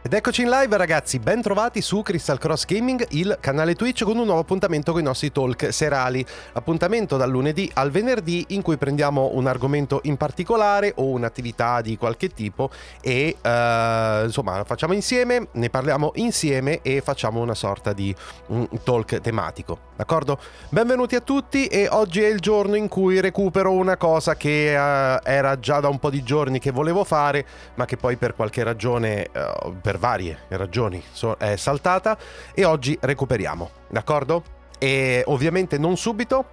Ed eccoci in live ragazzi, ben trovati su Crystal Cross Gaming, il canale Twitch, con un nuovo appuntamento con i nostri talk serali. Appuntamento dal lunedì al venerdì in cui prendiamo un argomento in particolare o un'attività di qualche tipo e insomma facciamo insieme, ne parliamo insieme e facciamo una sorta di talk tematico, d'accordo? Benvenuti a tutti, e oggi è il giorno in cui recupero una cosa che era già da un po' di giorni che volevo fare, ma che poi per qualche ragione, per varie ragioni è saltata, e oggi recuperiamo, d'accordo? E ovviamente non subito,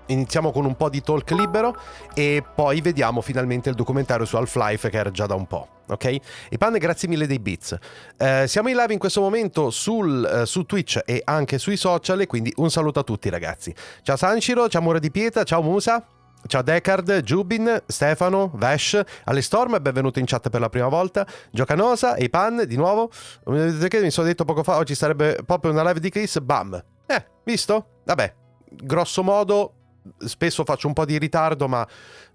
iniziamo con un po' di talk libero e poi vediamo finalmente il documentario su Half-Life che era già da un po', ok? Ipan, grazie mille dei bits. Siamo in live in questo momento su Twitch e anche sui social, e quindi un saluto a tutti ragazzi. Ciao Sanshiro, ciao Mura di Pietra, ciao Musa, ciao Deckard, Jubin, Stefano, Vash, Alestorm, benvenuto in chat per la prima volta, Giocanosa e Pan di nuovo. Che mi sono detto poco fa, oggi sarebbe proprio una live di KRIS, bam. Visto? Vabbè, grosso modo, spesso faccio un po' di ritardo, ma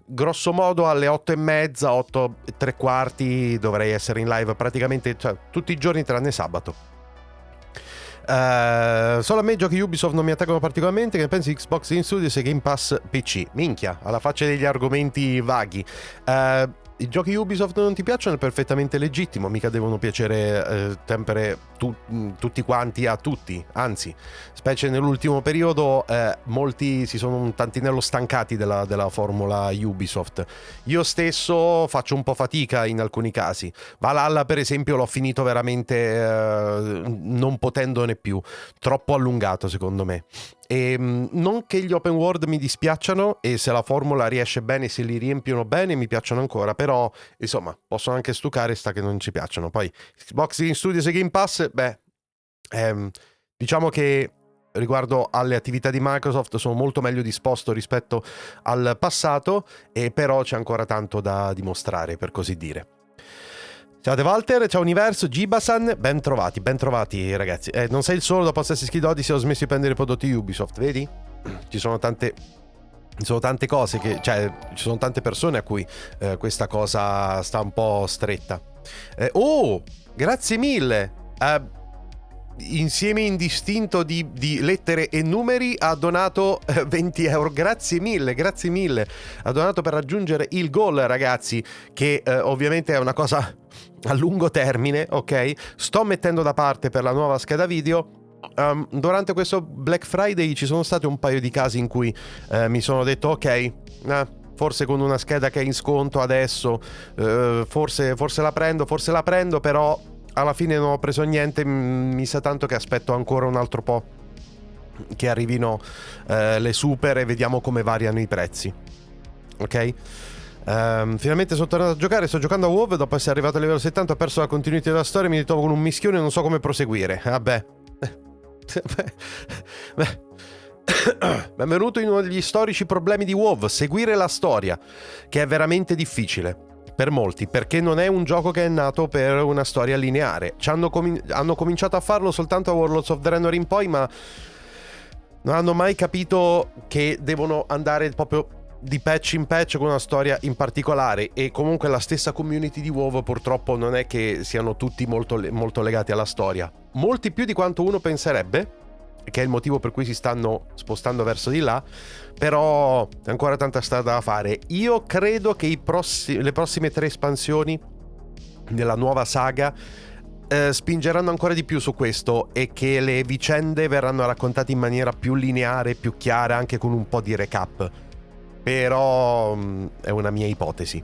grosso modo alle 8:30, 8:15 dovrei essere in live praticamente, cioè, tutti i giorni tranne sabato. Solo a me giochi Ubisoft non mi attaccano particolarmente. Che ne pensi Xbox in Studios e Game Pass PC? Minchia, alla faccia degli argomenti vaghi. I giochi Ubisoft non ti piacciono, è perfettamente legittimo, mica devono piacere sempre tutti quanti a tutti, anzi, specie nell'ultimo periodo molti si sono un tantinello stancati della formula Ubisoft. Io stesso faccio un po' fatica in alcuni casi. Valhalla per esempio l'ho finito veramente non potendone più, troppo allungato secondo me. E non che gli open world mi dispiacciono, e se la formula riesce bene, se li riempiono bene, mi piacciono ancora, però insomma possono anche stucare, sta che non ci piacciono. Poi Xbox in Studios e Game Pass, diciamo che riguardo alle attività di Microsoft sono molto meglio disposto rispetto al passato, e però c'è ancora tanto da dimostrare, per così dire. Ciao De Walter, ciao Universo, Gibasan, ben trovati ragazzi. Non sei il solo, dopo Assassin's Creed Odyssey ho smesso di prendere i prodotti Ubisoft, vedi? Ci sono tante cose che, cioè, ci sono tante persone a cui questa cosa sta un po' stretta. Grazie mille. Insieme indistinto di lettere e numeri ha donato 20 euro. Grazie mille. Ha donato per raggiungere il goal, ragazzi, che ovviamente è una cosa a lungo termine, ok? Sto mettendo da parte per la nuova scheda video. Durante questo Black Friday ci sono stati un paio di casi in cui mi sono detto ok, forse con una scheda che è in sconto adesso forse la prendo, però alla fine non ho preso niente. Mi sa tanto che aspetto ancora un altro po' che arrivino le super e vediamo come variano i prezzi, ok? Finalmente sono tornato a giocare, sto giocando a WoW dopo essere arrivato a livello 70, ho perso la continuità della storia, mi ritrovo con un mischione e non so come proseguire. Vabbè. Benvenuto in uno degli storici problemi di WoW, seguire la storia, che è veramente difficile per molti, perché non è un gioco che è nato per una storia lineare. Hanno cominciato a farlo soltanto a Warlords of Draenor in poi, ma non hanno mai capito che devono andare proprio di patch in patch con una storia in particolare. E comunque la stessa community di WoW purtroppo non è che siano tutti molto legati alla storia, molti più di quanto uno penserebbe, che è il motivo per cui si stanno spostando verso di là. Però c'è ancora tanta strada da fare. Io credo che le prossime 3 espansioni della nuova saga spingeranno ancora di più su questo, e che le vicende verranno raccontate in maniera più lineare, più chiara, anche con un po' di recap. Però è una mia ipotesi.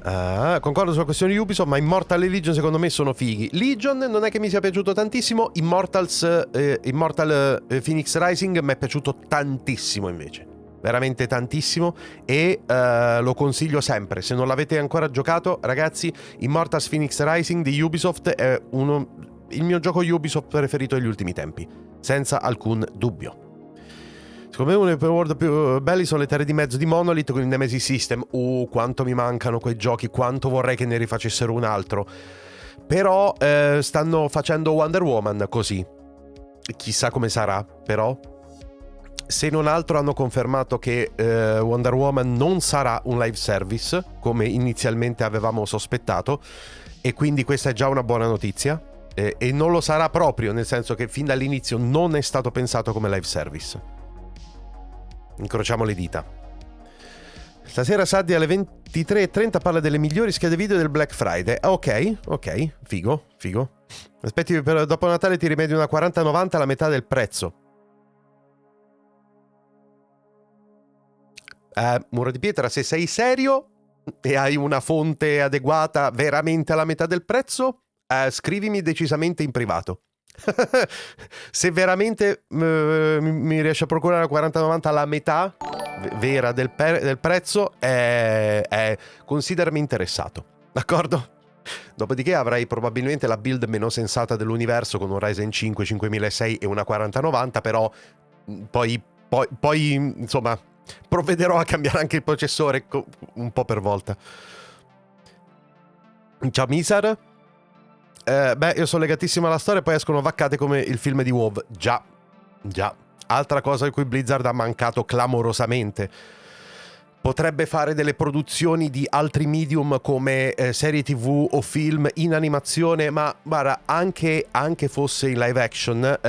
Concordo sulla questione di Ubisoft, ma Immortal e Legion secondo me sono fighi. Legion non è che mi sia piaciuto tantissimo. Immortal Phoenix Rising mi è piaciuto tantissimo invece, veramente tantissimo, e lo consiglio sempre. Se non l'avete ancora giocato, ragazzi, Immortal Phoenix Rising di Ubisoft è il mio gioco Ubisoft preferito degli ultimi tempi, senza alcun dubbio. Secondo me uno dei open world più belli sono le terre di mezzo di Monolith con il Nemesis System. Quanto mi mancano quei giochi, quanto vorrei che ne rifacessero un altro. Però stanno facendo Wonder Woman così. Chissà come sarà, però Se non altro hanno confermato che Wonder Woman non sarà un live service come inizialmente avevamo sospettato, e quindi questa è già una buona notizia, e non lo sarà proprio, nel senso che fin dall'inizio non è stato pensato come live service. Incrociamo le dita. Stasera Saddi alle 23:30 parla delle migliori schede video del Black Friday. Ok, figo. Aspetti, però dopo Natale ti rimedi una 4090 alla metà del prezzo. Muro di pietra, se sei serio e hai una fonte adeguata veramente alla metà del prezzo, scrivimi decisamente in privato. Se veramente mi riesci a procurare la 4090 alla metà vera del prezzo, considerami interessato, d'accordo? Dopodiché avrai probabilmente la build meno sensata dell'universo con un Ryzen 5 5006 e una 4090, però poi insomma provvederò a cambiare anche il processore un po' per volta. Ciao Misar. Io sono legatissimo alla storia, poi escono vaccate come il film di WoW. Già. Altra cosa di cui Blizzard ha mancato clamorosamente. Potrebbe fare delle produzioni di altri medium come serie TV o film in animazione, ma guarda, anche fosse in live action,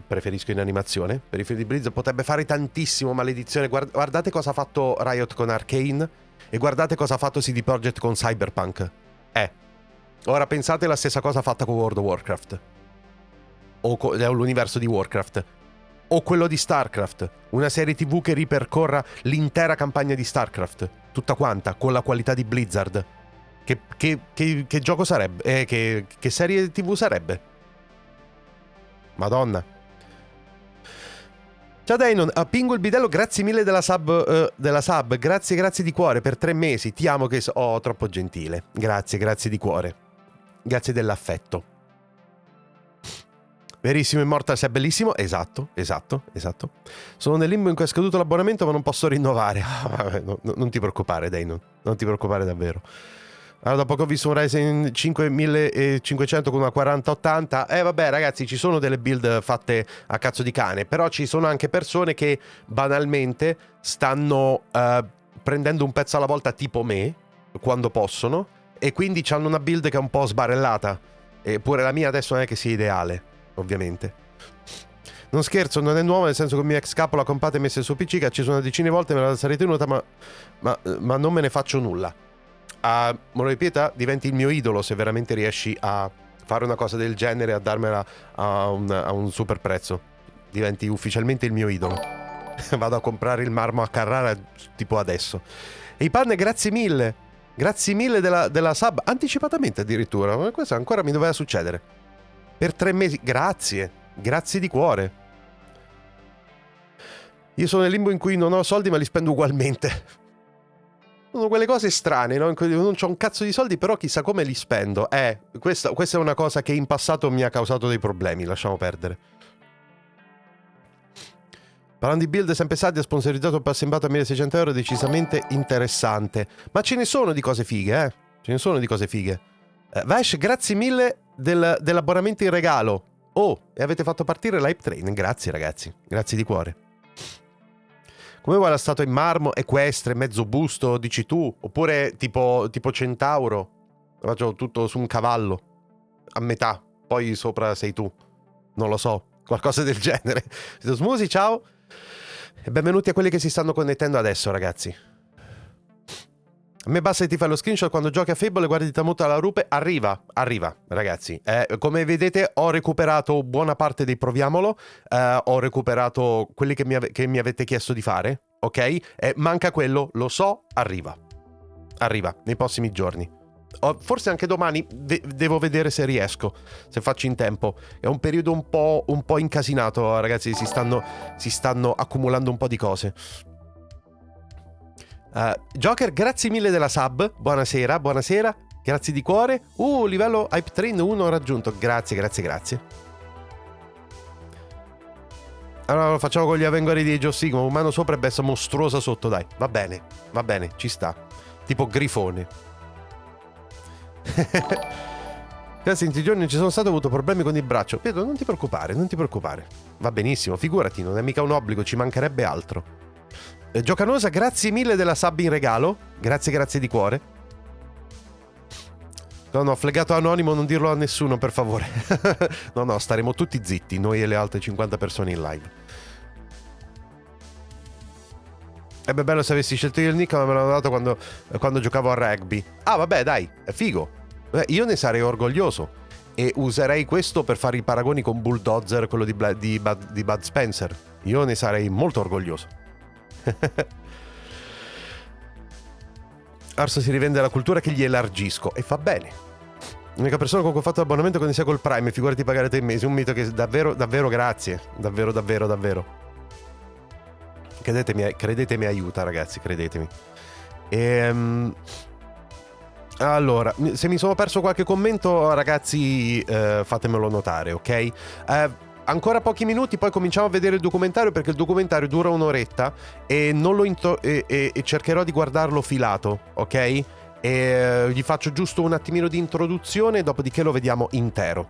preferisco in animazione, per i film di Blizzard potrebbe fare tantissimo, maledizione. Guardate cosa ha fatto Riot con Arcane e guardate cosa ha fatto CD Projekt con Cyberpunk. Ora pensate la stessa cosa fatta con World of Warcraft o con l'universo di Warcraft o quello di StarCraft, una serie TV che ripercorra l'intera campagna di StarCraft, tutta quanta, con la qualità di Blizzard. Che gioco sarebbe? Che serie TV sarebbe? Madonna. Ciao Dainon, a Pingo il Bidello, grazie mille della sub, grazie di cuore per 3 mesi, ti amo che troppo gentile, grazie di cuore, grazie dell'affetto. Verissimo, Immortals è bellissimo. Esatto. Sono nel limbo in cui è scaduto l'abbonamento, ma non posso rinnovare. Non ti preoccupare, Dainon. Non ti preoccupare davvero. Allora, dopo che ho visto un Ryzen 5 1500 con una 4080, vabbè ragazzi, ci sono delle build fatte a cazzo di cane, però ci sono anche persone che banalmente stanno prendendo un pezzo alla volta tipo me, quando possono, e quindi hanno una build che è un po' sbarellata. Eppure la mia adesso non è che sia ideale, ovviamente. Non scherzo, non è nuovo, nel senso che il mio ex capo l'ha comprata e messa su PC, che ha acceso una decina di volte, me la sarei tenuta, ma non me ne faccio nulla. A Muro di Pietà diventi il mio idolo se veramente riesci a fare una cosa del genere, a darmela a un super prezzo. Diventi ufficialmente il mio idolo. Vado a comprare il marmo a Carrara tipo adesso. E i panne, grazie mille della sub, anticipatamente addirittura. Ma questo ancora mi doveva succedere. Per 3 mesi, grazie di cuore. Io sono nel limbo in cui non ho soldi ma li spendo ugualmente. Sono quelle cose strane, no? In cui non c'ho un cazzo di soldi, però chissà come li spendo. Questa è una cosa che in passato mi ha causato dei problemi, lasciamo perdere. Parlando di build, sempre Sadia, sponsorizzato un passembato a 1600 euro, decisamente interessante. Ma ce ne sono di cose fighe, Ce ne sono di cose fighe. Vash, grazie mille dell'abbonamento in regalo. E avete fatto partire l'hype train. Grazie ragazzi, grazie di cuore. Come vuoi la statua in marmo, equestre, mezzo busto, dici tu? Oppure tipo centauro? Faccio tutto su un cavallo, a metà, poi sopra sei tu. Non lo so, qualcosa del genere. Sito Smusi, ciao. E benvenuti a quelli che si stanno connettendo adesso, ragazzi. A me basta che ti fai lo screenshot quando giochi a Fable e guardi Tamuto alla rupe. Arriva, ragazzi. Come vedete ho recuperato buona parte dei proviamolo. Ho recuperato quelli che mi avete chiesto di fare, ok? Manca quello, lo so, arriva nei prossimi giorni. Forse anche domani devo vedere se riesco, se faccio in tempo. È un periodo un po' incasinato, ragazzi. Si stanno accumulando un po' di cose. Joker, grazie mille della sub. Buonasera. Grazie di cuore. Livello Hype Train 1 raggiunto. Grazie. Allora lo facciamo con gli avengori di Age of Sigma. Un mano sopra e bestia mostruosa sotto, dai. Va bene, ci sta. Tipo grifone. Questi giorni non ci sono stato, ho avuto problemi con il braccio. Pedro, non ti preoccupare, non ti preoccupare. Va benissimo, figurati, non è mica un obbligo, ci mancherebbe altro. Giocanosa, grazie mille della sub in regalo. Grazie di cuore. No, flegato anonimo, non dirlo a nessuno, per favore. No, staremo tutti zitti, noi e le altre 50 persone in live. Bello se avessi scelto io il nick, ma me l'hanno dato quando giocavo a rugby. Ah, vabbè, dai, è figo. Io ne sarei orgoglioso e userei questo per fare i paragoni con Bulldozer, quello di Bud Spencer. Io ne sarei molto orgoglioso. Arso si rivende la cultura che gli elargisco e fa bene. L'unica persona con cui ho fatto l'abbonamento con inizia col Prime, figurati pagare 3 mesi, un mito che davvero grazie, davvero. Credetemi aiuta, ragazzi, credetemi. Allora, se mi sono perso qualche commento, ragazzi, fatemelo notare, ok? Ancora pochi minuti, poi cominciamo a vedere il documentario, perché il documentario dura un'oretta e non lo e cercherò di guardarlo filato, ok? E gli faccio giusto un attimino di introduzione, dopodiché lo vediamo intero.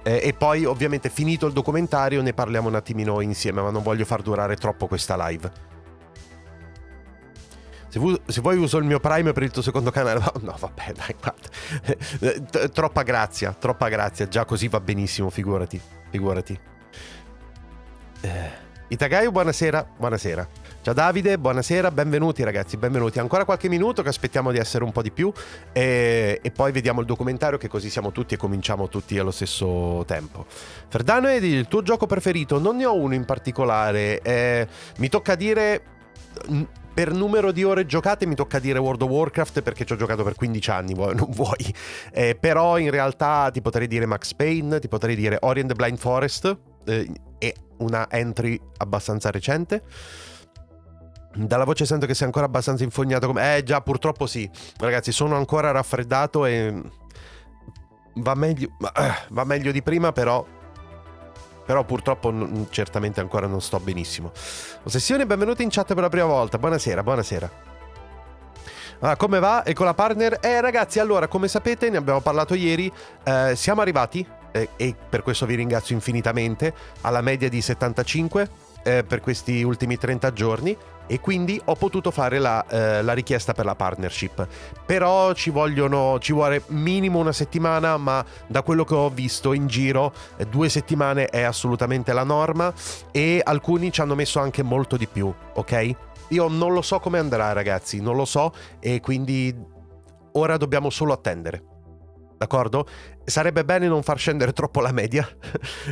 E poi, ovviamente, finito il documentario, ne parliamo un attimino insieme, ma non voglio far durare troppo questa live. Se vuoi uso il mio Prime per il tuo secondo canale. No, vabbè, dai, guarda. Troppa grazia. Già così va benissimo, figurati. Itagaio, buonasera. Ciao Davide, buonasera, benvenuti ragazzi, benvenuti. Ancora qualche minuto che aspettiamo di essere un po' di più e poi vediamo il documentario, che così siamo tutti e cominciamo tutti allo stesso tempo. Ferdano, il tuo gioco preferito? Non ne ho uno in particolare. Mi tocca dire... Per numero di ore giocate mi tocca dire World of Warcraft, perché ci ho giocato per 15 anni, non vuoi. Però in realtà ti potrei dire Max Payne, ti potrei dire Ori and the Blind Forest, è una entry abbastanza recente. Dalla voce sento che sei ancora abbastanza infognato. Già, purtroppo sì. Ragazzi, sono ancora raffreddato e va meglio di prima, però purtroppo certamente ancora non sto benissimo. Ossessione, benvenuti in chat per la prima volta. Buonasera. Come va? E con la partner? Ragazzi, allora, come sapete, ne abbiamo parlato ieri, siamo arrivati, e per questo vi ringrazio infinitamente, alla media di 75 per questi ultimi 30 giorni, e quindi ho potuto fare la richiesta per la partnership. Però ci vuole minimo una settimana, ma da quello che ho visto in giro 2 settimane è assolutamente la norma, e alcuni ci hanno messo anche molto di più, ok? Io non lo so come andrà, ragazzi, non lo so, e quindi ora dobbiamo solo attendere. D'accordo? Sarebbe bene non far scendere troppo la media,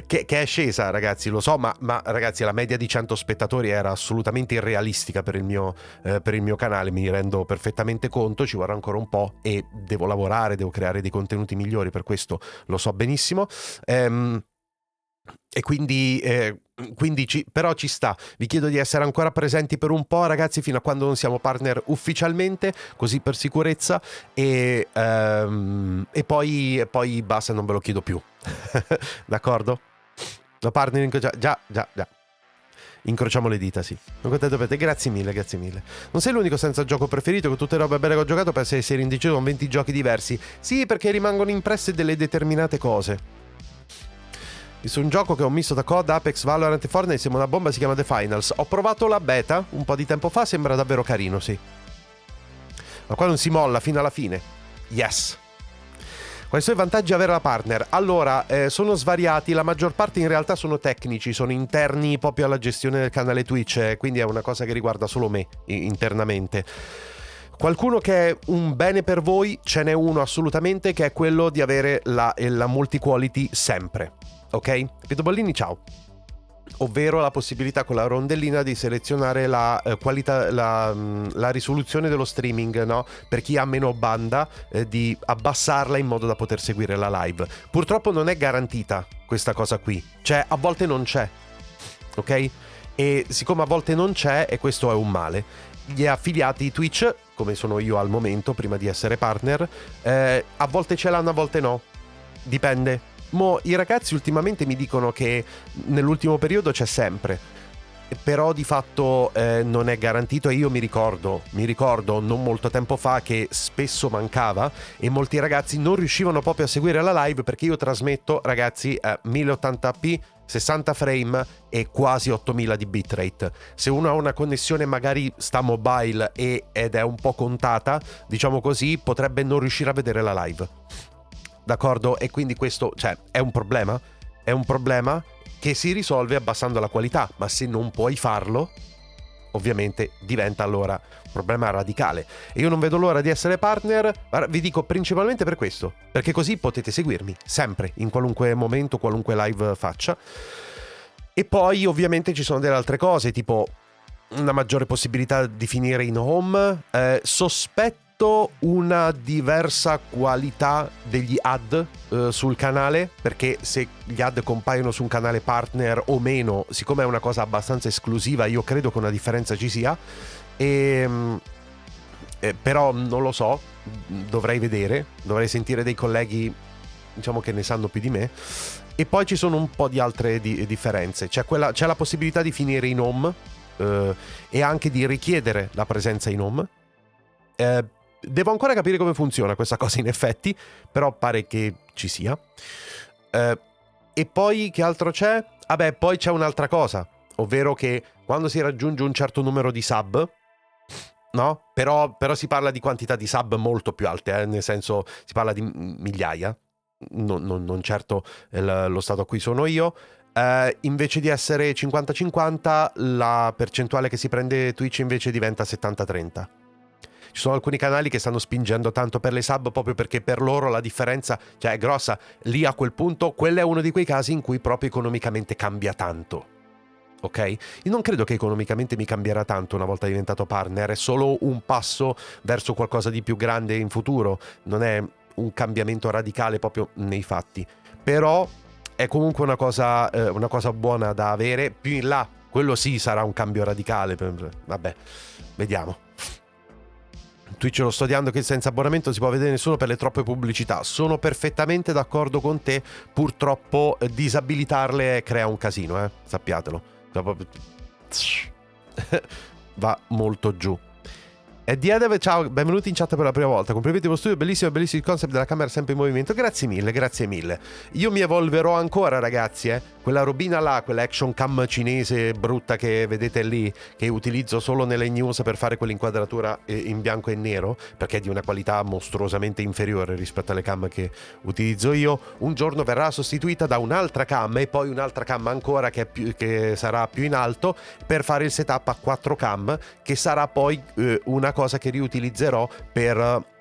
che è scesa, ragazzi, lo so, ma ragazzi, la media di 100 spettatori era assolutamente irrealistica per il mio canale, mi rendo perfettamente conto, ci vorrà ancora un po' e devo lavorare, devo creare dei contenuti migliori, per questo lo so benissimo. E quindi però ci sta. Vi chiedo di essere ancora presenti per un po', ragazzi, fino a quando non siamo partner ufficialmente, così per sicurezza, e poi basta, non ve lo chiedo più. D'accordo? La partner già. Incrociamo le dita, sì. Sono contento per te, grazie mille. Non sei l'unico senza gioco preferito, con tutte le robe belle che ho giocato, per essere indeciso con 20 giochi diversi. Sì, perché rimangono impresse delle determinate cose. Su un gioco che ho messo da COD, Apex, Valorant e Fortnite, sembra una bomba, si chiama The Finals. Ho provato la beta un po' di tempo fa, sembra davvero carino, sì. Ma qua non si molla fino alla fine. Yes. Quali sono i vantaggi di avere la partner? Allora, sono svariati, la maggior parte in realtà sono tecnici, sono interni proprio alla gestione del canale Twitch, quindi è una cosa che riguarda solo me internamente. Qualcuno che è un bene per voi, ce n'è uno assolutamente, che è quello di avere la multi-quality sempre. Ok? Pietro Bollini, ciao. Ovvero la possibilità con la rondellina di selezionare la qualità, la risoluzione dello streaming, no? Per chi ha meno banda, di abbassarla in modo da poter seguire la live. Purtroppo non è garantita questa cosa qui, cioè a volte non c'è, ok? E siccome a volte non c'è, e questo è un male, gli affiliati Twitch, come sono io al momento prima di essere partner, a volte ce l'hanno, a volte no, dipende. I ragazzi ultimamente mi dicono che nell'ultimo periodo c'è sempre. però di fatto non è garantito, e io mi ricordo non molto tempo fa che spesso mancava e molti ragazzi non riuscivano proprio a seguire la live, perché io trasmetto, ragazzi, 1080p, 60 frame e quasi 8000 di bitrate. Se uno ha una connessione magari sta mobile ed è un po' contata, diciamo così, potrebbe non riuscire a vedere la live, d'accordo? E quindi questo, cioè, è un problema che si risolve abbassando la qualità, ma se non puoi farlo, ovviamente diventa allora un problema radicale. E io non vedo l'ora di essere partner, vi dico principalmente per questo, perché così potete seguirmi sempre, in qualunque momento, qualunque live faccia. E poi ovviamente ci sono delle altre cose, tipo una maggiore possibilità di finire in home, sospetto una diversa qualità degli ad sul canale, perché se gli ad compaiono su un canale partner o meno, siccome è una cosa abbastanza esclusiva, io credo che una differenza ci sia, però non lo so, dovrei sentire dei colleghi, diciamo, che ne sanno più di me. E poi ci sono un po' di altre differenze, c'è la possibilità di finire in home e anche di richiedere la presenza in home. Devo ancora capire come funziona questa cosa, in effetti, però pare che ci sia. E poi che altro c'è? Vabbè, poi c'è un'altra cosa, ovvero che quando si raggiunge un certo numero di sub, no? Però si parla di quantità di sub molto più alte, nel senso si parla di migliaia, non certo lo stato a cui sono io. Invece di essere 50-50, la percentuale che si prende Twitch invece diventa 70-30. Ci sono alcuni canali che stanno spingendo tanto per le sub, proprio perché per loro la differenza, cioè, è grossa. Lì, a quel punto, quello è uno di quei casi in cui proprio economicamente cambia tanto. Ok? Io non credo che economicamente mi cambierà tanto una volta diventato partner, è solo un passo verso qualcosa di più grande in futuro, non è un cambiamento radicale proprio nei fatti. Però è comunque una cosa buona da avere. Più in là, quello sì sarà un cambio radicale. Vabbè, vediamo. Twitch lo sto odiando, che senza abbonamento si può vedere nessuno per le troppe pubblicità. Sono perfettamente d'accordo con te. Purtroppo disabilitarle crea un casino, sappiatelo. Va molto giù. E Diedev, ciao, benvenuti in chat per la prima volta. Complimenti per lo studio, bellissimo il concept della camera sempre in movimento. Grazie mille. Io mi evolverò ancora, ragazzi, Quella robina là, quella action cam cinese brutta che vedete lì, che utilizzo solo nelle news per fare quell'inquadratura in bianco e nero, perché è di una qualità mostruosamente inferiore rispetto alle cam che utilizzo io, un giorno verrà sostituita da un'altra cam e poi un'altra cam ancora che sarà più in alto, per fare il setup a 4 cam, che sarà poi una cosa che riutilizzerò per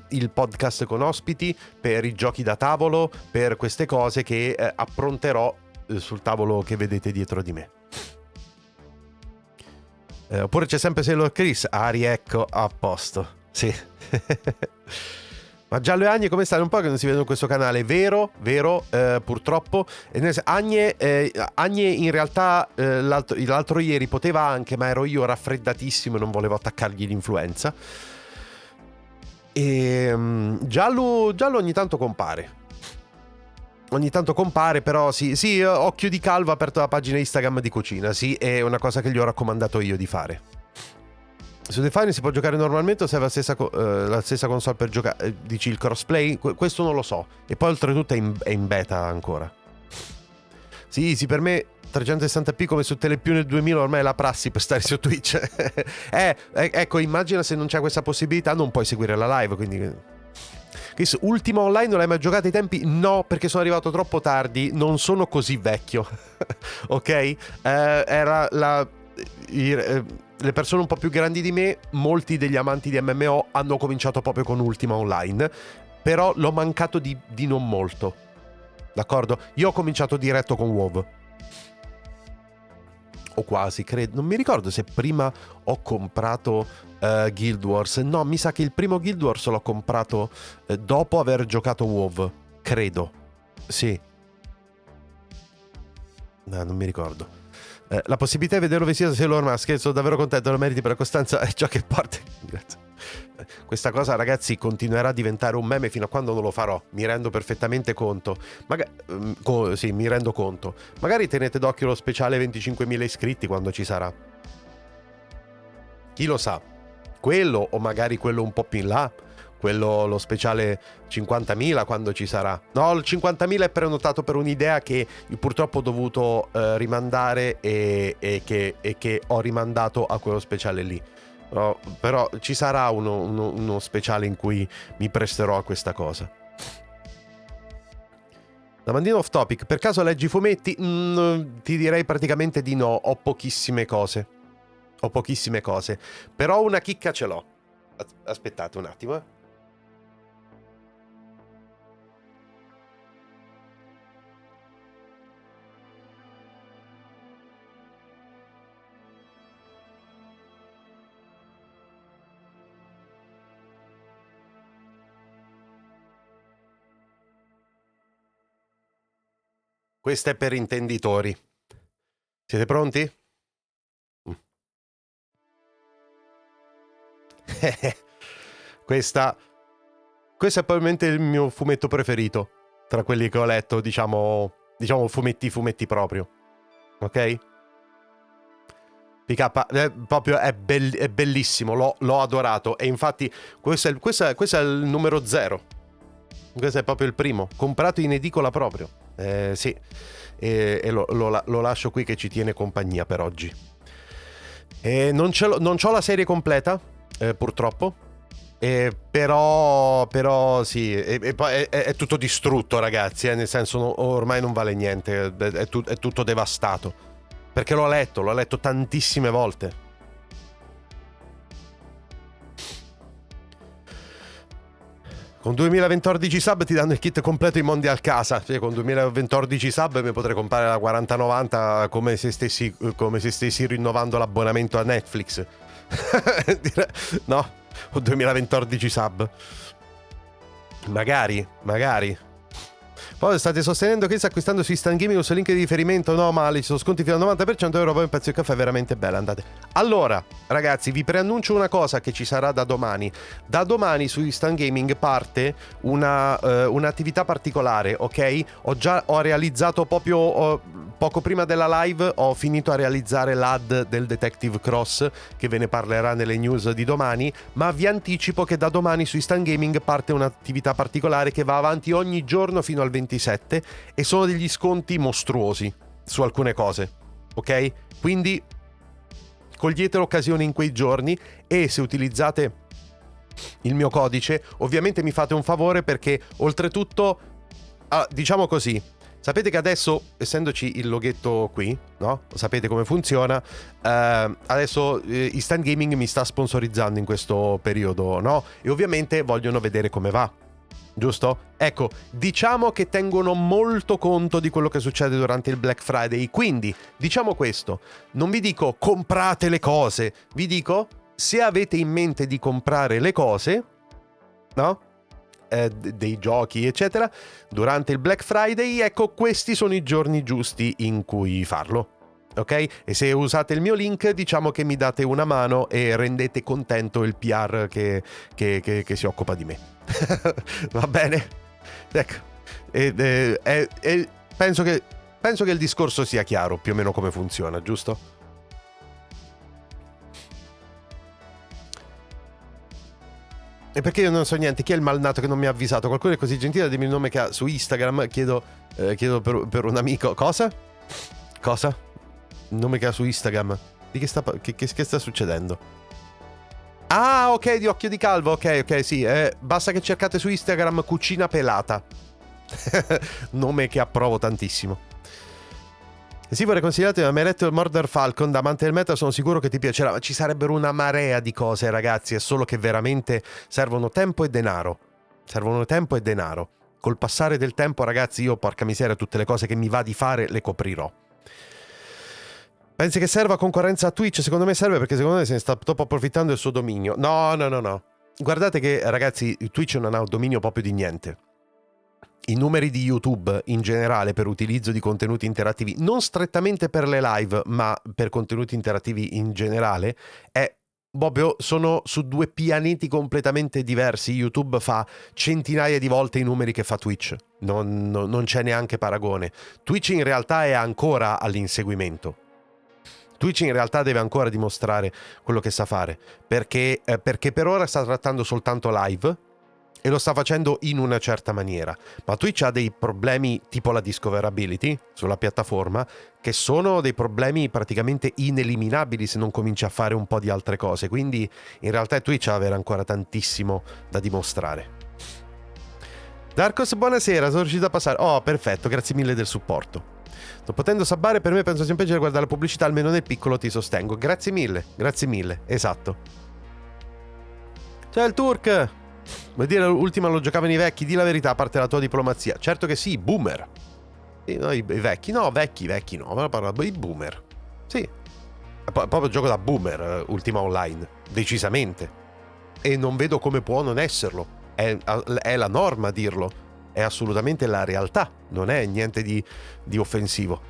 il podcast con ospiti, per i giochi da tavolo, per queste cose che appronterò sul tavolo che vedete dietro di me. Oppure c'è sempre solo KRIS. Ari, ecco, a posto. Sì. Ma Giallo e Agne come stai? Un po' che non si vedono in questo canale. Vero, purtroppo. Agne in realtà l'altro ieri poteva anche, ma ero io raffreddatissimo e non volevo attaccargli l'influenza. E Giallo ogni tanto compare. Però sì, occhio di calvo, ha aperto la pagina Instagram di cucina. Sì, è una cosa che gli ho raccomandato io di fare. Su The Fine si può giocare normalmente o serve la stessa console per giocare? Dici il crossplay? Questo non lo so. E poi oltretutto è in beta ancora. Sì, per me 360p come su Telepiù nel 2000 ormai è la prassi per stare su Twitch. Ecco, immagina se non c'è questa possibilità, non puoi seguire la live, quindi... Chris, Ultima Online non l'hai mai giocato ai tempi? No, perché sono arrivato troppo tardi, non sono così vecchio. Ok? Era le persone un po' più grandi di me, molti degli amanti di MMO hanno cominciato proprio con Ultima Online, però l'ho mancato di non molto. D'accordo? Io ho cominciato diretto con WoW. O quasi, credo. Non mi ricordo se prima ho comprato Guild Wars. No, mi sa che il primo Guild Wars l'ho comprato dopo aver giocato WoW. Credo. Sì. No, non mi ricordo. La possibilità di vederlo vestito da Sailor Mars, che sono davvero contento, lo meriti per la costanza, è ciò che porta. Grazie. Questa cosa, ragazzi, continuerà a diventare un meme fino a quando non lo farò. Mi rendo perfettamente conto. Sì, mi rendo conto. Magari tenete d'occhio lo speciale 25.000 iscritti quando ci sarà. Chi lo sa? Quello o magari quello un po' più in là. Quello, lo speciale 50.000 quando ci sarà. No, il 50.000 è prenotato per un'idea che io purtroppo ho dovuto rimandare e che ho rimandato a quello speciale lì. No, però ci sarà uno speciale in cui mi presterò a questa cosa. Domandino off topic, per caso leggi fumetti? Ti direi praticamente di no, ho pochissime cose. Però una chicca ce l'ho. Aspettate un attimo, Questa è per intenditori. Siete pronti? Questo è probabilmente il mio fumetto preferito tra quelli che ho letto, diciamo fumetti proprio. Ok? PK proprio è bellissimo, l'ho adorato. E infatti questo è il numero 0. Questo è proprio il primo, comprato in edicola proprio. Sì, e lo lascio qui che ci tiene compagnia per oggi. Non c'ho la serie completa, purtroppo. Però sì, è tutto distrutto, ragazzi. Nel senso, ormai non vale niente. È tutto devastato. Perché l'ho letto tantissime volte. Con 2014 sub ti danno il kit completo in Mondial Casa. Cioè, con 2014 sub mi potrei comprare la 4090 come se stessi rinnovando l'abbonamento a Netflix. No, con 2014 sub. Magari. Poi state sostenendo che sta acquistando su Instant Gaming un link di riferimento. No, male, ci sono sconti fino al 90%. Euro, poi un pezzo di caffè è veramente bello. Andate. Allora, ragazzi, vi preannuncio una cosa che ci sarà da domani. Da domani su Instant Gaming parte un'attività particolare, ok? Ho realizzato proprio poco prima della live, ho finito a realizzare l'ad del Detective Cross, che ve ne parlerà nelle news di domani, ma vi anticipo che da domani su Instant Gaming parte un'attività particolare che va avanti ogni giorno fino al 27 e sono degli sconti mostruosi su alcune cose, ok? Quindi cogliete l'occasione in quei giorni e se utilizzate il mio codice ovviamente mi fate un favore, perché oltretutto diciamo così, sapete che adesso, essendoci il loghetto qui, no? Sapete come funziona. Adesso Instant Gaming mi sta sponsorizzando in questo periodo, no? E ovviamente vogliono vedere come va, giusto? Ecco, diciamo che tengono molto conto di quello che succede durante il Black Friday. Quindi, diciamo questo, non vi dico comprate le cose, vi dico se avete in mente di comprare le cose, no? Dei giochi eccetera durante il Black Friday, ecco, questi sono i giorni giusti in cui farlo, ok? E se usate il mio link, diciamo che mi date una mano e rendete contento il PR che si occupa di me. Va bene? Ecco, penso che il discorso sia chiaro più o meno come funziona, giusto? E perché io non so niente? Chi è il malnato che non mi ha avvisato? Qualcuno è così gentile da dirmi il nome che ha su Instagram. Chiedo per un amico. Cosa? Il nome che ha su Instagram. Di che sta succedendo? Ah, ok, di occhio di calvo. Ok, sì. Basta che cercate su Instagram cucina pelata. Nome che approvo tantissimo. Sì, vorrei consigliarti una Meretto Murder Falcon. Da amante del meta sono sicuro che ti piacerà. Ci sarebbero una marea di cose, ragazzi. È solo che veramente servono tempo e denaro. Col passare del tempo, ragazzi, io, porca miseria, tutte le cose che mi va di fare le coprirò. Pensi che serva concorrenza a Twitch? Secondo me serve, perché secondo me se ne sta troppo approfittando del suo dominio. No. Guardate che, ragazzi, Twitch non ha un dominio proprio di niente. i numeri di YouTube in generale per utilizzo di contenuti interattivi, non strettamente per le live, ma per contenuti interattivi in generale, è proprio, sono su due pianeti completamente diversi. YouTube fa centinaia di volte i numeri che fa Twitch, non c'è neanche paragone. Twitch in realtà è ancora all'inseguimento. Twitch in realtà deve ancora dimostrare quello che sa fare, perché per ora sta trattando soltanto live e lo sta facendo in una certa maniera, ma Twitch ha dei problemi tipo la discoverability sulla piattaforma, che sono dei problemi praticamente ineliminabili se non cominci a fare un po' di altre cose, quindi in realtà Twitch ha avere ancora tantissimo da dimostrare. Darkos, buonasera, sono riuscito a passare. Oh, perfetto, grazie mille del supporto. Non potendo sabbare, per me penso sempre di guardare la pubblicità, almeno nel piccolo ti sostengo. Grazie mille, esatto. C'è il Turk! Vuoi dire l'ultima lo giocavano i vecchi? Di la verità, a parte la tua diplomazia. Certo che sì, boomer. Sì, no, i vecchi, no, vecchi no, ma parlo i boomer. Sì. Proprio gioco da boomer, Ultima Online, decisamente. E non vedo come può non esserlo. È la norma dirlo. È assolutamente la realtà, non è niente di offensivo.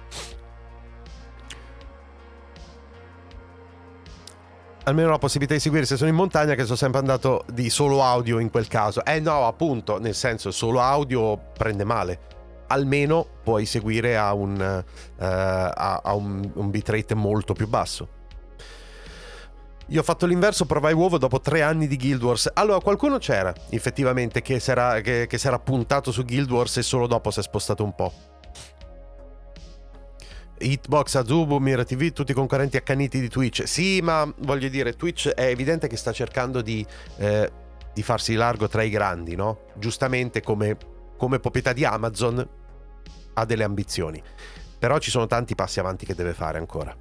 Almeno la possibilità di seguire se sono in montagna, che sono sempre andato di solo audio in quel caso. No, appunto, nel senso, solo audio prende male. Almeno puoi seguire a un bitrate molto più basso. Io ho fatto l'inverso, provai uovo dopo 3 anni di Guild Wars. Allora, qualcuno c'era, effettivamente, che si era puntato su Guild Wars e solo dopo si è spostato un po'. Hitbox, Azubu, Mira TV, tutti i concorrenti accaniti di Twitch. Sì, ma voglio dire, Twitch è evidente che sta cercando di farsi largo tra i grandi, no? Giustamente come proprietà di Amazon ha delle ambizioni. Però ci sono tanti passi avanti che deve fare ancora.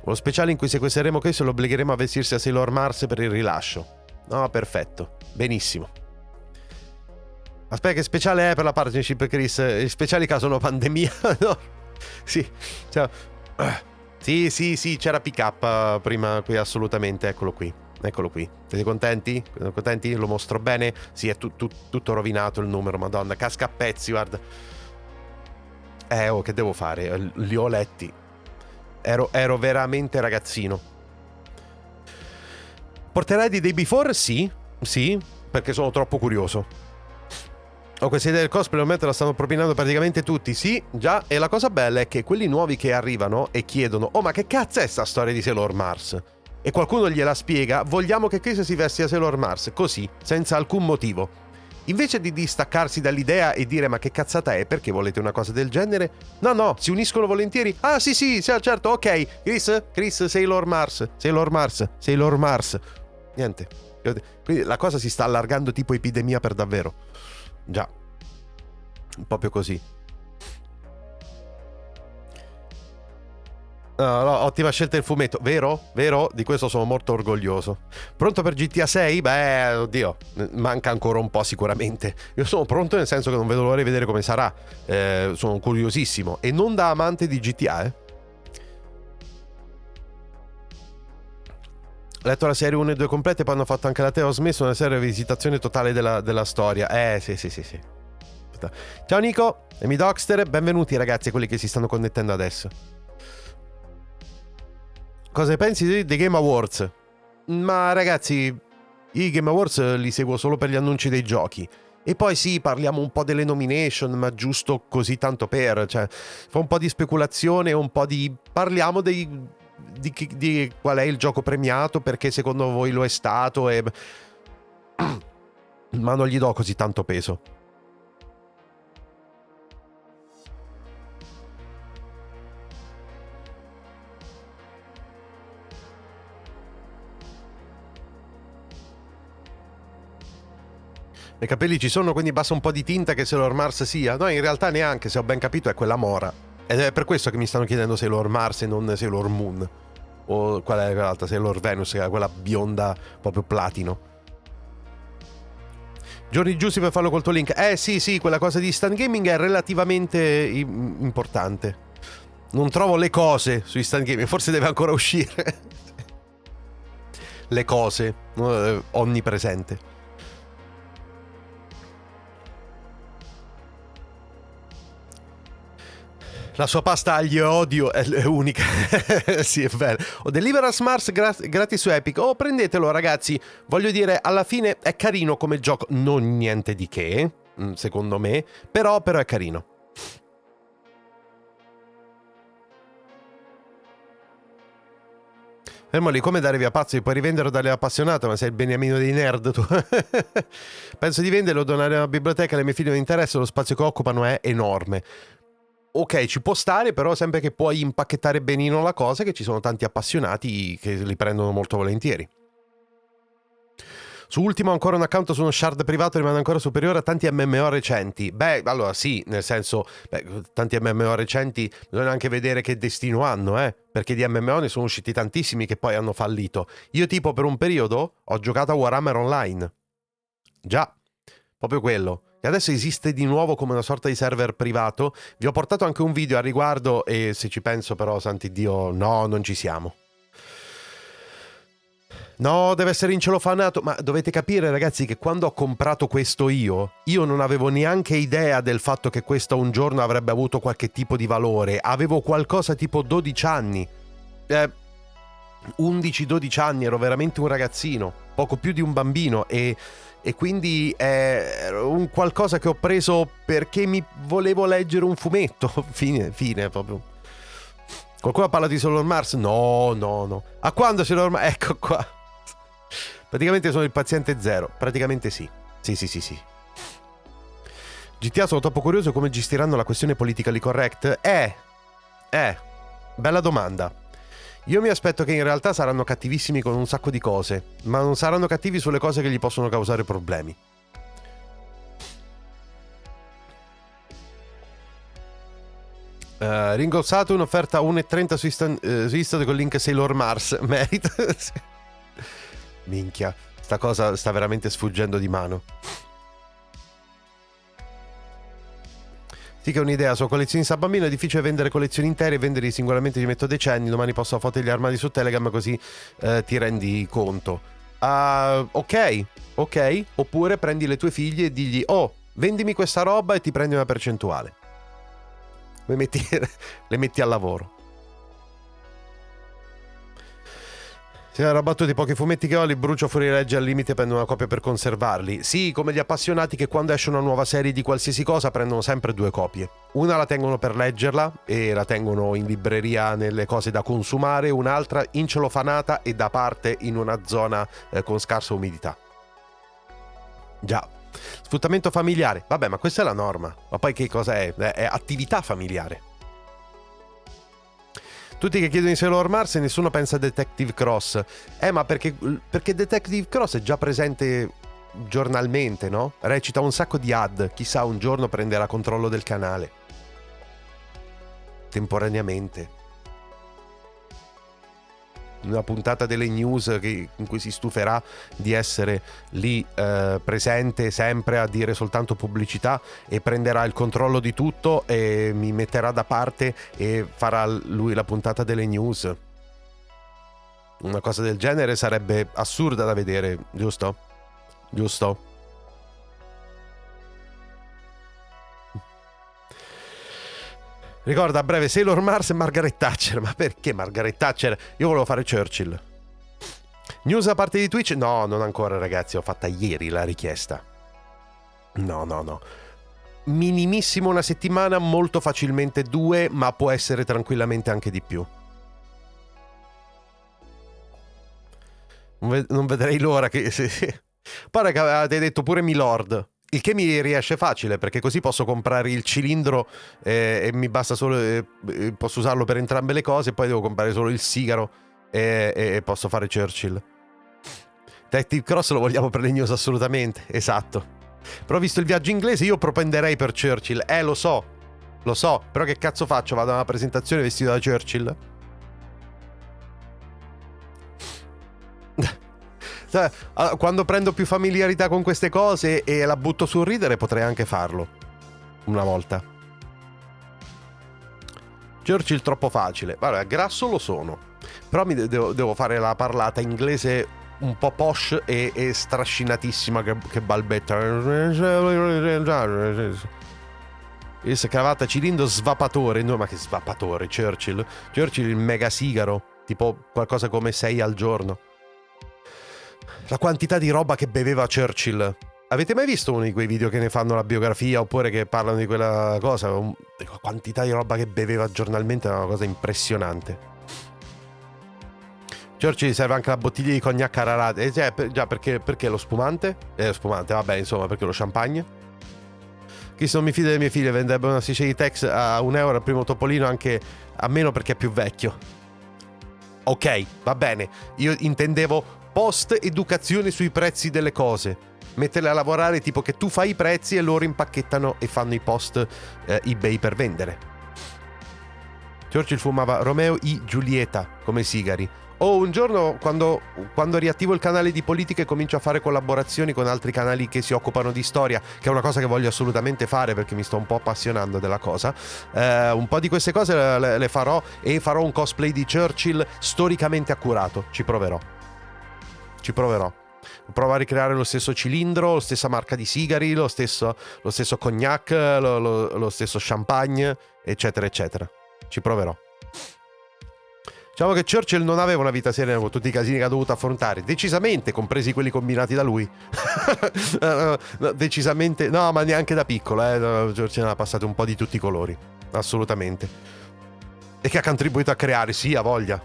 Uno speciale in cui sequestreremo Chris e lo obbligheremo a vestirsi a Sailor Mars per il rilascio. No, perfetto. Benissimo. Aspetta, che speciale è per la partnership, Chris? Gli speciali caso una pandemia? No. Sì. Cioè, sì, c'era pick up prima qui, assolutamente. Eccolo qui. Siete contenti? Lo mostro bene? Sì, è tutto rovinato il numero, madonna. Casca a pezzi, guarda. Che devo fare? Li ho letti. Ero veramente ragazzino. Porterai di Day Before? Sì, perché sono troppo curioso. Ho questa idea del cosplay, al momento la stanno propinando praticamente tutti. Sì, già, e la cosa bella è che quelli nuovi che arrivano e chiedono: oh, ma che cazzo è sta storia di Sailor Mars? E qualcuno gliela spiega: vogliamo che Chris si vesti a Sailor Mars, così, senza alcun motivo. Invece di distaccarsi dall'idea e dire: ma che cazzata è, perché volete una cosa del genere? No, si uniscono volentieri. Ah, sì, certo, ok. Chris, Sailor Mars. Niente. Quindi la cosa si sta allargando tipo epidemia per davvero. Già. Proprio così. No, ottima scelta il fumetto, vero? Di questo sono molto orgoglioso. Pronto per GTA 6? Beh, oddio, manca ancora un po' sicuramente. Io sono pronto nel senso che non vedo l'ora di vedere come sarà. Sono curiosissimo. E non da amante di GTA, Ho letto la serie 1 e 2 complete, poi hanno fatto anche la Teo. Ho smesso una serie di visitazione totale della storia. Sì. Ciao Nico, Emi Doxter, benvenuti ragazzi, quelli che si stanno connettendo adesso. Cosa ne pensi dei Game Awards? Ma ragazzi, i Game Awards li seguo solo per gli annunci dei giochi. E poi sì, parliamo un po' delle nomination, ma giusto così tanto per, cioè, fa un po' di speculazione, un po' di... parliamo di qual è il gioco premiato, perché secondo voi lo è stato, e... ma non gli do così tanto peso. I capelli ci sono, quindi basta un po' di tinta che Sailor Mars sia. No, in realtà neanche, se ho ben capito, è quella mora. Ed è per questo che mi stanno chiedendo Sailor Mars e non Sailor Moon. O qual è quell'altra? Sailor Venus, che è quella bionda proprio platino. Giorni giusti per farlo col tuo link. Sì, quella cosa di Instant Gaming è relativamente importante. Non trovo le cose su Instant Gaming, forse deve ancora uscire. Le cose, onnipresente. La sua pasta aglio e odio è unica. Sì, è vero. O Deliver Mars gratis su Epic. Oh, prendetelo, ragazzi. Voglio dire, alla fine è carino come gioco. Non niente di che, secondo me. Però è carino. Fermo lì, come dare via pazzo? Puoi rivenderlo dalle appassionate, ma sei il beniamino dei nerd tu. Penso di venderlo, donare alla biblioteca, alle mie figlie non interessa, lo spazio che occupano è enorme. Ok, ci può stare, però sempre che puoi impacchettare benino la cosa, che ci sono tanti appassionati che li prendono molto volentieri. Su Ultimo ancora un account su uno shard privato rimane ancora superiore a tanti MMO recenti. Beh, allora sì, nel senso, tanti MMO recenti bisogna anche vedere che destino hanno, perché di MMO ne sono usciti tantissimi che poi hanno fallito. Io tipo per un periodo ho giocato a Warhammer Online. Già, proprio quello. E adesso esiste di nuovo come una sorta di server privato. Vi ho portato anche un video a riguardo e se ci penso però, santi Dio, no, non ci siamo. No, deve essere incelofanato, ma dovete capire ragazzi che quando ho comprato questo io non avevo neanche idea del fatto che questo un giorno avrebbe avuto qualche tipo di valore. Avevo qualcosa tipo 12 anni. 11-12 anni, ero veramente un ragazzino, poco più di un bambino e quindi è un qualcosa che ho preso perché mi volevo leggere un fumetto. Fine proprio. Qualcuno parla di Sailor Mars? No. A quando Sailor Mars? Ecco qua. Praticamente sono il paziente zero. Praticamente sì. Sì. GTA sono troppo curioso come gestiranno la questione politically correct. Bella domanda. Io mi aspetto che in realtà saranno cattivissimi con un sacco di cose, ma non saranno cattivi sulle cose che gli possono causare problemi. Ringossato un'offerta 1,30 su Instant con il link Sailor Mars. Merita. Minchia, sta cosa sta veramente sfuggendo di mano. Sì che è un'idea, su collezionista bambino è difficile vendere collezioni intere e venderli singolarmente ci metto decenni, domani posso foto gli armadi su Telegram così ti rendi conto. Ok, oppure prendi le tue figlie e digli oh, vendimi questa roba e ti prendi una percentuale. Le metti al lavoro. Se era battuto i pochi fumetti che ho, li brucio fuori legge al limite, prendo una copia per conservarli. Sì, come gli appassionati che quando esce una nuova serie di qualsiasi cosa prendono sempre 2 copie. Una la tengono per leggerla e la tengono in libreria nelle cose da consumare, un'altra incelofanata e da parte in una zona con scarsa umidità. Già. Sfruttamento familiare. Vabbè, ma questa è la norma. Ma poi che cosa è? È attività familiare. Tutti che chiedono di Sailor Mars e nessuno pensa a Detective Cross. Ma perché Detective Cross è già presente giornalmente, no? Recita un sacco di ad. Chissà, un giorno prenderà controllo del canale. Temporaneamente. Una puntata delle news in cui si stuferà di essere lì presente sempre a dire soltanto pubblicità e prenderà il controllo di tutto e mi metterà da parte e farà lui la puntata delle news. Una cosa del genere sarebbe assurda da vedere, giusto? Ricorda a breve Sailor Mars e Margaret Thatcher. Ma perché Margaret Thatcher? Io volevo fare Churchill. News a parte di Twitch? No, non ancora ragazzi, ho fatta ieri la richiesta. No. Minimissimo una settimana, molto facilmente 2, ma può essere tranquillamente anche di più. Non vedrei l'ora che... Pare che avete detto pure Milord. Il che mi riesce facile, perché così posso comprare il cilindro e mi basta solo... posso usarlo per entrambe le cose, poi devo comprare solo il sigaro e posso fare Churchill. Detective Cross lo vogliamo per le news assolutamente, esatto. Però visto il viaggio inglese io propenderei per Churchill. Lo so, però che cazzo faccio? Vado a una presentazione vestito da Churchill? Quando prendo più familiarità con queste cose e la butto sul ridere potrei anche farlo una volta. Churchill troppo facile. Vabbè, grasso lo sono, però devo fare la parlata inglese un po' posh e strascinatissima che balbetta. Il cravatta cilindro svapatore. No, ma che svapatore? Churchill il mega sigaro, tipo qualcosa come 6 al giorno. La quantità di roba che beveva Churchill. Avete mai visto uno di quei video che ne fanno la biografia oppure che parlano di quella cosa? La quantità di roba che beveva giornalmente è una cosa impressionante. Giorgi serve anche la bottiglia di cognac Ararate. Già, perché lo spumante? Lo spumante, vabbè, insomma, perché lo champagne? Chi se non mi fido delle mie figlie venderebbe una striscia di Tex a €1 al primo topolino, anche a meno perché è più vecchio. Ok, va bene. Io intendevo post-educazione sui prezzi delle cose. Metterle a lavorare tipo che tu fai i prezzi e loro impacchettano e fanno i post eBay per vendere. Churchill fumava Romeo e Giulietta come sigari. Un giorno quando riattivo il canale di politica e comincio a fare collaborazioni con altri canali che si occupano di storia, che è una cosa che voglio assolutamente fare perché mi sto un po' appassionando della cosa, un po' di queste cose le farò, e farò un cosplay di Churchill storicamente accurato. Ci proverò. Provo a ricreare lo stesso cilindro, la stessa marca di sigari, lo stesso cognac, lo stesso champagne, eccetera eccetera. Ci proverò. Diciamo che Churchill non aveva una vita serena con tutti i casini che ha dovuto affrontare, decisamente, compresi quelli combinati da lui. Decisamente, no, ma neanche da piccolo, Churchill ne ha passati un po' di tutti i colori, assolutamente. E che ha contribuito a creare, sì, a voglia.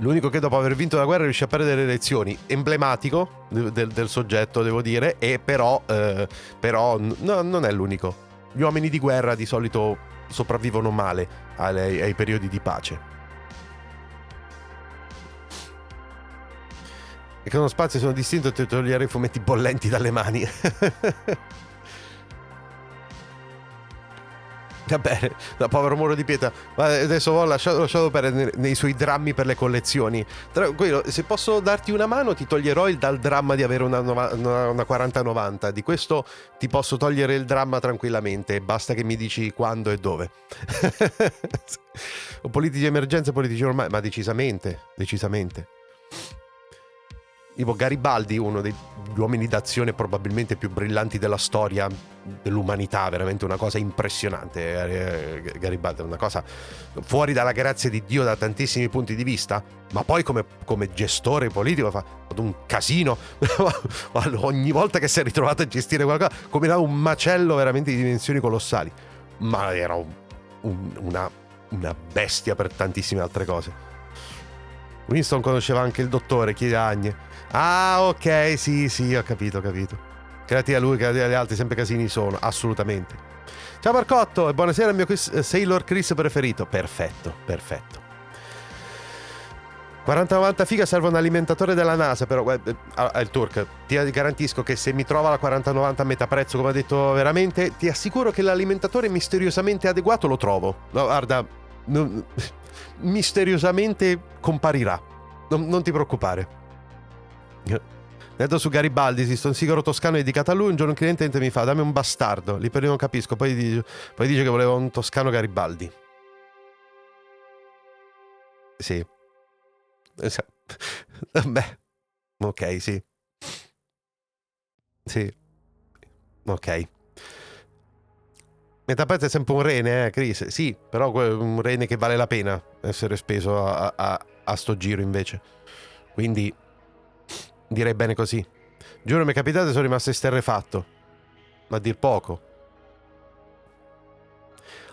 L'unico che dopo aver vinto la guerra riesce a perdere le elezioni. Emblematico del soggetto, devo dire, e però no, non è l'unico. Gli uomini di guerra di solito sopravvivono male ai periodi di pace. E che uno spazio sono distinto e togliere i fumetti bollenti dalle mani. Va bene, da povero muro di pietra. Ma adesso ho lasciato perdere nei suoi drammi per le collezioni. Tranquillo, se posso darti una mano ti toglierò dal dramma di avere una 4090. Di questo ti posso togliere il dramma tranquillamente. Basta che mi dici quando e dove. O politici di emergenza, politici normali. Ma decisamente. Tipo Garibaldi, uno degli uomini d'azione probabilmente più brillanti della storia dell'umanità, veramente una cosa impressionante. Garibaldi è una cosa fuori dalla grazia di Dio da tantissimi punti di vista, ma poi come gestore politico fa un casino. Ogni volta che si è ritrovato a gestire qualcosa combinava un macello veramente di dimensioni colossali, ma era una bestia per tantissime altre cose. Winston conosceva anche il dottore, chiede Agne. Ah, ok, sì, ho capito. Creati a lui, creati agli altri, sempre casini sono, assolutamente. Ciao Marcotto, e buonasera al mio Sailor Chris preferito. Perfetto. 4090 figa, serve un alimentatore della NASA, però il Turk, ti garantisco che se mi trova la 4090 a metà prezzo, come ha detto veramente, ti assicuro che l'alimentatore misteriosamente adeguato lo trovo. No, guarda, misteriosamente comparirà. Non ti preoccupare. Detto su Garibaldi, esiste un sigaro toscano dedicato a lui. Un giorno un cliente mi fa: dammi un bastardo. Lì per lì non capisco. Poi dice che voleva un toscano Garibaldi. Sì. Beh. Ok, sì. Ok. Metapezzo è sempre un rene, Chris. Sì, però un rene che vale la pena essere speso a sto giro invece. Quindi direi bene così. Giuro, mi è capitato e sono rimasto esterrefatto. Ma a dir poco.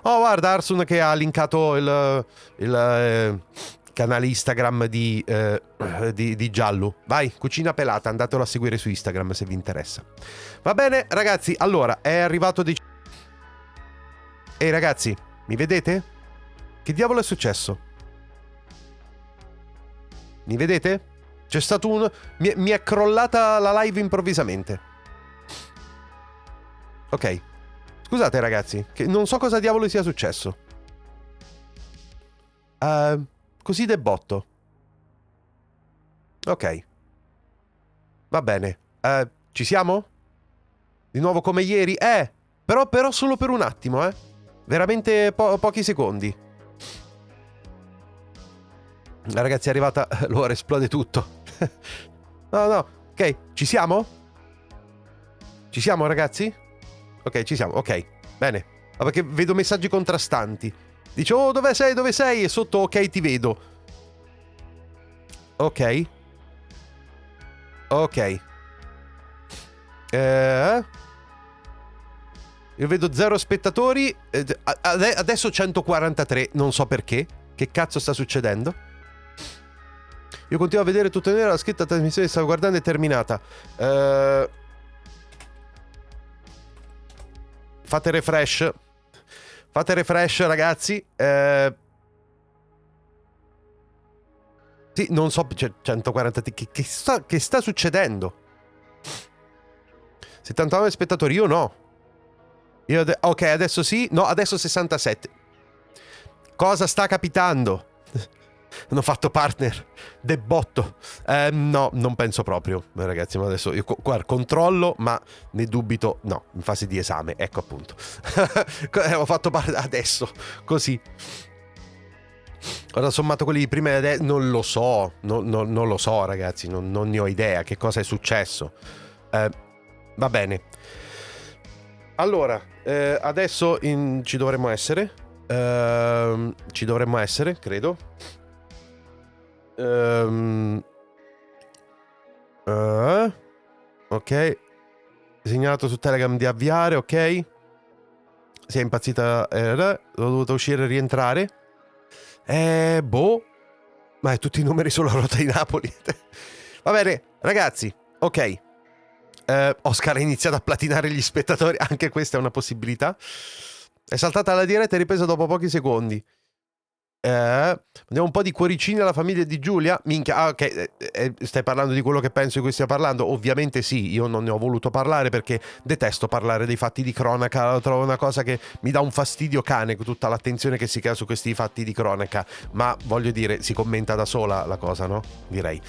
Oh, guarda, Arsun che ha linkato il canale Instagram di Giallo. Vai, Cucina Pelata, andatelo a seguire su Instagram se vi interessa. Va bene, ragazzi, allora, è arrivato Ehi, ragazzi, mi vedete? Che diavolo è successo? Mi vedete? C'è stato mi è crollata la live improvvisamente. Ok. Scusate ragazzi, che non so cosa diavolo sia successo. Così de botto. Ok. Va bene. Ci siamo? Di nuovo come ieri? Però solo per un attimo, Veramente pochi secondi. Ragazzi, è arrivata l'ora, esplode tutto. No, ok, ci siamo? Ci siamo, ragazzi? Ok, ci siamo, ok, bene. Ma perché vedo messaggi contrastanti. Dice, oh, dove sei, dove sei? E sotto, ok, ti vedo. Ok. Ok. Io vedo 0 spettatori. Adesso 143, non so perché. Che cazzo sta succedendo? Io continuo a vedere tutto nero, la scritta trasmissione stavo guardando è terminata. Fate refresh. Fate refresh, ragazzi. Sì, non so, cioè, 143. Che sta succedendo? 79 spettatori, io no. Ok, adesso sì. No, adesso 67. Cosa sta capitando? Hanno fatto partner debotto. No, non penso proprio, ragazzi. Ma adesso io guarda, controllo, ma ne dubito. No, in fase di esame, ecco appunto. Ho fatto adesso, così. Ora sommato quelli di prima e adesso, non lo so. Non lo so, ragazzi. Non ne ho idea che cosa è successo. Va bene. Allora, adesso ci dovremmo essere. Ci dovremmo essere, credo. Ok. Segnalato su Telegram di avviare, ok. Si è impazzita. Ho dovuto uscire e rientrare. Boh. Ma tutti i numeri sulla ruota di Napoli. Va bene, ragazzi. Ok. Oscar ha iniziato a platinare gli spettatori. Anche questa è una possibilità. È saltata la diretta e ripresa dopo pochi secondi. Andiamo un po' di cuoricini alla famiglia di Giulia. Minchia, ok, stai parlando di quello che penso di cui stia parlando? Ovviamente sì, io non ne ho voluto parlare perché detesto parlare dei fatti di cronaca. Lo trovo una cosa che mi dà un fastidio cane, tutta l'attenzione che si crea su questi fatti di cronaca. Ma voglio dire, si commenta da sola la cosa, no? Direi.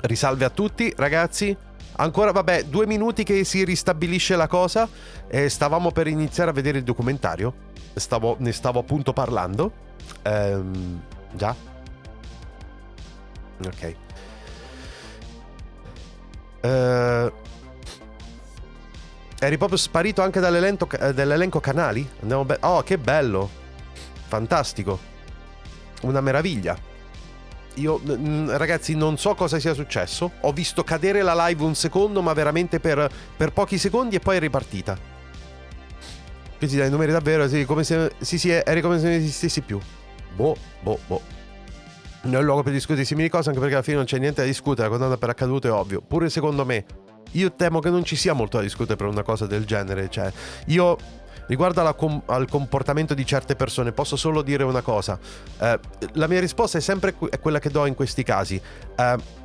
Risalve a tutti, ragazzi. Ancora, vabbè, 2 minuti che si ristabilisce la cosa. Stavamo per iniziare a vedere il documentario. Ne stavo appunto parlando. Già. Ok. Eri proprio sparito anche dall'elenco canali? Andiamo oh, che bello. Fantastico. Una meraviglia. Io, ragazzi, non so cosa sia successo. Ho visto cadere la live un secondo, ma veramente per pochi secondi e poi è ripartita. Quindi dai numeri davvero, sì, come se eri come se non esistessi più. Boh. Non è il luogo per discutere simili cose, anche perché alla fine non c'è niente da discutere, la condanna per accaduto è ovvio. Pure secondo me. Io temo che non ci sia molto da discutere per una cosa del genere. Cioè, io, riguardo al comportamento di certe persone, posso solo dire una cosa. La mia risposta è sempre quella che do in questi casi.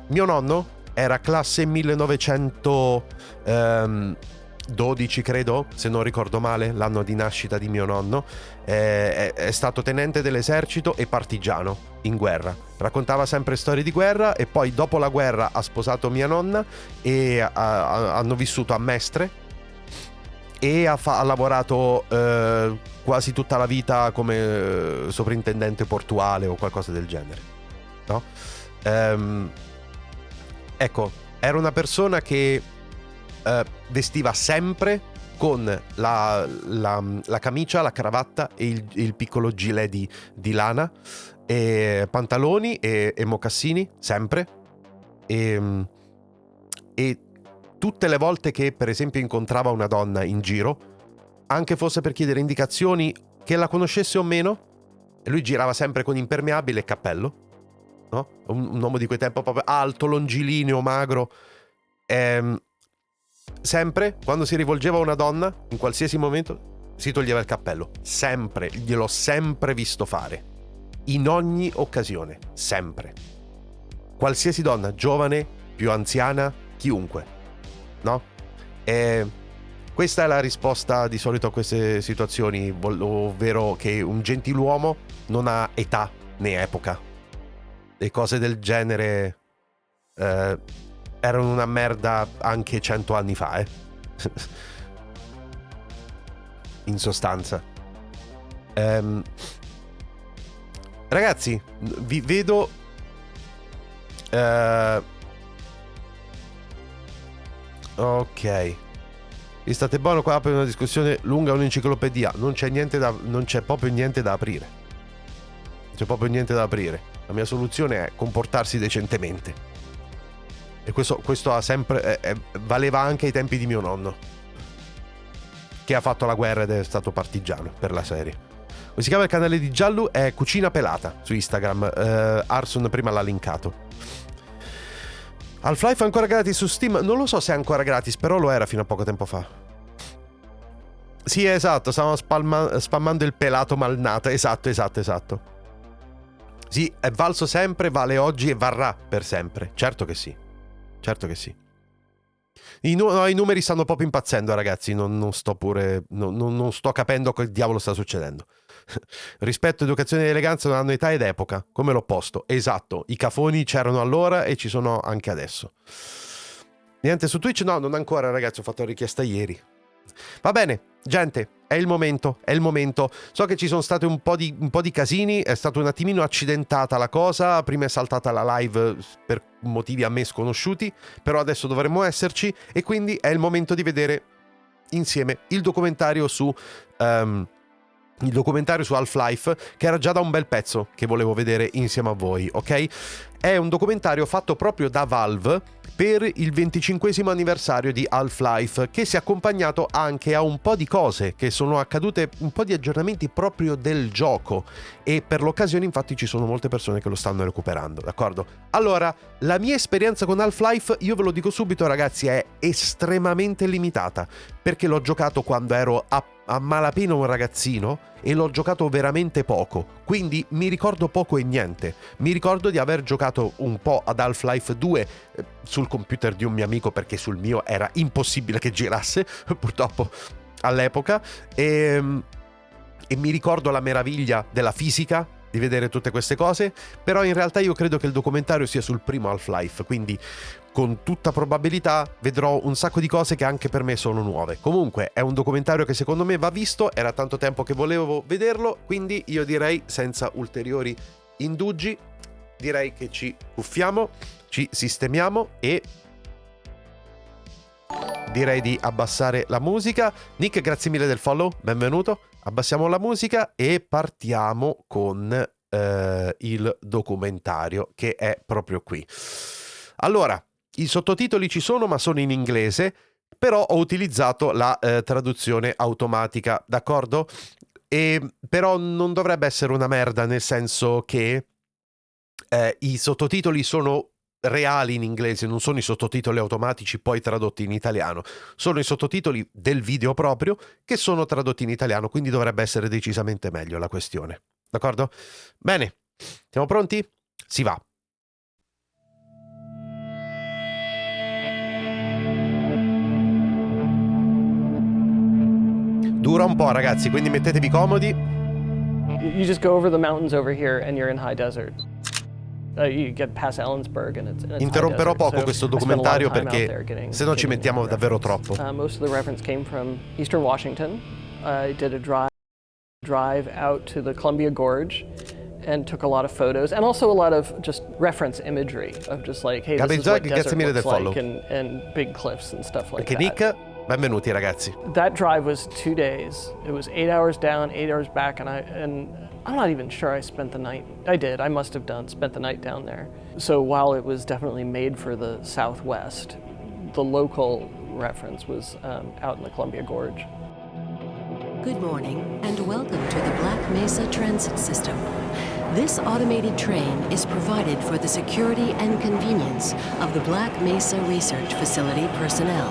Mio nonno era classe 1912, credo, se non ricordo male, l'anno di nascita di mio nonno. È stato tenente dell'esercito e partigiano in guerra. Raccontava sempre storie di guerra e poi dopo la guerra ha sposato mia nonna e hanno vissuto a Mestre e ha lavorato quasi tutta la vita come sovrintendente portuale o qualcosa del genere, no? Ecco, era una persona che vestiva sempre con la camicia, la cravatta e il piccolo gilet di lana, e pantaloni e mocassini sempre, e tutte le volte che per esempio incontrava una donna in giro, anche fosse per chiedere indicazioni, che la conoscesse o meno, lui girava sempre con impermeabile e cappello, no? Un uomo di quel tempo proprio alto, longilineo, magro. Sempre, quando si rivolgeva a una donna, in qualsiasi momento, si toglieva il cappello. Sempre, gliel'ho sempre visto fare. In ogni occasione, sempre. Qualsiasi donna, giovane, più anziana, chiunque, no? Questa è la risposta di solito a queste situazioni, ovvero che un gentiluomo non ha età né epoca. Le cose del genere erano una merda anche 100 anni fa, in sostanza. Ragazzi, vi vedo ok. Vi state buono, qua per una discussione lunga, un'enciclopedia. Non c'è proprio niente da aprire. Non c'è proprio niente da aprire. La mia soluzione è comportarsi decentemente. E questo ha sempre valeva anche ai tempi di mio nonno, che ha fatto la guerra ed è stato partigiano per la serie. Come si chiama il canale di Giallu? È Cucina Pelata su Instagram. Arson prima l'ha linkato. Half-Life è ancora gratis su Steam? Non lo so se è ancora gratis, però lo era fino a poco tempo fa. Sì, esatto, stavamo spammando il pelato malnato. Esatto. Sì, è valso sempre, vale oggi e varrà per sempre. Certo che sì. I numeri stanno proprio impazzendo, ragazzi. Non sto capendo che diavolo sta succedendo. Rispetto, educazione ed eleganza non hanno età ed epoca, come l'opposto. Esatto, i cafoni c'erano allora e ci sono anche adesso. Niente su Twitch? No, non ancora, ragazzi, ho fatto la richiesta ieri. Va bene, gente, è il momento. So che ci sono stati un po' di casini, è stata un attimino accidentata la cosa, prima è saltata la live per motivi a me sconosciuti, però adesso dovremmo esserci e quindi è il momento di vedere insieme il documentario su Half-Life, che era già da un bel pezzo che volevo vedere insieme a voi, ok? È un documentario fatto proprio da Valve per il 25esimo anniversario di Half-Life, che si è accompagnato anche a un po' di cose che sono accadute, un po' di aggiornamenti proprio del gioco, e per l'occasione infatti ci sono molte persone che lo stanno recuperando, d'accordo? Allora, la mia esperienza con Half-Life, io ve lo dico subito ragazzi, è estremamente limitata, perché l'ho giocato quando ero a malapena un ragazzino e l'ho giocato veramente poco, quindi mi ricordo poco e niente. Mi ricordo di aver giocato un po' ad Half-Life 2 sul computer di un mio amico, perché sul mio era impossibile che girasse purtroppo all'epoca, e mi ricordo la meraviglia della fisica, di vedere tutte queste cose, però in realtà io credo che il documentario sia sul primo Half-Life, quindi con tutta probabilità vedrò un sacco di cose che anche per me sono nuove. Comunque è un documentario che secondo me va visto, era tanto tempo che volevo vederlo, quindi io direi senza ulteriori indugi, direi che ci cuffiamo, ci sistemiamo e direi di abbassare la musica. Nick, grazie mille del follow, benvenuto. Abbassiamo la musica e partiamo con il documentario, che è proprio qui. Allora, i sottotitoli ci sono, ma sono in inglese, però ho utilizzato la traduzione automatica, d'accordo? Però non dovrebbe essere una merda, nel senso che i sottotitoli sono reali in inglese, non sono i sottotitoli automatici poi tradotti in italiano, sono i sottotitoli del video proprio che sono tradotti in italiano, quindi dovrebbe essere decisamente meglio la questione, d'accordo? Bene, siamo pronti? Si va. Dura un po', ragazzi, quindi mettetevi comodi. You just go over the mountains over here and you're in high desert. You get past Ellensburg and it's Interromperò poco questo documentario perché se no ci mettiamo davvero troppo. Most of the reference came from Eastern Washington. I did a drive out to the Columbia Gorge and took a lot of photos and also a lot of just reference imagery of just like, hey, this is what desert looks like and big cliffs and stuff like that. Nick, benvenuti ragazzi. That drive was 2 days. It was 8 hours down, 8 hours back, and I'm not even sure I spent the night. I did. I must have spent the night down there. So while it was definitely made for the Southwest, the local reference was out in the Columbia Gorge. Good morning and welcome to the Black Mesa Transit System. This automated train is provided for the security and convenience of the Black Mesa Research Facility personnel.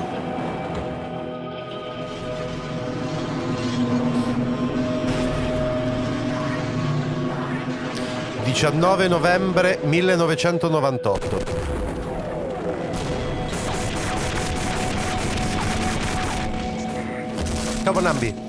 19 novembre 1998. Ciao Nambi.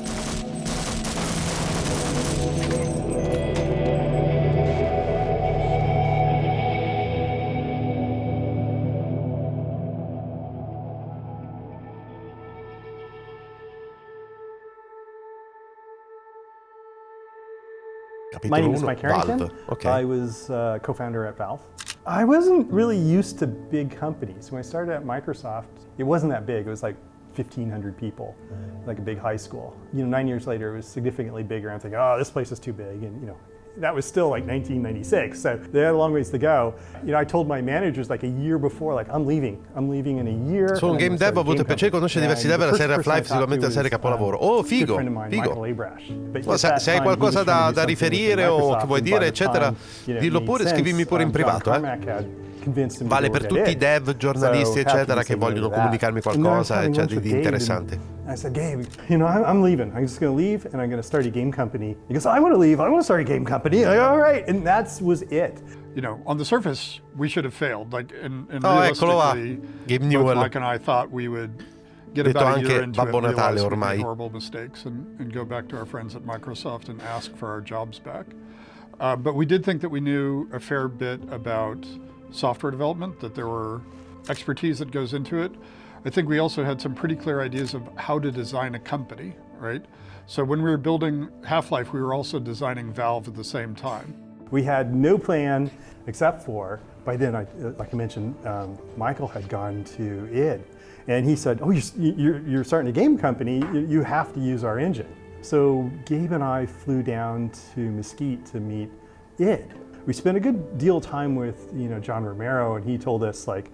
My name is Mike Harrington. Okay. I was co-founder at Valve. I wasn't really used to big companies. When I started at Microsoft, it wasn't that big. It was like 1,500 people, like a big high school. 9 years later, it was significantly bigger. I'm thinking, oh, this place is too big, and that was still like 1996, so they had a long ways to go. I told my managers like a year before, like I'm leaving in a year. Sono un game dev, ho avuto il piacere di conoscere diversi dev, la serie Half-Life sicuramente la serie capolavoro. Oh, figo, figo. Se hai qualcosa da riferire o che vuoi dire, eccetera, dillo pure, scrivimi pure in privato, Vale per tutti i dev, giornalisti, eccetera, che vogliono comunicarmi qualcosa, di interessante. I said, Gabe, I'm leaving. I'm just going to leave and I'm going to start a game company. He goes, I want to leave. I want to start a game company. Like, all right. And that was it. On the surface, we should have failed. Like, and realistically, both Mike and I thought we would get about a year into it, realize we made horrible mistakes and go back to our friends at Microsoft and ask for our jobs back. But we did think that we knew a fair bit about software development, that there were expertise that goes into it. I think we also had some pretty clear ideas of how to design a company, right? So when we were building Half-Life, we were also designing Valve at the same time. We had no plan except for, by then, like I mentioned, Michael had gone to id. And he said, oh, you're starting a game company, you have to use our engine. So Gabe and I flew down to Mesquite to meet id. We spent a good deal of time with John Romero, and he told us, like,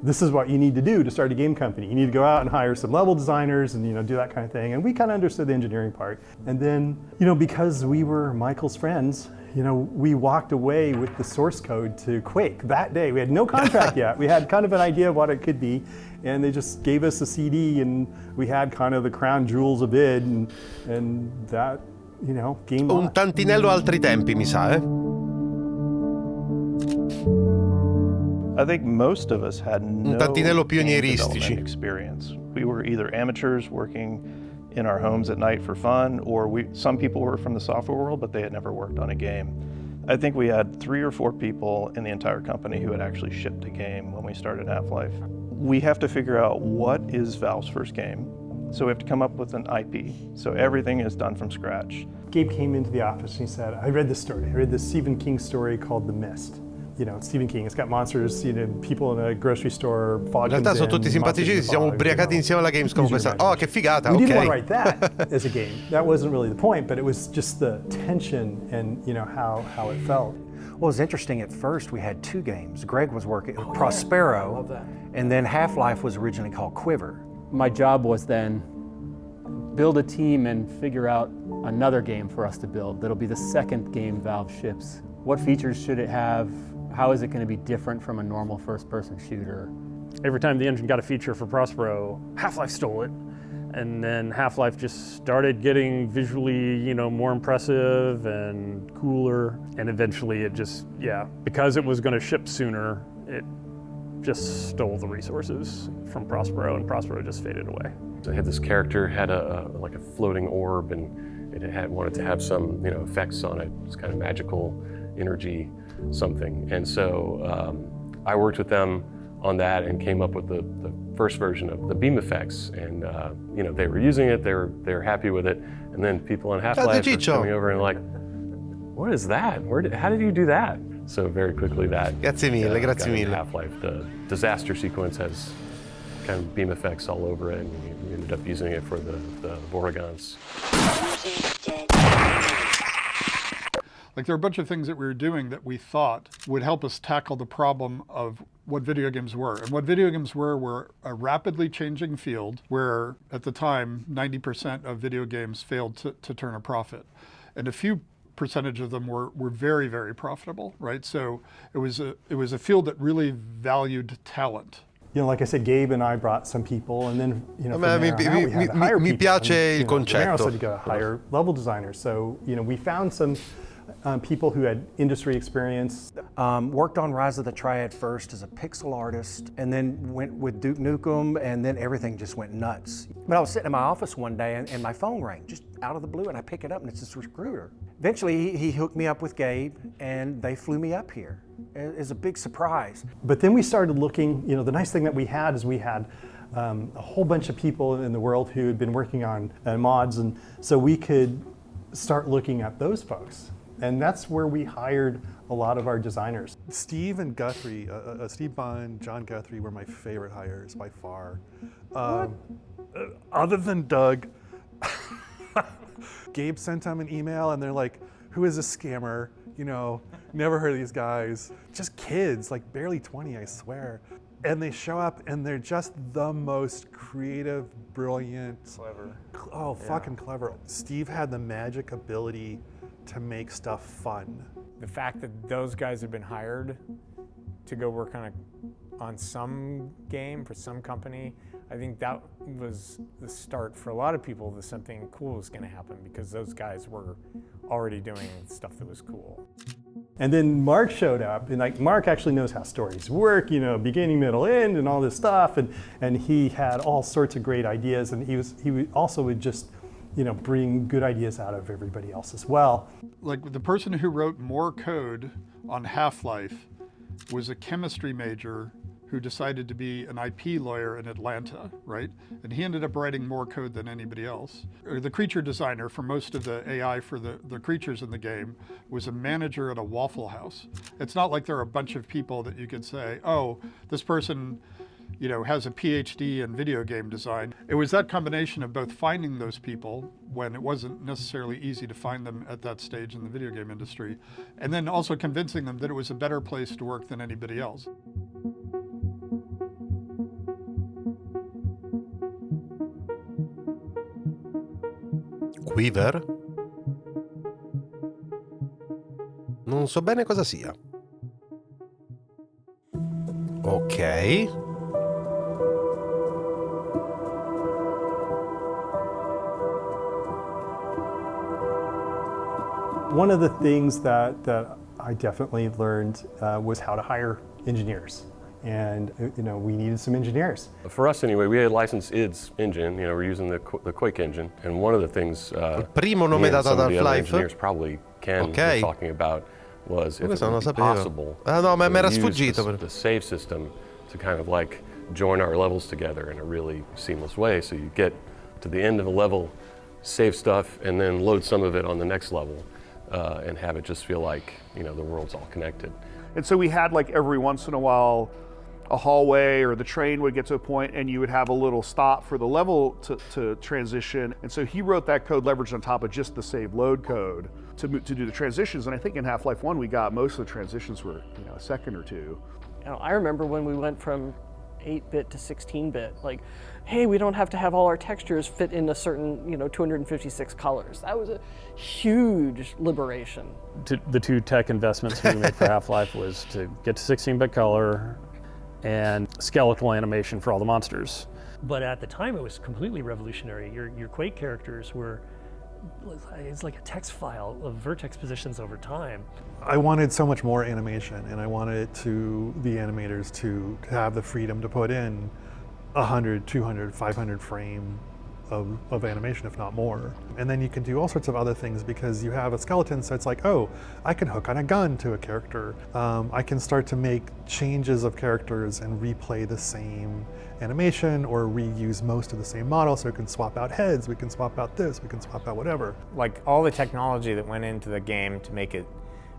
this is what you need to do to start a game company. You need to go out and hire some level designers and do that kind of thing. And we kind of understood the engineering part. And then, because we were Michael's friends, we walked away with the source code to Quake that day. We had no contract yet. We had kind of an idea of what it could be. And they just gave us a CD, and we had kind of the crown jewels of id, and that, game on. Un tantinello altri tempi, mi sa, I think most of us had no pionieristici experience. We were either amateurs working in our homes at night for fun, or some people were from the software world, but they had never worked on a game. I think we had 3 or 4 people in the entire company who had actually shipped a game when we started Half-Life. We have to figure out what is Valve's first game. So we have to come up with an IP. So everything is done from scratch. Gabe came into the office and he said, I read this story. I read this Stephen King story called The Mist. Stephen King, it's got monsters, people in a grocery store, fog. In realtà sono tutti simpaticissimi, ci siamo ubriacati insieme alla Gamescom questa. Oh, che figata, We didn't want to write that as a game. That wasn't really the point, but it was just the tension and how it felt. Well, it was interesting. At first, we had 2 games. Greg was working Prospero, and then Half-Life was originally called Quiver. My job was then build a team and figure out another game for us to build. That'll be the second game Valve ships. What features should it have? How is it going to be different from a normal first-person shooter? Every time the engine got a feature for Prospero, Half-Life stole it. And then Half-Life just started getting visually, more impressive and cooler. And eventually it just, because it was going to ship sooner, it just stole the resources from Prospero, and Prospero just faded away. I had this character, had like a floating orb, and it wanted to have some, effects on it. It's kind of magical energy something. And so I worked with them on that and came up with the first version of the beam effects. And they were using it, they were happy with it. And then people on Half-Life were coming over and like, what is that? How did you do that? So very quickly that grazie mille. Half-Life. The disaster sequence has kind of beam effects all over it, and we ended up using it for the Vortigons. Like, there were a bunch of things that we were doing that we thought would help us tackle the problem of what video games were. And what video games were a rapidly changing field where, at the time, 90% of video games failed to turn a profit. And a few percentage of them were very, very profitable, right? So it was a field that really valued talent. Like I said, Gabe and I brought some people, and then from there on out, we had to hire people. Mi piace il concetto. Also, you got to hire level designers. So we found some people who had industry experience. Worked on Rise of the Triad first as a pixel artist, and then went with Duke Nukem, and then everything just went nuts. But I was sitting in my office one day, and my phone rang, just out of the blue, and I pick it up, and it's this recruiter. Eventually, he hooked me up with Gabe, and they flew me up here. It was a big surprise. But then we started looking, the nice thing that we had is we had a whole bunch of people in the world who had been working on mods, and so we could start looking at those folks. And that's where we hired a lot of our designers. Steve and Guthrie, Steve Bond, John Guthrie were my favorite hires by far. Other than Doug, Gabe sent them an email and they're like, who is this scammer? You know, never heard of these guys. Just kids, like barely 20, I swear. And they show up and they're just the most creative, brilliant. Clever. Fucking clever. Steve had the magic ability to make stuff fun. The fact that those guys have been hired to go work on some game for some company, I think that was the start for a lot of people that something cool was going to happen, because those guys were already doing stuff that was cool. And then Mark showed up, and like Mark actually knows how stories work, you know, beginning, middle, end, and all this stuff. And he had all sorts of great ideas, and he also would just, you know, bring good ideas out of everybody else as well. Like the person who wrote more code on Half-Life was a chemistry major who decided to be an IP lawyer in Atlanta, right? And he ended up writing more code than anybody else. The creature designer for most of the AI for the creatures in the game was a manager at a Waffle House. It's not like there are a bunch of people that you could say, oh, this person, you know, has a PhD in video game design. It was that combination of both finding those people when it wasn't necessarily easy to find them at that stage in the video game industry, and then also convincing them that it was a better place to work than anybody else. Quiver? Non so bene cosa sia. Ok. One of the things that I definitely learned was how to hire engineers. And you know, we needed some engineers. For us anyway, we had licensed ID's engine, you know, we're using the Quake engine. And one of the things primo nome dato dal engineers probably was talking about was if it would be possible no, ma era use sfuggito. the save system to kind of like join our levels together in a really seamless way. So you get to the end of a level, save stuff, and then load some of it on the next level and have it just feel like, you know, the world's all connected. And so we had, like, every once in a while, a hallway or the train would get to a point and you would have a little stop for the level to transition. And so he wrote that code leveraged on top of just the save load code to do the transitions. And I think in Half-Life 1 we got most of the transitions were, you know, a second or two. You know, I remember when we went from 8-bit to 16-bit, like, hey, we don't have to have all our textures fit in a certain, you know, 256 colors. That was a huge liberation. The two tech investments we made for Half-Life was to get to 16-bit color and skeletal animation for all the monsters. But at the time it was completely revolutionary. Your Quake characters were, it's like a text file of vertex positions over time. I wanted so much more animation, and I wanted the animators to have the freedom to put in 100, 200, 500 frame of animation, if not more. And then you can do all sorts of other things because you have a skeleton, so it's like, oh, I can hook on a gun to a character. I can start to make changes of characters and replay the same animation or reuse most of the same model, so we can swap out heads, we can swap out this, we can swap out whatever. Like, all the technology that went into the game to make it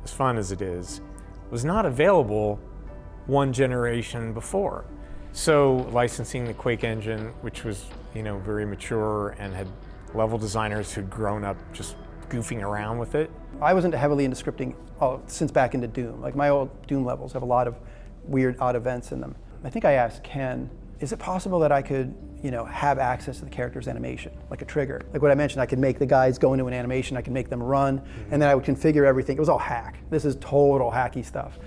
as fun as it is was not available one generation before. So licensing the Quake engine, which was, you know, very mature and had level designers who'd grown up just goofing around with it. I wasn't heavily into scripting since back into Doom. Like, my old Doom levels have a lot of weird, odd events in them. I think I asked Ken, is it possible that I could, you know, have access to the character's animation, like a trigger? Like what I mentioned, I could make the guys go into an animation, I could make them run, and then I would configure everything. It was all hack. This is total hacky stuff.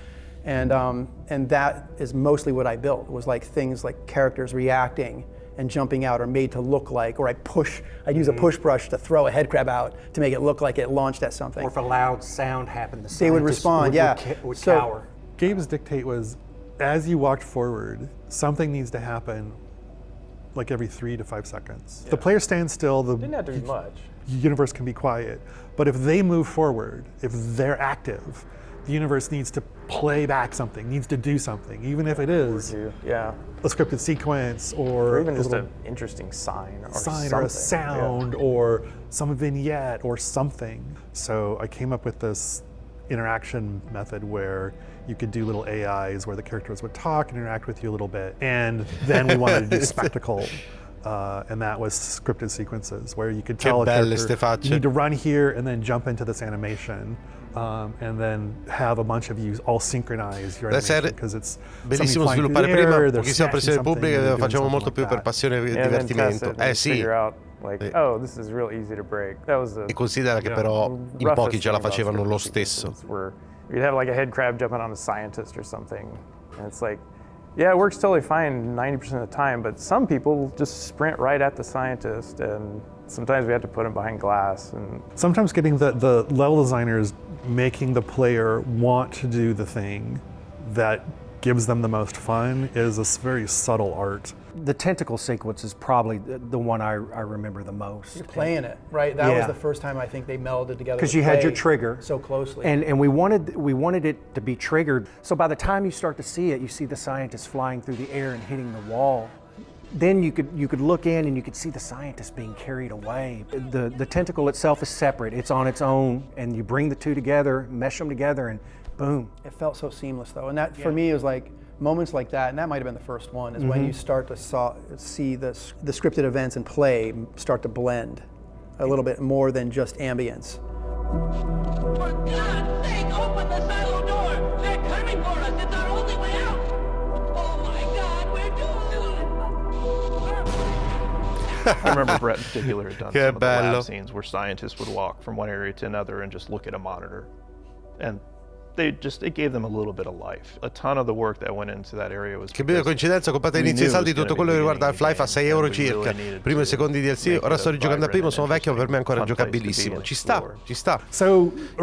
And that is mostly what I built, was like things like characters reacting and jumping out are made to look like, or I'd use a push brush to throw a head crab out to make it look like it launched at something. Or if a loud sound happened, they would respond, would cower. Gabe's dictate was, as you walked forward, something needs to happen like every 3 to 5 seconds. Yeah. The player stands still, Didn't have to be much. Universe can be quiet. But if they move forward, if they're active, the universe needs to play back something, needs to do something, even if it is a scripted sequence or even just an interesting sign or a sound or some vignette or something. So I came up with this interaction method where you could do little AIs where the characters would talk and interact with you a little bit. And then we wanted to do spectacle. And that was scripted sequences where you could tell a character, you need to run here and then jump into this animation. And then have a bunch of you all synchronize your animation because it's bellissimo sviluppare prima pochissima pressione pubblica e facciamo molto più per passione e divertimento. Sì. E considera che però in pochi ce la facevano lo stesso. You'd have like a head crab jumping on a scientist or something, and it's like, yeah, it works totally fine 90% of the time, but some people just sprint right at the scientist, and sometimes we have to put them behind glass. And sometimes getting the level designers making the player want to do the thing that gives them the most fun is a very subtle art. The tentacle sequence is probably the one I remember the most. You're playing it, right? That was the first time I think they melded together. Because you had your trigger so closely, and we wanted it to be triggered. So by the time you start to see it, you see the scientist flying through the air and hitting the wall. Then you could look in and you could see the scientist being carried away. The tentacle itself is separate; it's on its own, and you bring the two together, mesh them together, and boom. It felt so seamless though, and that for me was like moments like that, and that might have been the first one, is when you start to see the scripted events and play start to blend a little bit more than just ambience. For God's sake, open the silo door! They're coming for us! It's our only way out! Oh my God, we're doomed! I remember Brett in particular had done some of the lab scenes where scientists would walk from one area to another and just look at a monitor. And it gave them a little bit of life. A ton of the work that went into that area was. Che bella coincidenza, comprate inizi e saldi, tutto quello che riguarda Half-Life a €6 circa. Primo e secondo DLC, ora sto rigiocando al primo, sono vecchio, ma per me è ancora giocabilissimo. Ci sta.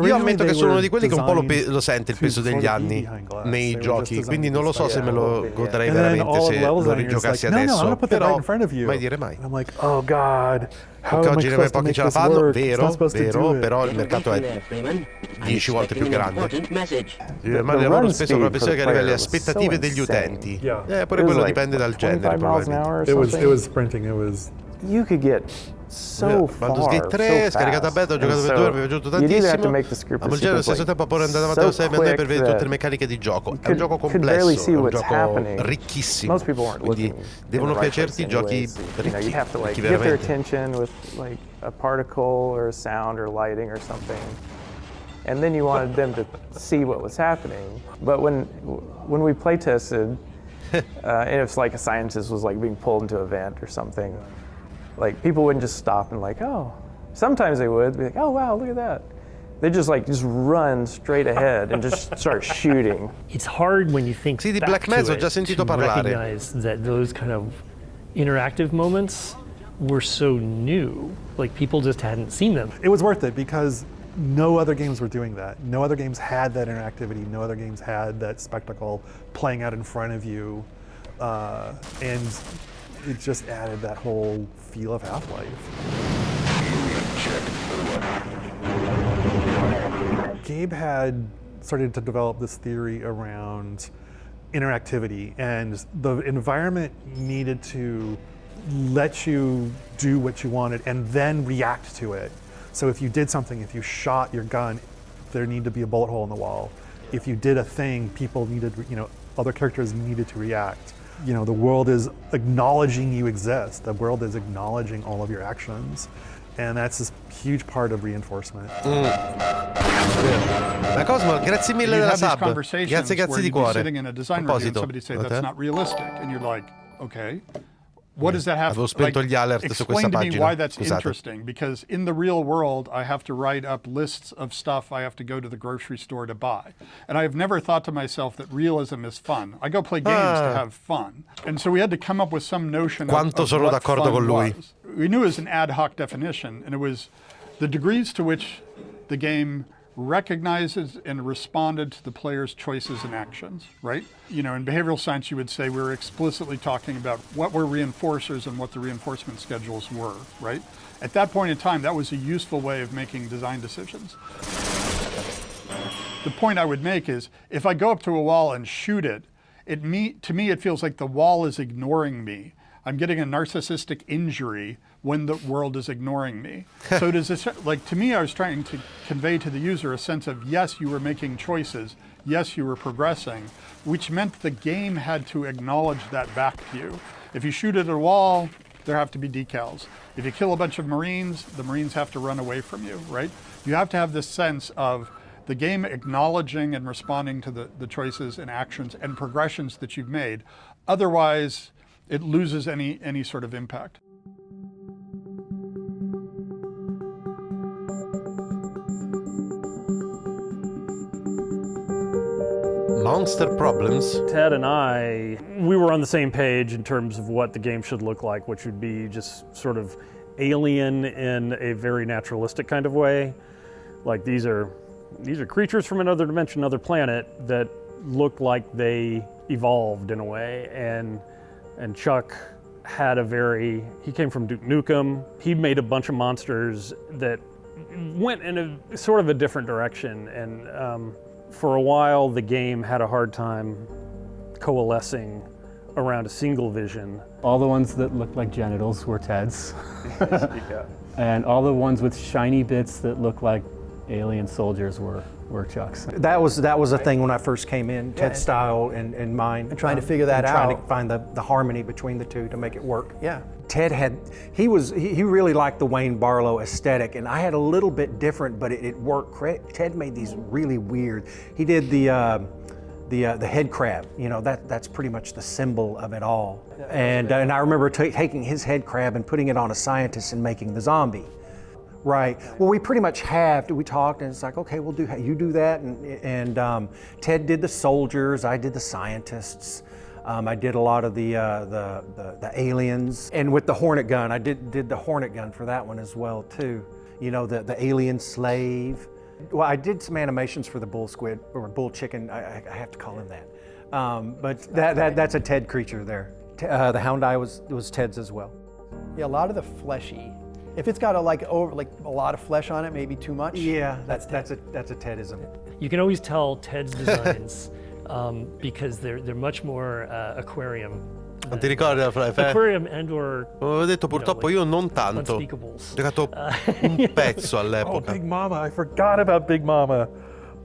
Io ammetto che sono uno di quelli che un po' lo sente il peso degli anni nei giochi, quindi non lo so se me lo godrei veramente se lo rigiocassi adesso, però mai dire mai. Perché oggi ne pochi ce la fanno, vero, però il mercato è 10 volte più grande. Ma lavoro spesso con la pensione che arriva alle aspettative degli utenti. Pure quello dipende dal genere, probabilmente. It was sprinting, it was. You could get so Baldur's Gate 3, scaricata beta, ho giocato per 2 ore, mi è piaciuto tantissimo. Ma il genere allo stesso tempo poi andare avanti a me per vedere tutte le meccaniche di gioco. È un gioco complesso, è un gioco ricchissimo. Quindi devono piacerti i giochi ricchi veramente. Like a particle or a sound or lighting or something, and then you wanted them to see what was happening. But when we play tested, and it's like a scientist was like being pulled into a vent or something, like people wouldn't just stop and like, oh, sometimes they would be like, oh wow, look at that. They just run straight ahead and just start shooting. It's hard when you think di Black Mesa ho già sentito parlare. Recognize that those kind of interactive moments were so new, like people just hadn't seen them. It was worth it because no other games were doing that. No other games had that interactivity. No other games had that spectacle playing out in front of you. And it just added that whole feel of Half-Life. Gabe had started to develop this theory around interactivity, and the environment needed to let you do what you wanted and then react to it. So if you did something, if you shot your gun, there needed to be a bullet hole in the wall. If you did a thing, people needed, other characters needed to react. The world is acknowledging you exist. The world is acknowledging all of your actions. And that's a huge part of reinforcement. Ma Cosmo, grazie mille della sub. Grazie di cuore. Sitting in a design review and somebody say that's not realistic, and you're like, okay. What does that have to spento gli alert su questa pagina. Explain to me why that's interesting, because in the real world I have to write up lists of stuff I have to go to the grocery store to buy. And I've never thought to myself that realism is fun. I go play games to have fun. And so we had to come up with some notion of what fun was. We knew it was an ad hoc definition, and it was the degrees to which the game recognizes and responded to the player's choices and actions, right? In behavioral science, you would say we were explicitly talking about what were reinforcers and what the reinforcement schedules were, right? At that point in time, that was a useful way of making design decisions. The point I would make is, if I go up to a wall and shoot it, to me it feels like the wall is ignoring me. I'm getting a narcissistic injury when the world is ignoring me. So it is like, to me, I was trying to convey to the user a sense of, yes, you were making choices, yes, you were progressing, which meant the game had to acknowledge that back to you. If you shoot at a wall, there have to be decals. If you kill a bunch of Marines, the Marines have to run away from you, right? You have to have this sense of the game acknowledging and responding to the choices and actions and progressions that you've made. Otherwise, it loses any sort of impact. Monster problems. Ted and I, we were on the same page in terms of what the game should look like, which would be just sort of alien in a very naturalistic kind of way. Like these are creatures from another dimension, another planet that look like they evolved in a way. And Chuck had he came from Duke Nukem. He made a bunch of monsters that went in a sort of a different direction. And for a while, the game had a hard time coalescing around a single vision. All the ones that looked like genitals were Ted's. And all the ones with shiny bits that looked like alien soldiers were Chuck's. That was a thing when I first came in, Ted's style and mine. And trying to figure that out. Trying to find the harmony between the two to make it work. Yeah. Ted he really liked the Wayne Barlow aesthetic, and I had a little bit different, but it worked. Ted made these really weird. He did the head crab. You know, that's pretty much the symbol of it all. And I remember taking his head crab and putting it on a scientist and making the zombie. Right. Well, we pretty much we talked, and it's like, okay, you do that, and Ted did the soldiers, I did the scientists. I did a lot of the aliens, and with the Hornet gun, I did the Hornet gun for that one as well too. You know, the alien slave. Well, I did some animations for the bull squid or bull chicken. I have to call him that. But that's a Ted creature there. The hound eye was Ted's as well. Yeah, a lot of the fleshy. If it's got a lot of flesh on it, maybe too much. Yeah, that's a Tedism. You can always tell Ted's designs because they're much more aquarium. Non ti ricordi la frase? Aquarium and/or. Ho detto purtroppo io non tanto. Ho giocato un pezzo all'epoca. Oh, Big Mama! I forgot about Big Mama.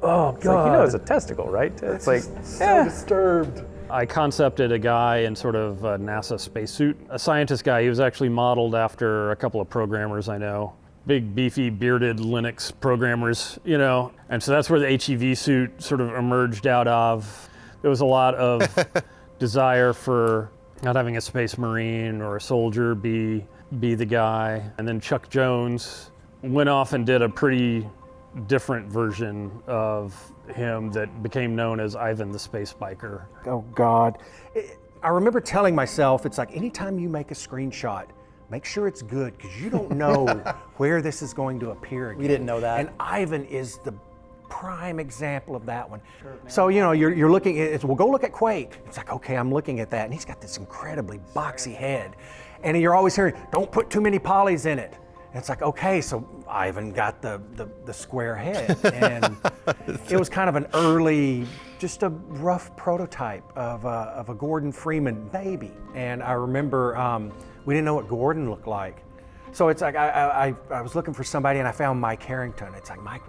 Oh God! It's like, you know, it's a testicle, right? It's like so disturbed. I concepted a guy in sort of a NASA spacesuit, a scientist guy. He was actually modeled after a couple of programmers I know. Big, beefy, bearded Linux programmers, you know. And so that's where the HEV suit sort of emerged out of. There was a lot of desire for not having a space marine or a soldier be the guy. And then Chuck Jones went off and did a pretty different version of him that became known as Ivan the Space Biker. Oh God. I remember telling myself, it's like anytime you make a screenshot, make sure it's good because you don't know where this is going to appear again. We didn't know that. And Ivan is the prime example of that one. Sure, so, you know, you're looking at, well, go look at Quake. It's like, okay, I'm looking at that. And he's got this incredibly boxy head. And you're always hearing, don't put too many polys in it. And it's like, okay, so Ivan got the square head. And it was kind of an early, just a rough prototype of a Gordon Freeman baby. And I remember we didn't know what Gordon looked like. So it's like I was looking for somebody and I found Mike Harrington. It's like, Mike,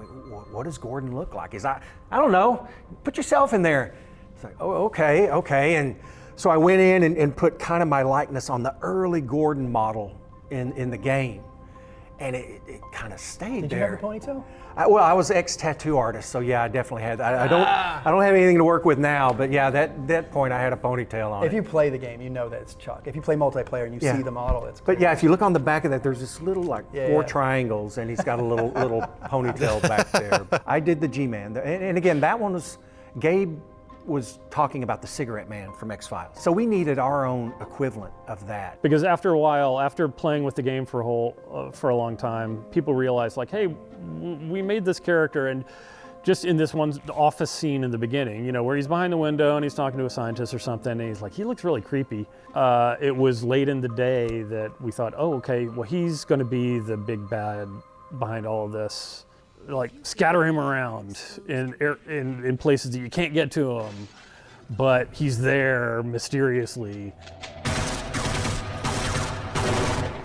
what does Gordon look like? I don't know. Put yourself in there. It's like, oh, okay. And so I went in and put kind of my likeness on the early Gordon model in the game. And it kind of stayed Did there. Did you have a ponytail? Well, I was ex-tattoo artist, so yeah, I definitely had. I don't have anything to work with now, but yeah, that point I had a ponytail on. If you play the game, you know that it's Chuck. If you play multiplayer and you see the model, it's. But yeah, if you look on the back of that, there's this little four triangles, and he's got a little ponytail back there. I did the G-Man, and again, that one was Gabe was talking about the Cigarette Man from X-Files. So we needed our own equivalent of that. Because after a while, after playing with the game for a long time, people realized like, hey, we made this character, and just in this one office scene in the beginning, you know, where he's behind the window and he's talking to a scientist or something, and he's like, he looks really creepy. It was late in the day that we thought, oh, okay, well, he's gonna be the big bad behind all of this. like scatter him around in places that you can't get to him, but he's there mysteriously.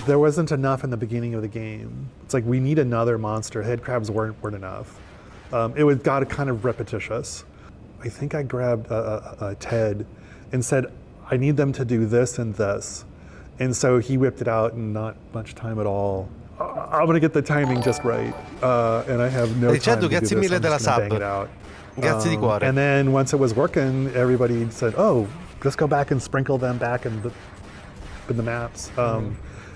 There wasn't enough in the beginning of the game. It's like, we need another monster. Head crabs weren't enough. It got kind of repetitious. I think I grabbed Ted and said, I need them to do this and this. And so he whipped it out in not much time at all. I'm gonna get the timing just right. And I have no time to do this. I'm just gonna bang it out. Grazie di cuore. And then once it was working, everybody said, oh, just go back and sprinkle them back in the maps.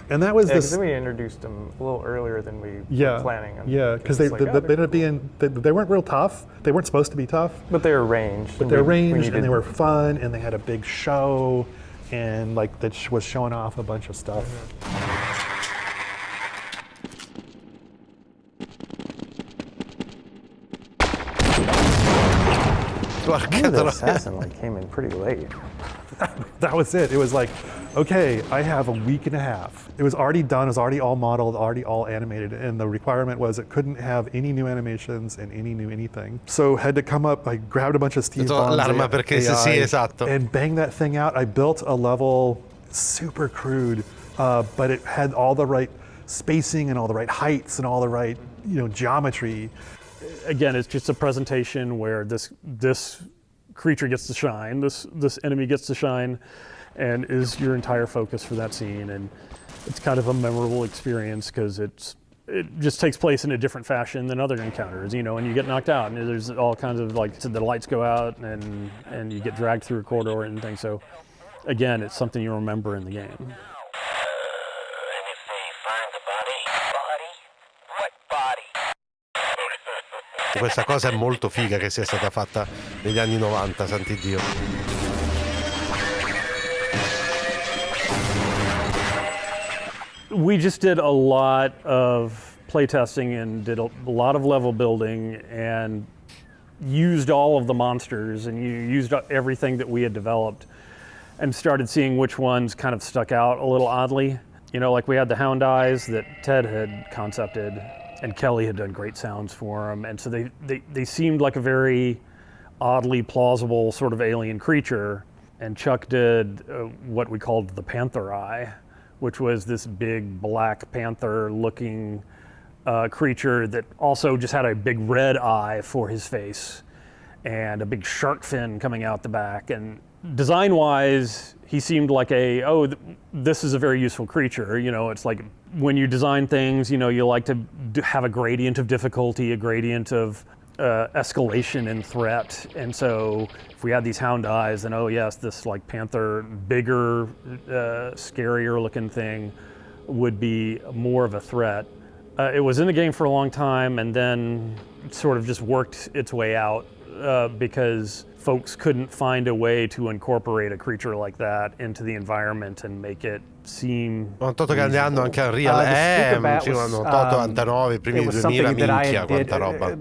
And that was this. Then we introduced them a little earlier than we were planning. Yeah, because they weren't real tough. They weren't supposed to be tough. But they were ranged. But they were ranged, and they were fun, and they had a big show, and like that was showing off a bunch of stuff. The assassin came in pretty late. That was it. It was like, okay, I have a week and a half. It was already done, it was already all modeled, already all animated, and the requirement was it couldn't have any new animations and any new anything. So had to come up, I grabbed a bunch of Steve Bond's AI and bang that thing out. I built a level super crude, but it had all the right spacing and all the right heights and all the right geometry. Again, it's just a presentation where this creature gets to shine, this enemy gets to shine, and is your entire focus for that scene. And it's kind of a memorable experience because it just takes place in a different fashion than other encounters, and you get knocked out, and there's all kinds of the lights go out, and you get dragged through a corridor and things. So again, it's something you remember in the game. Questa cosa è molto figa che sia stata fatta negli anni 90, santi Dio. We just did a lot of playtesting and did a lot of level building and used all of the monsters and used everything that we had developed and started seeing which ones kind of stuck out a little oddly. Like we had the hound eyes that Ted had concepted, and Kelly had done great sounds for them, and so they seemed like a very oddly plausible sort of alien creature. And Chuck did what we called the panther eye, which was this big black panther looking creature that also just had a big red eye for his face and a big shark fin coming out the back. And design wise, he seemed like this is a very useful creature. It's like when you design things, you like to have a gradient of difficulty, a gradient of escalation in threat. And so if we had these hound eyes, then yes, this panther, bigger, scarier looking thing would be more of a threat. It was in the game for a long time, and then it sort of just worked its way out because folks couldn't find a way to incorporate a creature like that into the environment and make it seem. Quanto grande hanno anche Unreal Engine, 99, primi 2000, minchia, quanta roba.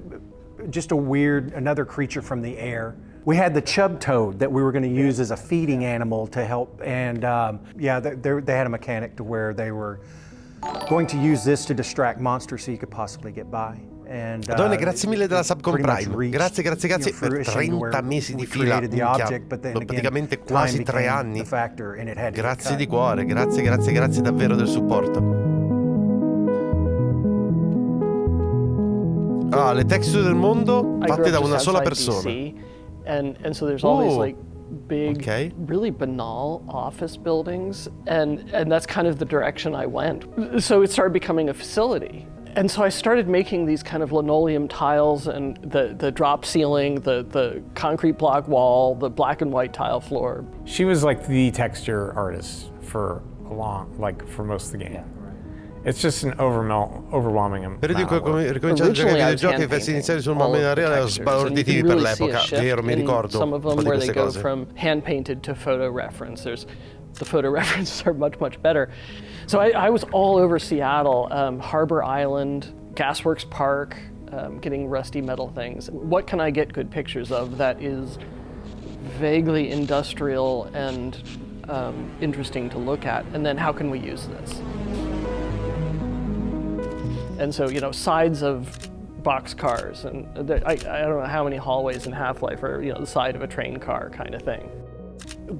Just another creature from the air. We had the chub toad that we were going to use as a feeding animal to help, and they had a mechanic to where they were going to use this to distract monsters so you could possibly get by. Madonna, grazie mille della sub con Prime. Grazie per 30 mesi di fila, praticamente quasi 3 anni. Grazie di cuore, grazie davvero del supporto. Le texture del mondo fatte da una sola persona. And so there's all these big, really banal office buildings, and that's kind of the direction I went. So it started becoming a facility. And so I started making these kind of linoleum tiles and the drop ceiling, the concrete block wall, the black and white tile floor. She was the texture artist for most of the game. Yeah. It's just an overwhelming amount. Per ricominciare a giocare dei giochi festi iniziali sul mondo reale sbalorditivi per l'epoca, vero, mi ricordo. Some of them where they go from hand painted to photo reference. The photo references are much better. So I was all over Seattle, Harbor Island, Gasworks Park, getting rusty metal things. What can I get good pictures of that is vaguely industrial and interesting to look at? And then how can we use this? And so, sides of boxcars, and I don't know how many hallways in Half-Life are, you know, the side of a train car kind of thing.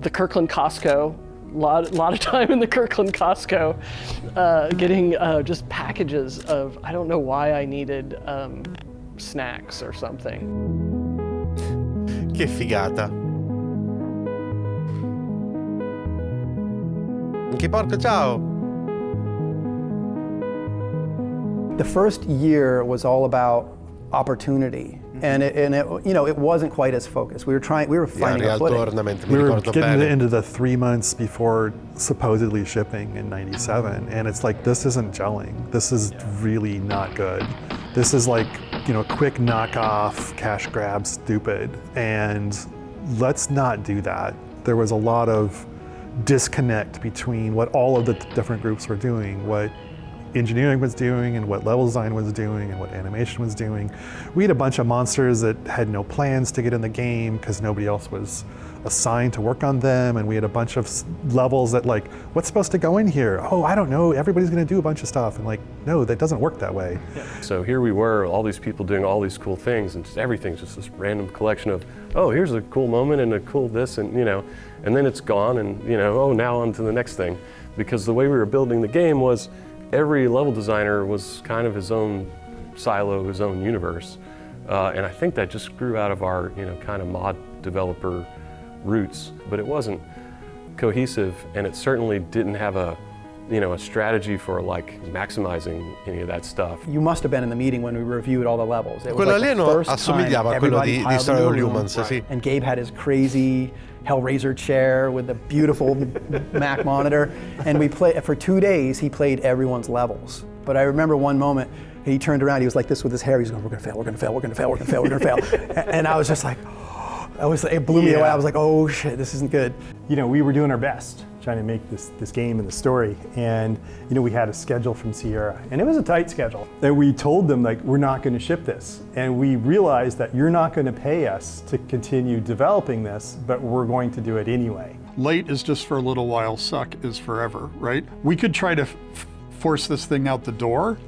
The Kirkland Costco, a lot of time in the Kirkland Costco, getting just packages of, I don't know why I needed snacks or something. Che figata. Che porco, ciao. The first year was all about opportunity, and it you know, it wasn't quite as focused. We were finding our footing. We were getting into the 3 months before supposedly shipping in '97, and it's like, this isn't gelling. This is really not good. This is like, you know, quick knockoff, cash grab, stupid, and let's not do that. There was a lot of disconnect between what all of the different groups were doing, what engineering was doing and what level design was doing and what animation was doing. We had a bunch of monsters that had no plans to get in the game because nobody else was assigned to work on them, and we had a bunch of levels that, like, what's supposed to go in here? Oh, I don't know, everybody's gonna do a bunch of stuff, and like, no, that doesn't work that way. Yeah. So here we were, all these people doing all these cool things, and just everything's just this random collection of, oh, here's a cool moment and a cool this, and you know, and then it's gone, and you know, oh, now on to the next thing. Because the way we were building the game was, every level designer was kind of his own silo, his own universe. And I think that just grew out of our, you know, kind of mod developer roots, but it wasn't cohesive, and it certainly didn't have a, you know, a strategy for like maximizing any of that stuff. You must have been in the meeting when we reviewed all the levels. It was Quello like the alieno first assomigliava time a quello everybody di piled Story into of a room, Humans, sì. and Gabe had his crazy Hellraiser chair with the beautiful Mac monitor, and we played for 2 days. He played everyone's levels, but I remember one moment he turned around. He was like this with his hair. He's going, "We're gonna fail. We're gonna fail. We're gonna fail. We're gonna fail. We're gonna fail." And I was just like, it blew me away. I was like, oh shit, this isn't good. You know, we were doing our best trying to make this game and the story, and you know, we had a schedule from Sierra, and it was a tight schedule. And we told them, like, we're not going to ship this, and we realized that you're not going to pay us to continue developing this, but we're going to do it anyway. Late is just for a little while, suck is forever, right? We could try to force this thing out the door,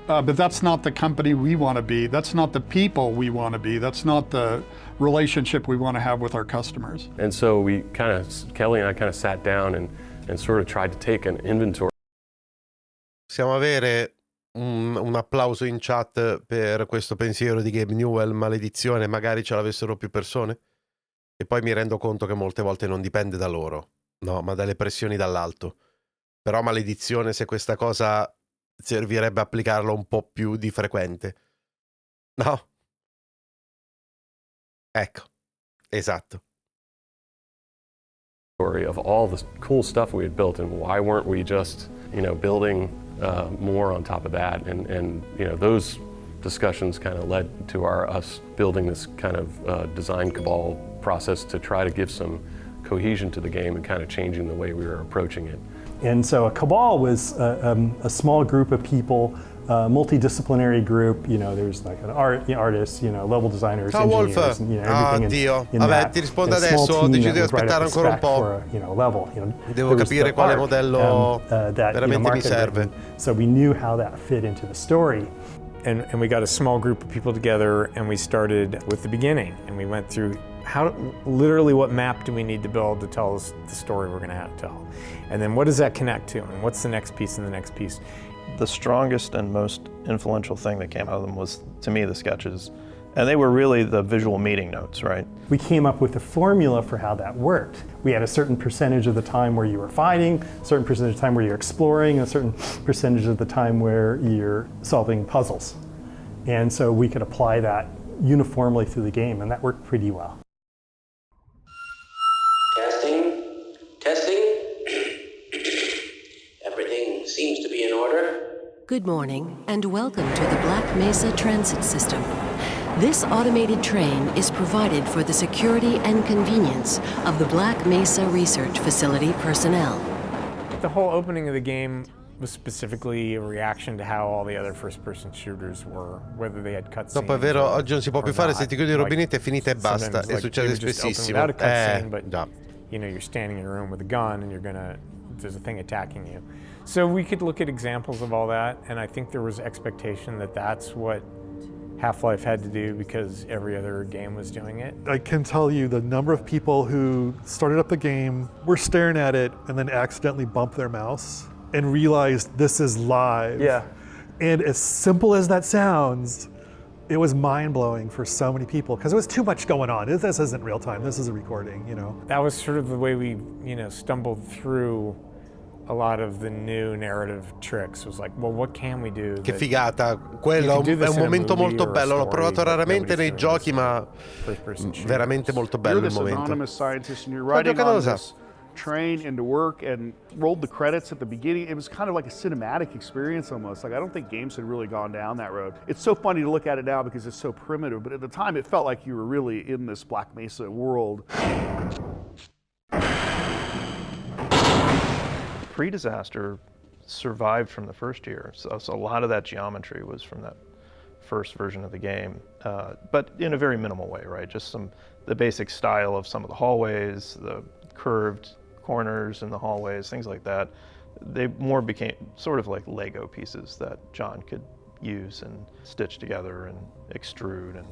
but that's not the company we want to be. That's not the people we want to be. That's not the relationship we want to have with our customers. And so we kind of, Kelly and I kind of sat down and sort of tried to take an inventory. Possiamo avere un applauso in chat per questo pensiero di Gabe Newell, maledizione, magari ce l'avessero più persone? E poi mi rendo conto che molte volte non dipende da loro, no, ma dalle pressioni dall'alto. Però maledizione, se questa cosa servirebbe applicarlo un po' più di frequente. No? Ecco, esatto. Of all the cool stuff we had built, and why weren't we just, you know, building more on top of that? And you know, those discussions kind of led to us building this kind of design cabal process to try to give some cohesion to the game and kind of changing the way we were approaching it. And so a cabal was a small group of people, multidisciplinary group. You know, there's like an artist, you know, level designers, engineers, and, you know, everything. Dio, vabbè, ti rispondo adesso, ho deciso di aspettare ancora un po'. Devo capire quale modello veramente mi serve. So we knew how that fit into the story. And we got a small group of people together, and we started with the beginning, and we went through literally what map do we need to build to tell us the story we're going to have to tell, and then what does that connect to, and what's the next piece and the next piece. The strongest and most influential thing that came out of them was, to me, the sketches. And they were really the visual meeting notes, right? We came up with a formula for how that worked. We had a certain percentage of the time where you were fighting, a certain percentage of the time where you're exploring, a certain percentage of the time where you're solving puzzles. And so we could apply that uniformly through the game, and that worked pretty well. Testing. Everything seems to be in order. Good morning and welcome to the Black Mesa Transit System. This automated train is provided for the security and convenience of the Black Mesa Research Facility personnel. The whole opening of the game was specifically a reaction to how all the other first-person shooters were, whether they had cutscenes. Dopo è vero, oggi non si può più fare, se ti chiudi il rubinetto è finita e basta, e succede spessissimo. Già. You know, you're standing in a room with a gun and there's a thing attacking you. So we could look at examples of all that, and I think there was expectation that that's what Half-Life had to do because every other game was doing it. I can tell you the number of people who started up the game, were staring at it, and then accidentally bumped their mouse and realized this is live. Yeah. And as simple as that sounds, it was mind-blowing for so many people because there was too much going on. This isn't real time, this is a recording, you know. That was sort of the way we, stumbled through a lot of the new narrative tricks. It was like, well, what can we do? Che figata, quello è un momento molto bello, l'ho provato raramente nei giochi, ma veramente molto bello il momento. You're this anonymous scientist and you're riding on this train into work and rolled the credits at the beginning. It was kind of like a cinematic experience almost. Like I don't think games had really gone down that road. It's so funny to look at it now because it's so primitive, but at the time it felt like you were really in this Black Mesa world. Pre-disaster survived from the first year, so a lot of that geometry was from that first version of the game, but in a very minimal way, right? Just the basic style of some of the hallways, the curved corners in the hallways, things like that. They more became sort of like Lego pieces that John could use and stitch together and extrude. And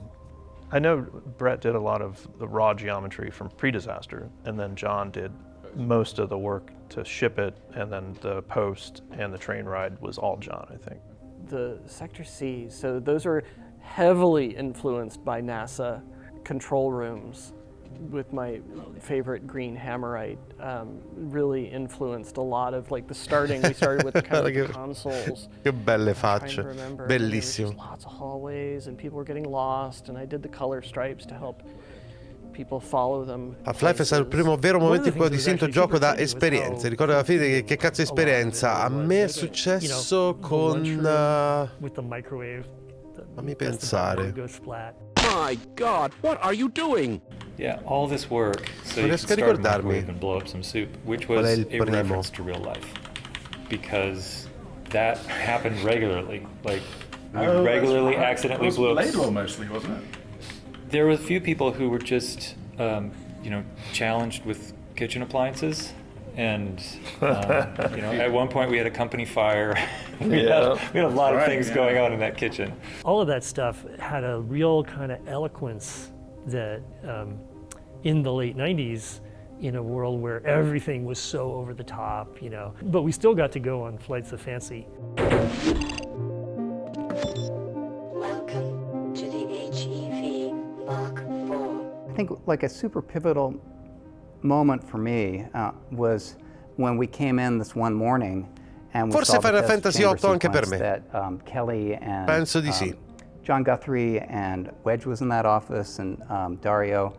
I know Brett did a lot of the raw geometry from pre-disaster, and then John did most of the work to ship it, and then the post and the train ride was all John, I think. The Sector C, so those are heavily influenced by NASA control rooms, with my favorite green hammerite, really influenced a lot of like the starting. We started with kind of the consoles. Che belle facce, bellissimo. Lots of hallways and people were getting lost, and I did the color stripes to help people follow them. Half-Life è stato il primo vero momento in cui ho distinto il gioco da esperienza. Ricordo alla fine che cazzo è esperienza. A me è successo con... fammi pensare. My God, what are you doing? Yeah, all this work so Non you riesco a can start a ricordarmi. microwave and blow up some soup, which Qual è was il a primo? reference to real life, because that happened regularly. Like we regularly accidentally blew up. Laidlaw mostly, wasn't it? There were a few people who were just, challenged with kitchen appliances. And, at one point we had a company fire. we had a lot of things going on in that kitchen. All of that stuff had a real kind of eloquence that in the late 90s, in a world where everything was so over the top, but we still got to go on flights of fancy. Welcome to the HEV Mark IV. I think like a super pivotal moment for me was when we came in this one morning and we Forse saw the Final test Fantasy chamber VIII anche per sequence me. that Kelly and Penso di sì. John Guthrie and Wedge was in that office, and Dario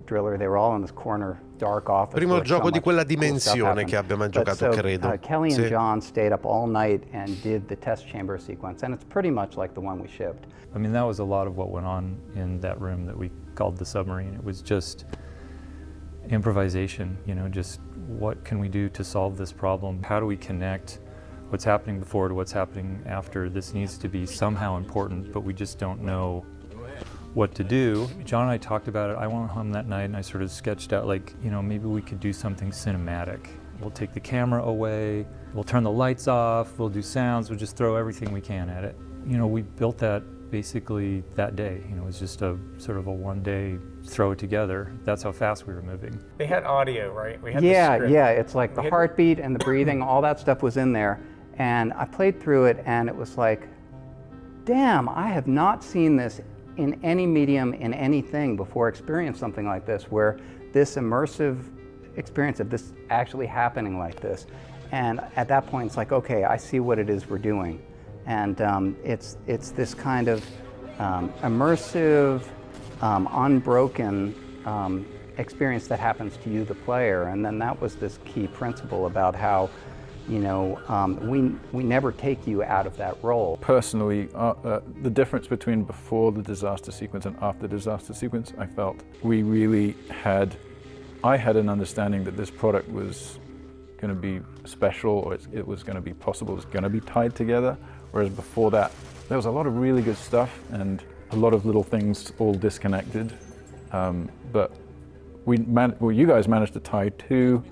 Driller, they were all in this corner dark office. Primo gioco di quella dimensione che abbia mai giocato, credo. Kelly and Sì. John stayed up all night and did the test chamber sequence, and it's pretty much like the one we shipped. I mean, that was a lot of what went on in that room that we called the submarine. It was just improvisation, just what can we do to solve this problem? How do we connect what's happening before to what's happening after? This needs to be somehow important, but we just don't know what to do. John and I talked about it. I went home that night and I sort of sketched out maybe we could do something cinematic. We'll take the camera away, we'll turn the lights off, we'll do sounds, we'll just throw everything we can at it. We built that basically that day. It was just a sort of a one-day throw it together. That's how fast we were moving. They had audio, right? We had Yeah, the script. yeah, it's like the heartbeat and the breathing, all that stuff was in there. And I played through it and it was like, damn, I have not seen this in any medium, in anything before, experienced something like this, where this immersive experience of this actually happening like this. And at that point, it's like, okay, I see what it is we're doing. And it's this kind of immersive, unbroken experience that happens to you, the player. And then that was this key principle about how, we never take you out of that role. Personally, the difference between before the disaster sequence and after the disaster sequence, I felt I had an understanding that this product was going to be special, or it was going to be possible, it was going to be tied together. Whereas before that, there was a lot of really good stuff and a lot of little things all disconnected. But you guys managed to tie two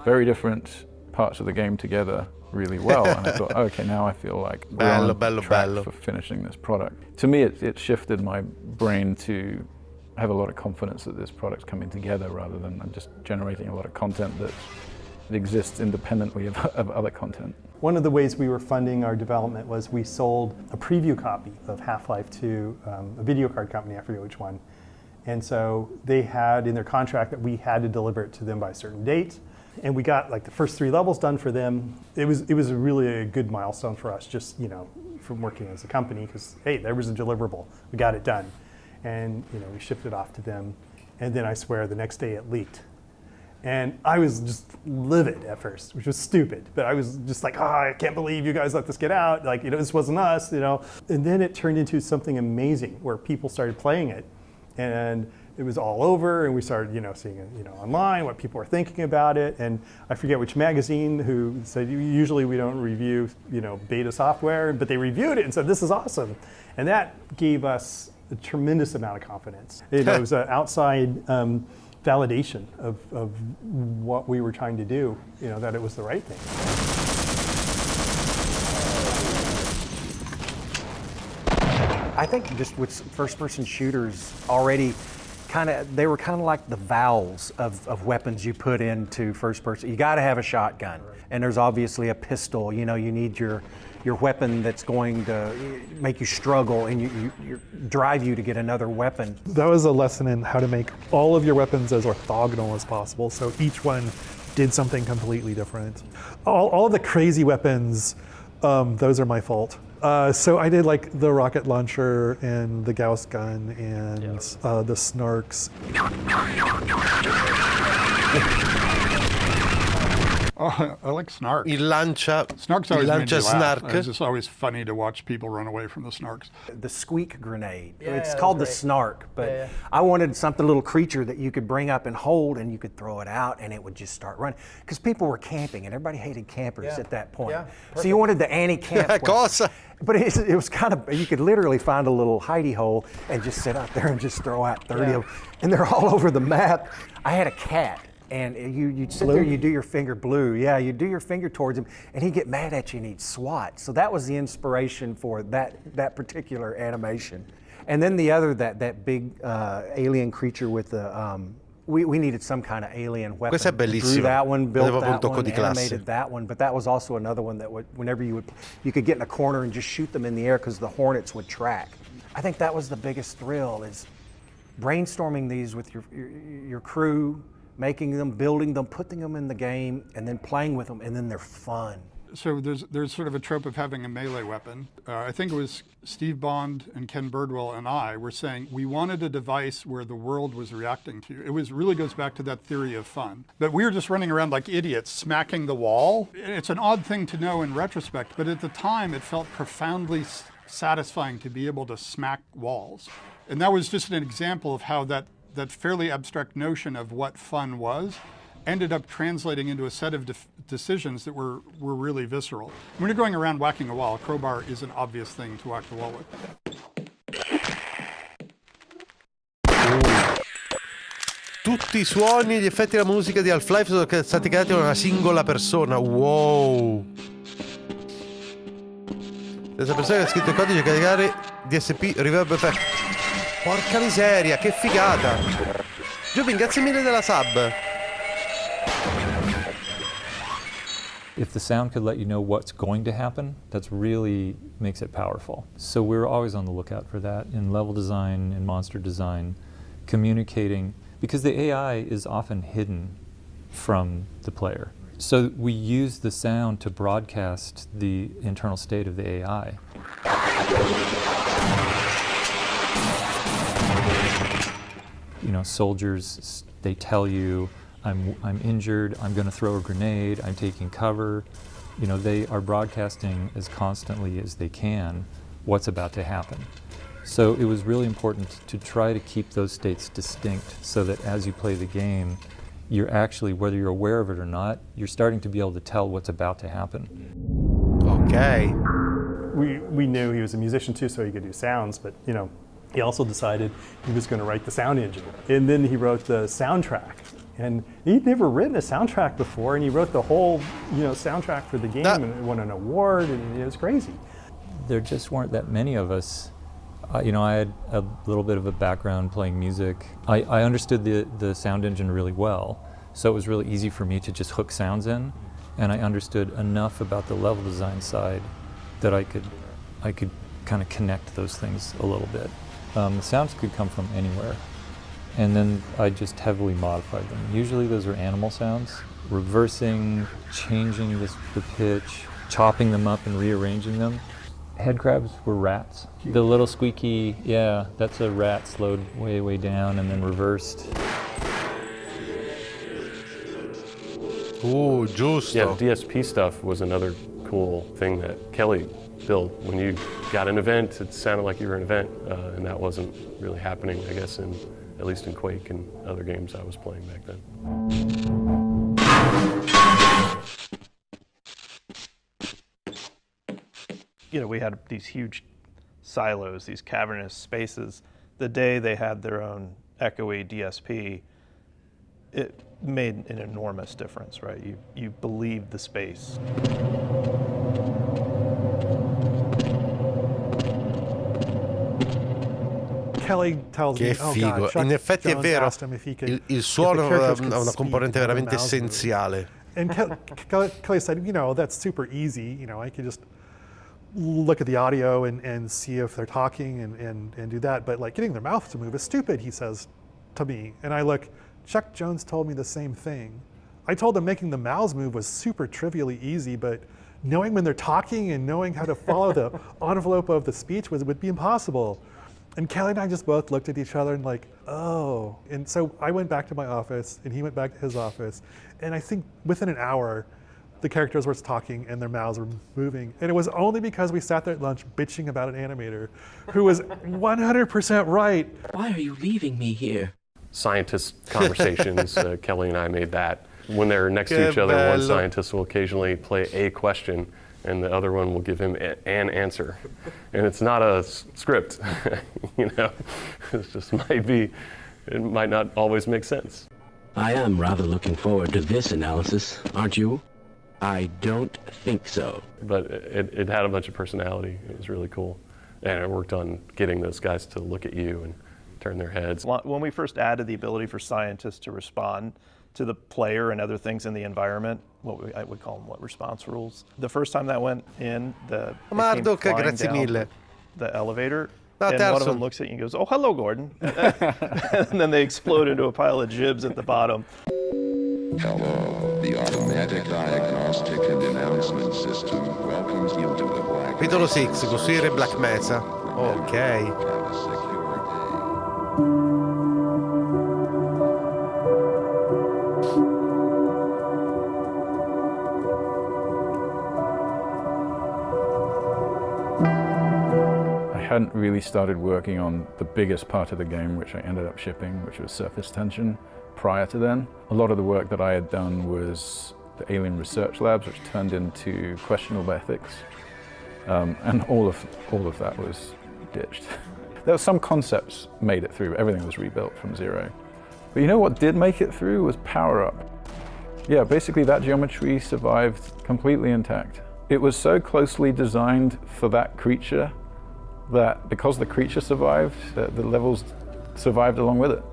very different parts of the game together really well. And I thought, okay, now I feel like we're on track for finishing this product. To me, it shifted my brain to have a lot of confidence that this product's coming together rather than just generating a lot of content that exists independently of other content. One of the ways we were funding our development was we sold a preview copy of Half-Life 2, a video card company, I forget which one. And so they had in their contract that we had to deliver it to them by a certain date. And we got like the first 3 levels done for them. It was really a good milestone for us, just, you know, from working as a company, because hey, there was a deliverable, we got it done. And you know, we shipped it off to them. And then I swear the next day it leaked. And I was just livid at first, which was stupid. But I was just like, I can't believe you guys let this get out. Like, you know, this wasn't us, you know. And then it turned into something amazing where people started playing it. And it was all over, and we started, you know, seeing it, you know, online, what people were thinking about it. And I forget which magazine who said, usually we don't review, you know, beta software, but they reviewed it and said, this is awesome. And that gave us a tremendous amount of confidence. It was an outside validation of what we were trying to do, you know, that it was the right thing. I think just with first-person shooters already, they were kind of like the vowels of weapons you put into first person. You got to have a shotgun, and there's obviously a pistol. You know, you need your weapon that's going to make you struggle and you drive you to get another weapon. That was a lesson in how to make all of your weapons as orthogonal as possible. So each one did something completely different. All of the crazy weapons, those are my fault. So I did like the rocket launcher and the Gauss gun and the snarks. Oh, I like snark. Il lancia. Snarks always made me laugh. Snark. It's just always funny to watch people run away from the snarks. The squeak grenade. It's called the snark, but I wanted something, a little creature that you could bring up and hold, and you could throw it out, and it would just start running. Because people were camping, and everybody hated campers at that point. So you wanted the anti-camp weapon. But it was kind of, you could literally find a little hidey hole and just sit out there and just throw out 30 of them. And they're all over the map. I had a cat. And you'd sit there, you do your finger blue. Yeah, you do your finger towards him, and he'd get mad at you and he'd swat. So that was the inspiration for that particular animation. And then the other, that big alien creature with the, we needed some kind of alien weapon. Questo è bellissimo. Drew that one, built that un one, di classe. animated that one. But that was also another one that whenever you could get in a corner and just shoot them in the air because the hornets would track. I think that was the biggest thrill, is brainstorming these with your crew, making them, building them, putting them in the game, and then playing with them, and then they're fun. So there's sort of a trope of having a melee weapon. I think it was Steve Bond and Ken Birdwell and I were saying we wanted a device where the world was reacting to. It really goes back to that theory of fun. But we were just running around like idiots, smacking the wall. It's an odd thing to know in retrospect, but at the time it felt profoundly satisfying to be able to smack walls. And that was just an example of how that fairly abstract notion of what fun was ended up translating into a set of decisions that were really visceral. When you're going around whacking a wall, a crowbar is an obvious thing to whack the wall with. Tutti i suoni, gli effetti e la musica di Half-Life sono stati creati da una singola persona. Wow! Questa persona che ha scritto il codice caricare DSP Reverb Effect. Porca miseria, che figata! Giove, grazie mille della sub. If the sound could let you know what's going to happen, that's really makes it powerful. So we're always on the lookout for that in level design, in monster design, communicating, because the AI is often hidden from the player. So we use the sound to broadcast the internal state of the AI. You know, soldiers, they tell you, I'm injured, I'm going to throw a grenade, I'm taking cover. You know, they are broadcasting as constantly as they can what's about to happen. So it was really important to try to keep those states distinct so that as you play the game, you're actually, whether you're aware of it or not, you're starting to be able to tell what's about to happen. Okay. We knew he was a musician too, so he could do sounds, but he also decided he was going to write the sound engine. And then he wrote the soundtrack And he'd never written a soundtrack before, and he wrote the whole, soundtrack for the game, and it won an award, and it was crazy. There just weren't that many of us. I had a little bit of a background playing music. I understood the sound engine really well, so it was really easy for me to just hook sounds in, and I understood enough about the level design side that I could kind of connect those things a little bit. The sounds could come from anywhere, and then I just heavily modified them. Usually those are animal sounds, reversing, changing the pitch, chopping them up and rearranging them. Head crabs were rats. The little squeaky, yeah, that's a rat slowed way, way down and then reversed. Ooh, giusto. Yeah, DSP stuff was another cool thing that Kelly built. When you got an event, it sounded like you were an event, and that wasn't really happening, I guess, at least in Quake and other games I was playing back then. We had these huge silos, these cavernous spaces. The day they had their own echoey DSP, it made an enormous difference, right? You believed the space. Kelly tells me, figo. In effetti è vero, il suono è una componente veramente essenziale. And Kelly said, that's super easy. I could just look at the audio and see if they're talking and do that. But getting their mouth to move is stupid, he says to me. And I look, Chuck Jones told me the same thing. I told him making the mouths move was super trivially easy, but knowing when they're talking and knowing how to follow the envelope of the speech would be impossible. And Kelly and I just both looked at each other and oh. And so I went back to my office and he went back to his office. And I think within an hour, the characters were talking and their mouths were moving. And it was only because we sat there at lunch bitching about an animator who was 100% right. Why are you leaving me here? Scientist conversations, Kelly and I made that. When they're next to each other, one scientist will occasionally play a question and the other one will give him an answer. And it's not a script, It just it might not always make sense. I am rather looking forward to this analysis, aren't you? I don't think so. But it had a bunch of personality. It was really cool. And I worked on getting those guys to look at you and turn their heads. When we first added the ability for scientists to respond to the player and other things in the environment, I would call them response rules. The first time that went in, Marduk, grazie mille. The elevator, and one of them looks at you and goes, "Oh, hello, Gordon." And then they explode into a pile of jibs at the bottom. Hello, the automatic diagnostic and announcement system welcomes you to the Black Capitolo 6, costruire Black Mesa. Ok. I hadn't really started working on the biggest part of the game, which I ended up shipping, which was surface tension. Prior to then, a lot of the work that I had done was the alien research labs, which turned into questionable ethics, and all of that was ditched. There were some concepts made it through, everything was rebuilt from zero. But you know what did make it through was power up. Yeah, basically that geometry survived completely intact. It was so closely designed for that creature that because the creature survived, the levels survived along with it.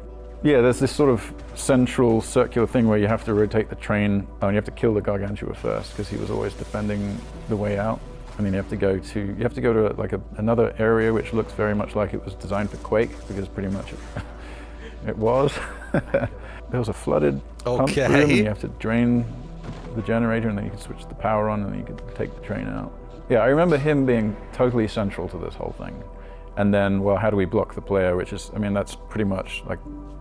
Yeah, there's this sort of central circular thing where you have to rotate the train, and you have to kill the Gargantua first because he was always defending the way out. And then you have to go to another area which looks very much like it was designed for Quake, because pretty much it was. There was a flooded pump room, and you have to drain the generator, and then you can switch the power on, and then you can take the train out. Yeah, I remember him being totally central to this whole thing. And then, well, how do we block the player? Which is, that's pretty much like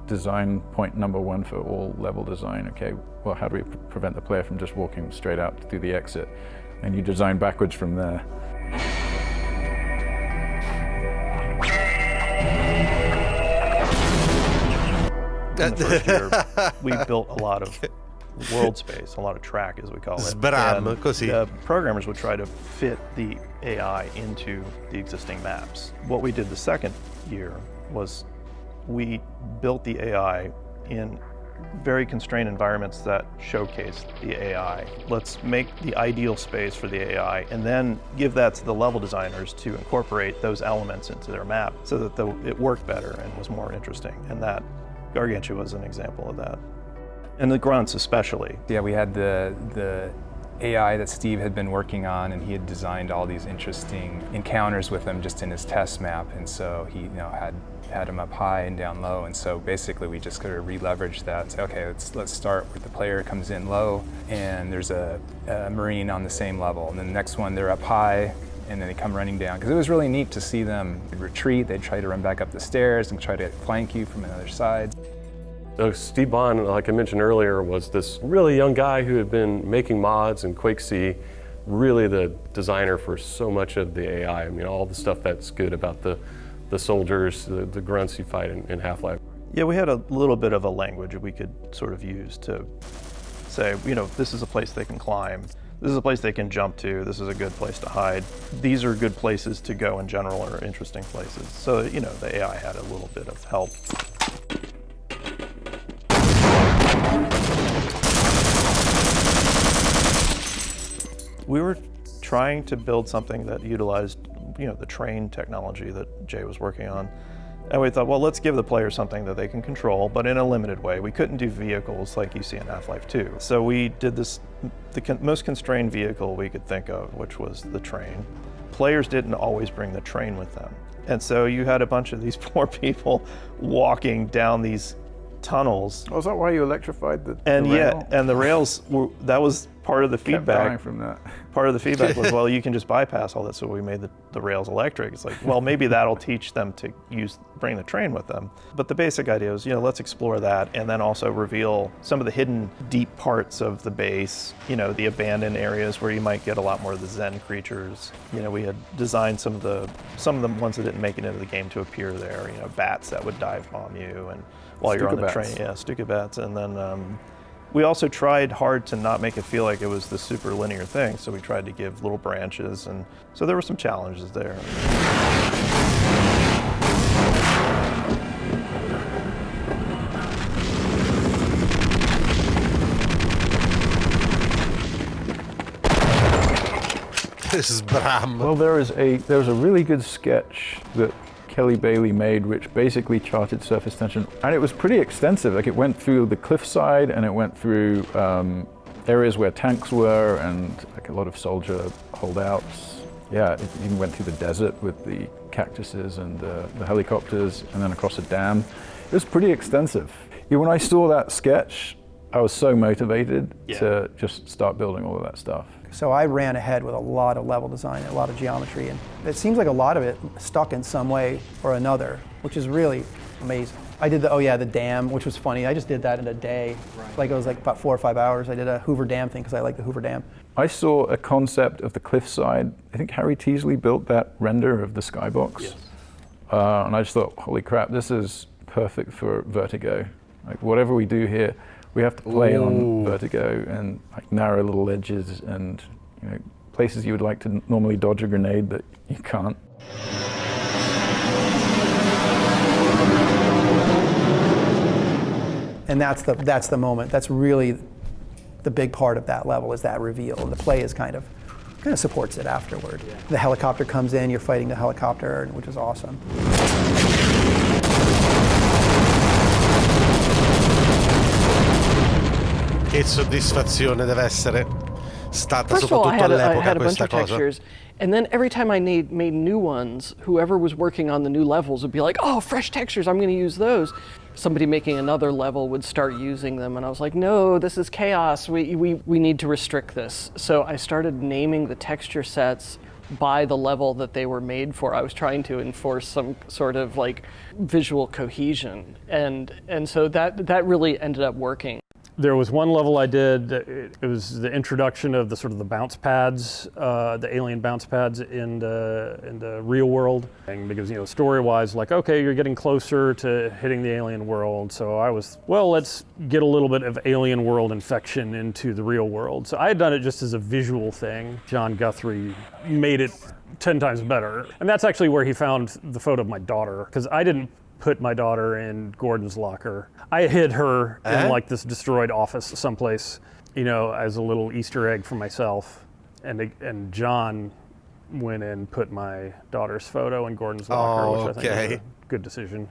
design point number one for all level design. Okay, well, how do we prevent the player from just walking straight out through the exit? And you design backwards from there. In the first year, we built a lot of world space, a lot of track, as we call it. Così. The programmers would try to fit the AI into the existing maps. What we did the second year was we built the AI in very constrained environments that showcase the AI. Let's make the ideal space for the AI and then give that to the level designers to incorporate those elements into their map so that it worked better and was more interesting. And that Gargantua was an example of that. And the grunts especially. Yeah, we had the AI that Steve had been working on, and he had designed all these interesting encounters with them just in his test map. And so he had them up high and down low. And so basically we just sort of re-leveraged that and say, okay, let's start where the player comes in low and there's a Marine on the same level. And then the next one, they're up high and then they come running down. Because it was really neat to see them retreat. They'd try to run back up the stairs and try to flank you from another side. So Steve Bond, like I mentioned earlier, was this really young guy who had been making mods in Quake C, really the designer for so much of the AI. I mean, all the stuff that's good about the soldiers, the grunts you fight in Half-Life. Yeah, we had a little bit of a language we could sort of use to say, you know, this is a place they can climb, this is a place they can jump to, this is a good place to hide. These are good places to go in general, or interesting places. So, you know, the AI had a little bit of help. We were trying to build something that utilized, you know, the train technology that Jay was working on. And we thought, well, let's give the player something that they can control, but in a limited way. We couldn't do vehicles like you see in Half-Life 2. So we did this, the most constrained vehicle we could think of, which was the train. Players didn't always bring the train with them. And so you had a bunch of these poor people walking down these tunnels. Oh, is that why you electrified the rail? Yeah, and the rails were, that was part of the feedback. From that. Part of the feedback was, well, you can just bypass all that, so we made the rails electric. It's like, well, maybe that'll teach them to bring the train with them. But the basic idea was, you know, let's explore that and then also reveal some of the hidden deep parts of the base, you know, the abandoned areas where you might get a lot more of the Zen creatures. You know, we had designed some of the ones that didn't make it into the game to appear there, you know, bats that would dive bomb you and while you're on the train. Yeah, Stuka bats. And then we also tried hard to not make it feel like it was this super linear thing, so we tried to give little branches, and so there were some challenges there. This is Bram. Well, there was a really good sketch that Kelly Bailey made, which basically charted surface tension, and it was pretty extensive. Like, it went through the cliffside and it went through areas where tanks were and like a lot of soldier holdouts. Yeah, it even went through the desert with the cactuses and the helicopters, and then across a dam. It was pretty extensive. Yeah, when I saw that sketch, I was so motivated to just start building all of that stuff. So I ran ahead with a lot of level design, a lot of geometry, and it seems like a lot of it stuck in some way or another, which is really amazing. I did the dam, which was funny. I just did that in a day. Right. Like, it was like about 4 or 5 hours. I did a Hoover Dam thing because I like the Hoover Dam. I saw a concept of the cliffside. I think Harry Teasley built that render of the skybox. Yes. And I just thought, holy crap, this is perfect for Vertigo. Like, whatever we do here, we have to play on Vertigo and like narrow little ledges and, you know, places you would like to normally dodge a grenade that you can't. And that's the moment. That's really the big part of that level, is that reveal. And the play is kind of supports it afterward. Yeah. The helicopter comes in, you're fighting the helicopter, which is awesome. Che soddisfazione deve essere stata soprattutto all'epoca questa cosa. I had a bunch of textures, and then every time I made new ones, whoever was working on the new levels would be like, oh, fresh textures, I'm going to use those. Somebody making another level would start using them, and I was like, no, this is chaos. We need to restrict this. So I started naming the texture sets by the level that they were made for. I was trying to enforce some sort of like visual cohesion, and so that really ended up working. There was one level I did, it was the introduction of the sort of the bounce pads, the alien bounce pads in the real world. And because, you know, story-wise, like, okay, you're getting closer to hitting the alien world. So I was, well, let's get a little bit of alien world infection into the real world. So I had done it just as a visual thing. John Guthrie made it 10 times better. And that's actually where he found the photo of my daughter, because I didn't put my daughter in Gordon's locker. I hid her in like this destroyed office someplace, you know, as a little Easter egg for myself. And John went and put my daughter's photo in Gordon's locker, which I think was a good decision.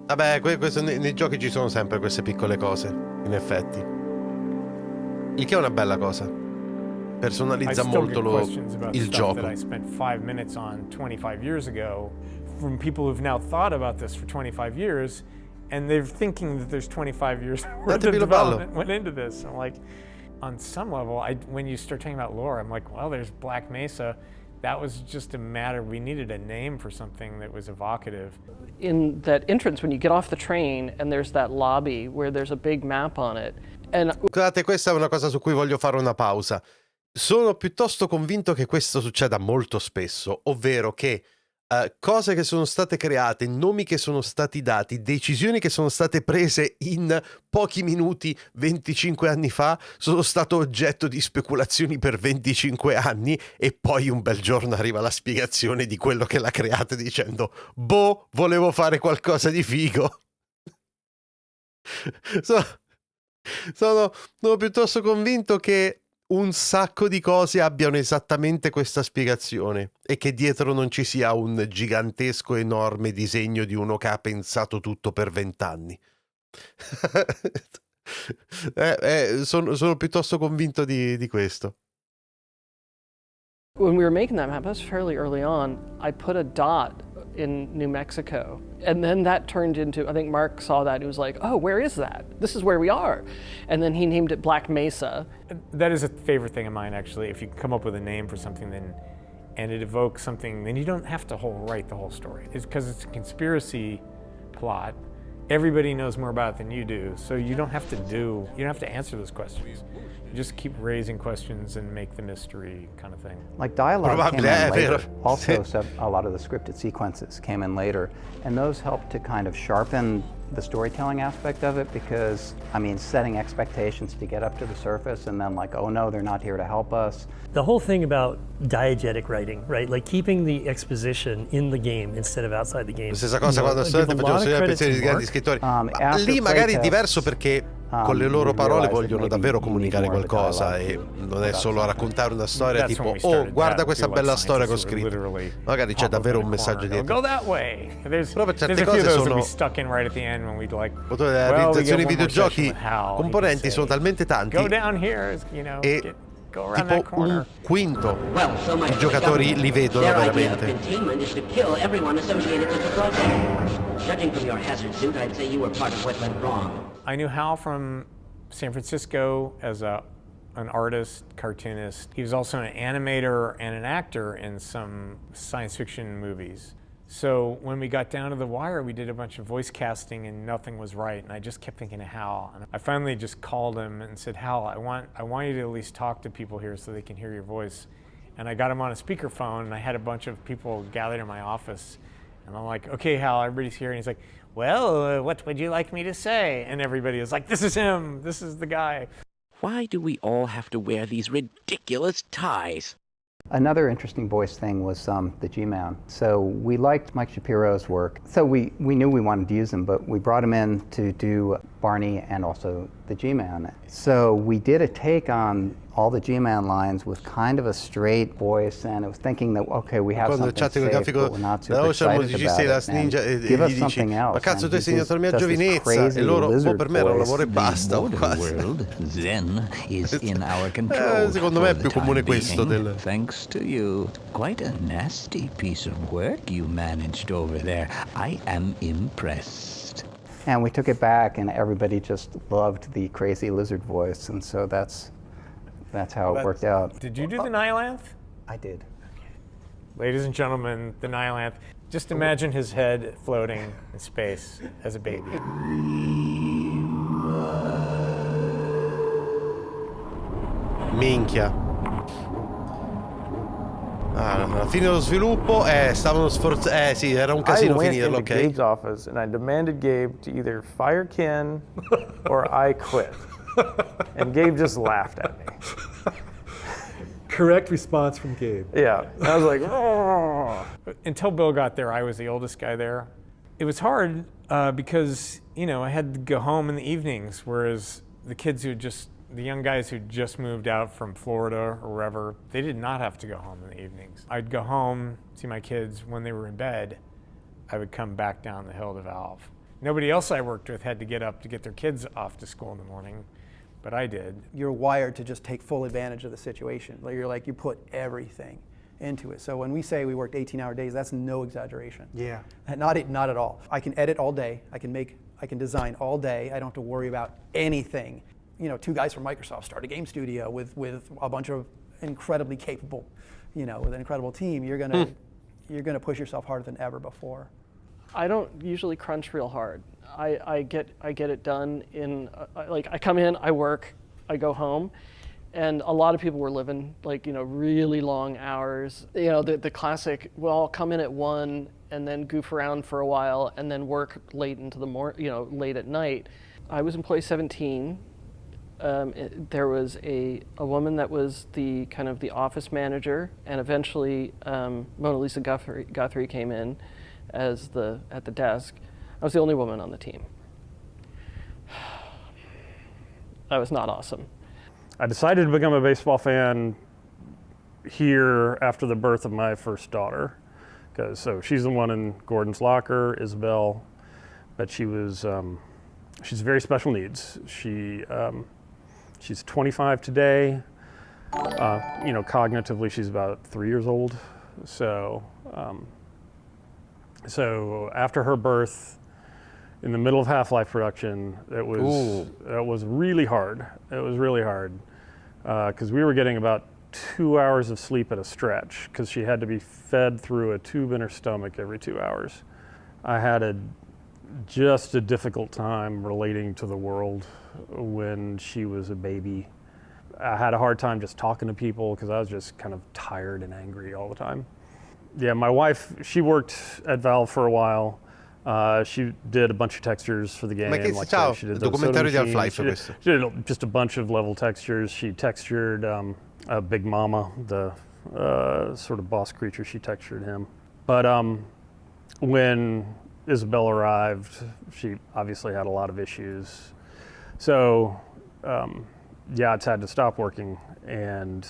Vabbè, nei giochi ci sono sempre queste piccole cose, in effetti. Il che è una bella cosa. Personalizza molto il gioco. That I spent 5 minutes on 25 years ago from people who've now thought about this for 25 years, and they're thinking that there's 25 years worth of development went into this. I'm like, on some level, when you start talking about lore, I'm like, well, there's Black Mesa. That was just a matter, we needed a name for something that was evocative. In that entrance, when you get off the train and there's that lobby where there's a big map on it. Scusate, questa è una cosa su cui voglio fare una pausa. Sono piuttosto convinto che questo succeda molto spesso, ovvero che cose che sono state create, nomi che sono stati dati, decisioni che sono state prese in pochi minuti 25 anni fa sono stato oggetto di speculazioni per 25 anni e poi un bel giorno arriva la spiegazione di quello che l'ha creata dicendo boh, volevo fare qualcosa di figo. Sono piuttosto convinto che un sacco di cose abbiano esattamente questa spiegazione e che dietro non ci sia un gigantesco enorme disegno di uno che ha pensato tutto per 20 anni. Sono piuttosto convinto di questo. When we were making that map, that was fairly early on, I put a dot in New Mexico. And then that turned into, I think Mark saw that, he was like, oh, where is that? This is where we are. And then he named it Black Mesa. That is a favorite thing of mine, actually. If you come up with a name for something and it evokes something, then you don't have to write the whole story. It's because it's a conspiracy plot. Everybody knows more about it than you do, so you don't have to answer those questions. You just keep raising questions and make the mystery kind of thing. Like dialogue came in later. Also, a lot of the scripted sequences came in later, and those helped to kind of sharpen the storytelling aspect of it because, I mean, setting expectations to get up to the surface and then like, oh no, they're not here to help us. The whole thing about diegetic writing, right? Like keeping the exposition in the game instead of outside the game. Stessa cosa quando studenti facevano studiare pensieri di grandi scrittori. Lì magari è diverso perché con le loro parole vogliono davvero comunicare qualcosa e non è solo raccontare una storia tipo oh guarda questa bella storia che ho scritto. Magari c'è davvero un messaggio dietro. Però per certe cose sono le realizzazioni di videogiochi componenti sono talmente tanti e tipo un quinto i giocatori li vedono veramente. I knew Hal from San Francisco as an artist, cartoonist. He was also an animator and an actor in some science fiction movies. So when we got down to the wire, we did a bunch of voice casting and nothing was right. And I just kept thinking of Hal. And I finally just called him and said, Hal, I want you to at least talk to people here so they can hear your voice. And I got him on a speakerphone and I had a bunch of people gathered in my office. And I'm like, okay, Hal, everybody's here. And he's like, well, what would you like me to say? And everybody was like, this is him. This is the guy. Why do we all have to wear these ridiculous ties? Another interesting voice thing was the G-Man. So we liked Mike Shapiro's work. So we knew we wanted to use him, but we brought him in to do Barney and also the G-Man. So we did a take on all the G-Man lines with kind of a straight voice, and it was thinking that, okay, we have something safe, but we're not super excited about it, give us something else. Ma cazzo, tu hai segnato la mia giovinezza, e loro, per me era un lavoro e basta. Then is in our control. Secondo me è più comune questo del... Thanks to you. Quite a nasty piece of work you managed over there. I am impressed. And we took it back, and everybody just loved the crazy lizard voice, and so that's how it worked out. Did you do the Nihilanth? I did. Okay. Ladies and gentlemen, the Nihilanth. Just imagine his head floating in space as a baby. Minchia. Alla fine dello sviluppo, stavano sforzando. Sì, era un casino finirlo, ok? I went into Gabe's office and I demanded Gabe to either fire Ken or I quit. And Gabe just laughed at me. Correct response from Gabe. Yeah, I was like, oh. Until Bill got there, I was the oldest guy there. It was hard because, you know, I had to go home in the evenings, whereas the young guys who just moved out from Florida or wherever, they did not have to go home in the evenings. I'd go home, see my kids when they were in bed. I would come back down the hill to Valve. Nobody else I worked with had to get up to get their kids off to school in the morning, but I did. You're wired to just take full advantage of the situation. You put everything into it. So when we say we worked 18-hour days, that's no exaggeration. Yeah. Not at all. I can edit all day. I can design all day. I don't have to worry about anything. You know, 2 guys from Microsoft start a game studio with a bunch of incredibly capable, you know, with an incredible team. You're gonna push yourself harder than ever before. I don't usually crunch real hard. I get it done in I come in, I work, I go home, and a lot of people were living really long hours. You know, the classic. Well, I'll come in at 1 and then goof around for a while and then work late into the late at night. I was employee 17. There was a woman that was the kind of the office manager, and eventually Mona Lisa Guthrie came in at the desk. I was the only woman on the team. That was not awesome. I decided to become a baseball fan here after the birth of my first daughter, so she's the one in Gordon's locker, Isabel, but she's very special needs. She's 25 today. Cognitively, she's about 3 years old. So after her birth, in the middle of Half-Life production, it was really hard. It was really hard because we were getting about 2 hours of sleep at a stretch because she had to be fed through a tube in her stomach every 2 hours. I had just a difficult time relating to the world when she was a baby. I had a hard time just talking to people because I was just kind of tired and angry all the time. Yeah, my wife, she worked at Valve for a while. She did a bunch of textures for the game. She did DOCUMENTARIO di Half-Life questo. She did just a bunch of level textures. She textured Big Mama, the sort of boss creature. She textured him. But when Isabel arrived, she obviously had a lot of issues. So Yachts had to stop working and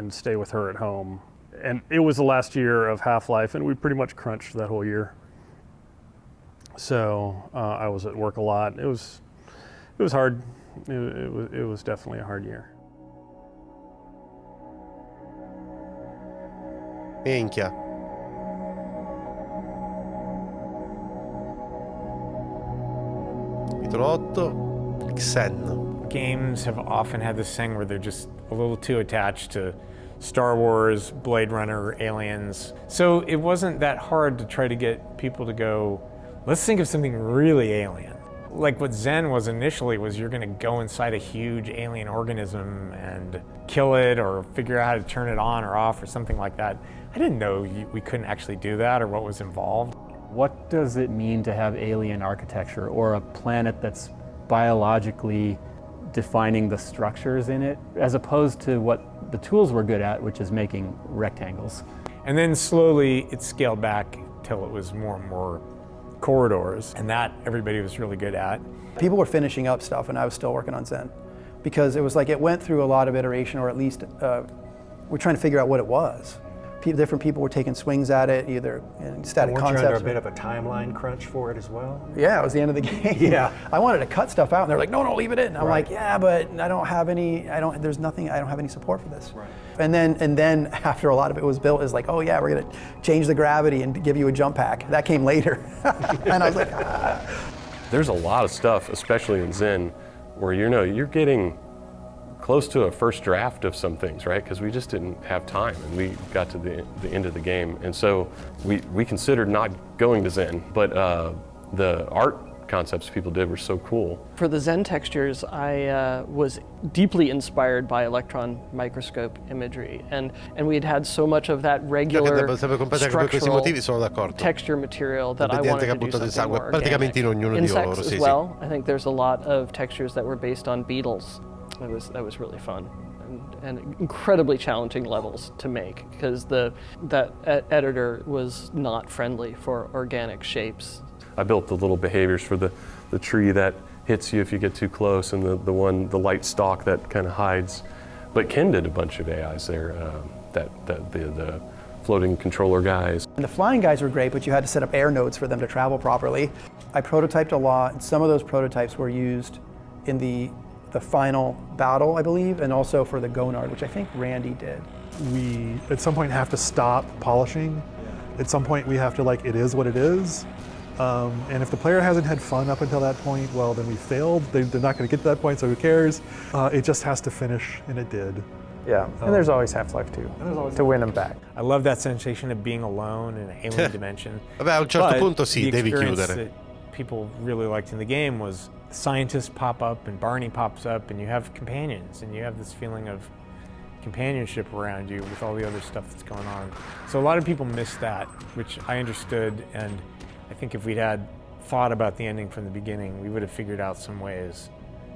stay with her at home. And it was the last year of Half-Life, and we pretty much crunched that whole year. So I was at work a lot. It was hard. It was definitely a hard year. Minchia. Capitolo 8, Xen. Games have often had this thing where they're just a little too attached to Star Wars, Blade Runner, Aliens. So it wasn't that hard to try to get people to go, let's think of something really alien. Like what Xen was initially was you're gonna go inside a huge alien organism and kill it or figure out how to turn it on or off or something like that. I didn't know we couldn't actually do that or what was involved. What does it mean to have alien architecture or a planet that's biologically defining the structures in it, as opposed to what the tools were good at, which is making rectangles? And then slowly it scaled back till it was more and more corridors, and that everybody was really good at. People were finishing up stuff and I was still working on Xen because it was like it went through a lot of iteration, or at least we're trying to figure out what it was. Different people were taking swings at it, either in static concepts. Weren't you under a bit of a timeline crunch for it as well? Yeah, it was the end of the game. Yeah. I wanted to cut stuff out, and they're like, no, leave it in. I'm like, yeah, but I don't have any support for this. Right. And then after a lot of it was built, is like, oh yeah, we're gonna change the gravity and give you a jump pack. That came later. And I was like, There's a lot of stuff, especially in Xen, where you're getting close to a first draft of some things, right? Because we just didn't have time, and we got to the end of the game, and so we considered not going to Xen, but the art concepts people did were so cool. For the Xen textures, I was deeply inspired by electron microscope imagery, and we had so much of that regular structural texture material that I wanted to do something more organic. Insects as well. I think there's a lot of textures that were based on beetles. That was really fun. and incredibly challenging levels to make because that editor was not friendly for organic shapes. I built the little behaviors for the tree that hits you if you get too close, and the light stalk that kind of hides. But Ken did a bunch of AIs there, the floating controller guys. And the flying guys were great, but you had to set up air nodes for them to travel properly. I prototyped a lot, and some of those prototypes were used in the final battle, I believe, and also for the Gonard, which I think Randy did. We, at some point, have to stop polishing. At some point, we have to, like, it is what it is. And if the player hasn't had fun up until that point, well, then we failed. They're not going to get to that point, so who cares? It just has to finish, and it did. Yeah, and there's always Half-Life 2 to win them back. I love that sensation of being alone in an alien dimension. Vabbè, a un certo But punto sì, the devi experience chiudere. that people really liked in the game was scientists pop up and Barney pops up and you have companions and you have this feeling of companionship around you with all the other stuff that's going on. So a lot of people missed that, which I understood, and I think if we'd had thought about the ending from the beginning, we would have figured out some ways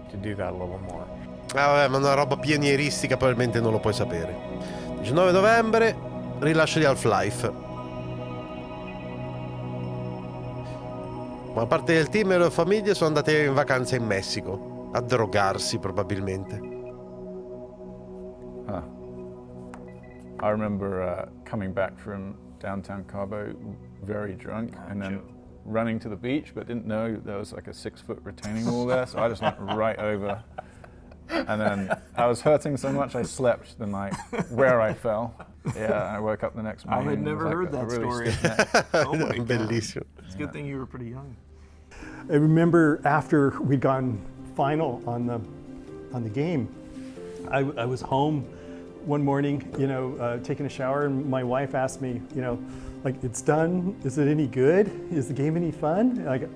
to do that a little more. Vabbè, ma una roba pionieristica probabilmente non lo puoi sapere. 19 novembre, rilascio di Half-Life. Una parte del team e le famiglie sono andate in vacanza in Messico, a drogarsi probabilmente. I remember coming back from downtown Cabo very drunk and then running to the beach, but didn't know there was like a 6-foot retaining wall there, so I just went right over. And then I was hurting so much I slept the night where I fell. Yeah, I woke up the next morning. I had never heard that story. Oh my God. Bellissimo. It's a good thing you were pretty young. I remember after we'd gone final on the game, I was home one morning, taking a shower, and my wife asked me, like, it's done. Is it any good? Is the game any fun? Like,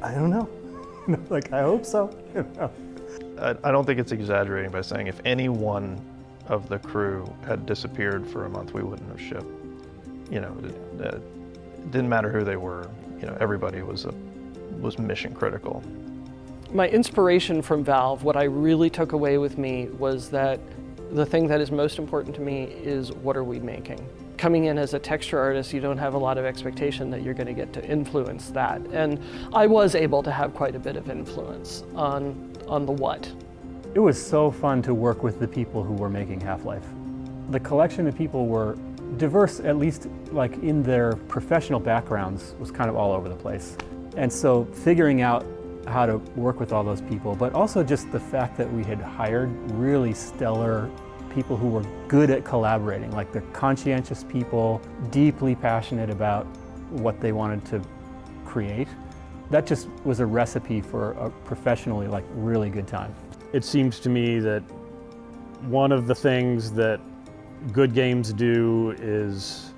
I don't know. Like, I hope so. I don't think it's exaggerating by saying if any one of the crew had disappeared for a month, we wouldn't have shipped. It didn't matter who they were. Everybody was mission critical. My inspiration from Valve, what I really took away with me was that the thing that is most important to me is what are we making? Coming in as a texture artist, you don't have a lot of expectation that you're going to get to influence that. And I was able to have quite a bit of influence on the what. It was so fun to work with the people who were making Half-Life. The collection of people were diverse, at least like in their professional backgrounds, was kind of all over the place. And so figuring out how to work with all those people, but also just the fact that we had hired really stellar people who were good at collaborating, like they're conscientious people, deeply passionate about what they wanted to create. That just was a recipe for a professionally, like, really good time. It seems to me that one of the things that good games do is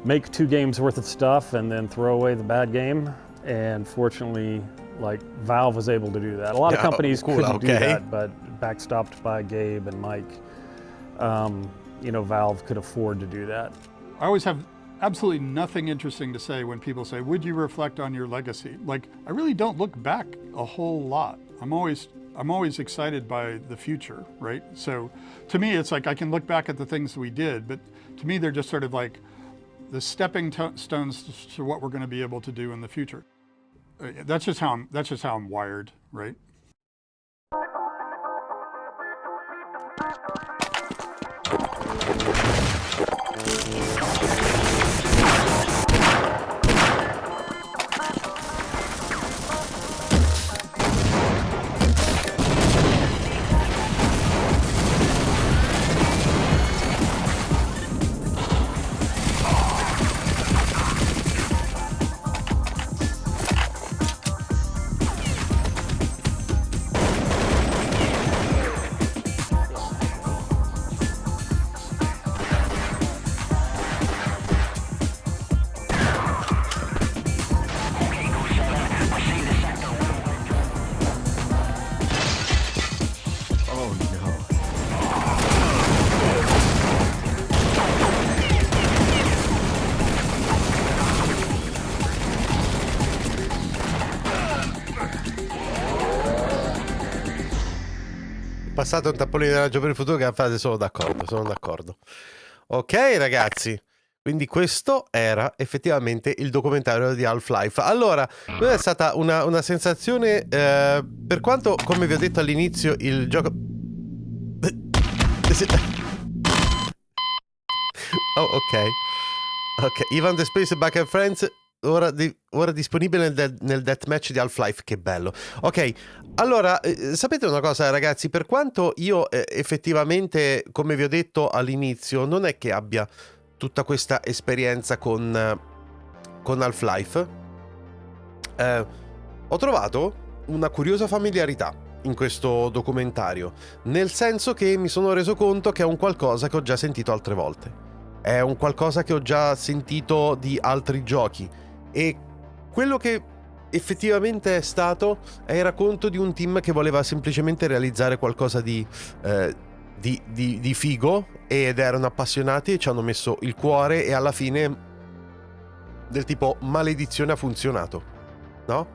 make 2 games worth of stuff and then throw away the bad game. And fortunately, like, Valve was able to do that. A lot of companies couldn't do that, but backstopped by Gabe and Mike, Valve could afford to do that. I always have absolutely nothing interesting to say when people say, would you reflect on your legacy? Like, I really don't look back a whole lot. I'm always excited by the future, right? So to me, it's like I can look back at the things we did, but to me, they're just sort of like the stepping stones to what we're going to be able to do in the future. That's just how I'm wired, right? passate un tappolino di raggio per il futuro che fate, sono d'accordo. Ok ragazzi, quindi questo era effettivamente il documentario di Half-Life. Allora, è stata una sensazione, per quanto, come vi ho detto all'inizio, il gioco... Oh, ok, Ivan the Space Back and Friends, ora disponibile nel deathmatch di Half-Life, che bello. Ok, allora, sapete una cosa ragazzi, per quanto io effettivamente, come vi ho detto all'inizio, non è che abbia tutta questa esperienza con Half-Life, ho trovato una curiosa familiarità in questo documentario, nel senso che mi sono reso conto che è un qualcosa che ho già sentito altre volte, è un qualcosa che ho già sentito di altri giochi, e quello che effettivamente è stato è il racconto di un team che voleva semplicemente realizzare qualcosa di figo, ed erano appassionati e ci hanno messo il cuore, e alla fine del tipo maledizione ha funzionato, no?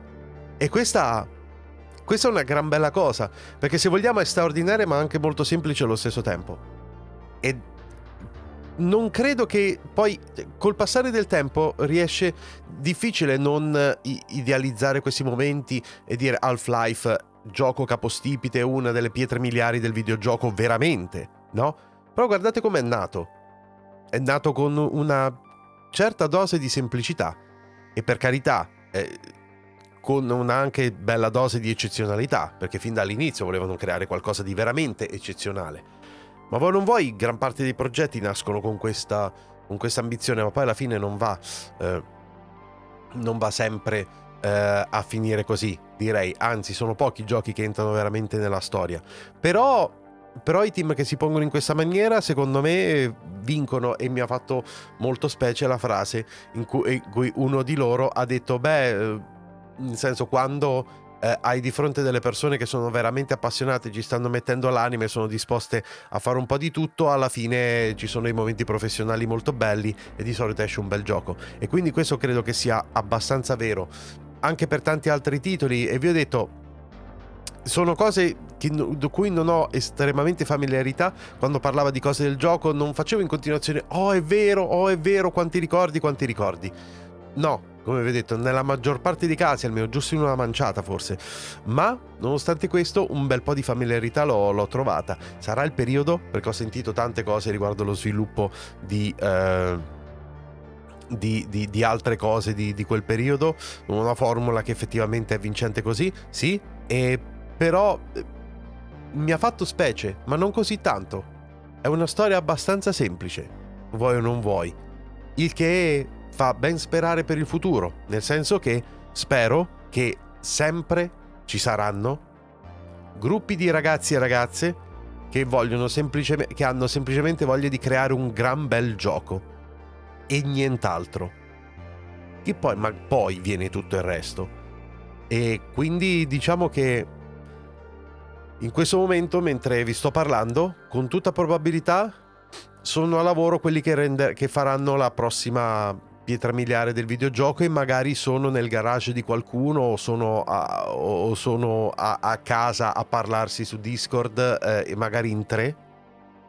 E questa è una gran bella cosa, perché se vogliamo è straordinaria ma anche molto semplice allo stesso tempo, e non credo che poi col passare del tempo riesce difficile non idealizzare questi momenti e dire Half-Life, gioco capostipite, una delle pietre miliari del videogioco veramente, no? Però guardate com'è nato. È nato con una certa dose di semplicità e, per carità, con una anche bella dose di eccezionalità, perché fin dall'inizio volevano creare qualcosa di veramente eccezionale. Ma voi non vuoi, gran parte dei progetti nascono con questa ambizione, ma poi alla fine non va sempre a finire così, direi. Anzi, sono pochi giochi che entrano veramente nella storia. Però i team che si pongono in questa maniera, secondo me, vincono, e mi ha fatto molto specie la frase in cui uno di loro ha detto, nel senso, quando hai di fronte delle persone che sono veramente appassionate, ci stanno mettendo l'anima e sono disposte a fare un po' di tutto, alla fine ci sono dei momenti professionali molto belli e di solito esce un bel gioco. E quindi questo credo che sia abbastanza vero anche per tanti altri titoli, e vi ho detto, sono cose di cui non ho estremamente familiarità. Quando parlava di cose del gioco non facevo in continuazione oh è vero, quanti ricordi. No, come vi ho detto, nella maggior parte dei casi, almeno giusto in una manciata forse, ma nonostante questo un bel po' di familiarità l'ho trovata. Sarà il periodo, perché ho sentito tante cose riguardo lo sviluppo di altre cose di quel periodo, una formula che effettivamente è vincente così, sì, e però mi ha fatto specie, ma non così tanto. È una storia abbastanza semplice, vuoi o non vuoi, il che fa ben sperare per il futuro, nel senso che spero che sempre ci saranno gruppi di ragazzi e ragazze che hanno semplicemente voglia di creare un gran bel gioco e nient'altro, ma poi viene tutto il resto. E quindi diciamo che in questo momento, mentre vi sto parlando, con tutta probabilità sono a lavoro quelli che faranno la prossima pietra miliare del videogioco, e magari sono nel garage di qualcuno o sono a casa a parlarsi su Discord, e magari in 3,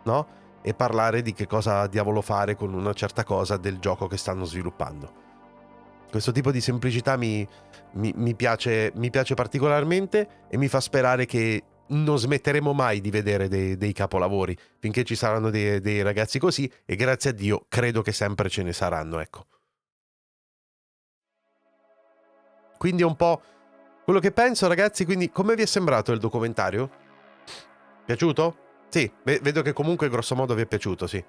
no? E parlare di che cosa diavolo fare con una certa cosa del gioco che stanno sviluppando. Questo tipo di semplicità mi piace particolarmente, e mi fa sperare che non smetteremo mai di vedere dei capolavori finché ci saranno dei ragazzi così, e grazie a Dio credo che sempre ce ne saranno, ecco. Quindi è un po' quello che penso, ragazzi. Quindi come vi è sembrato il documentario? Piaciuto? Sì, vedo che comunque grosso modo vi è piaciuto, sì.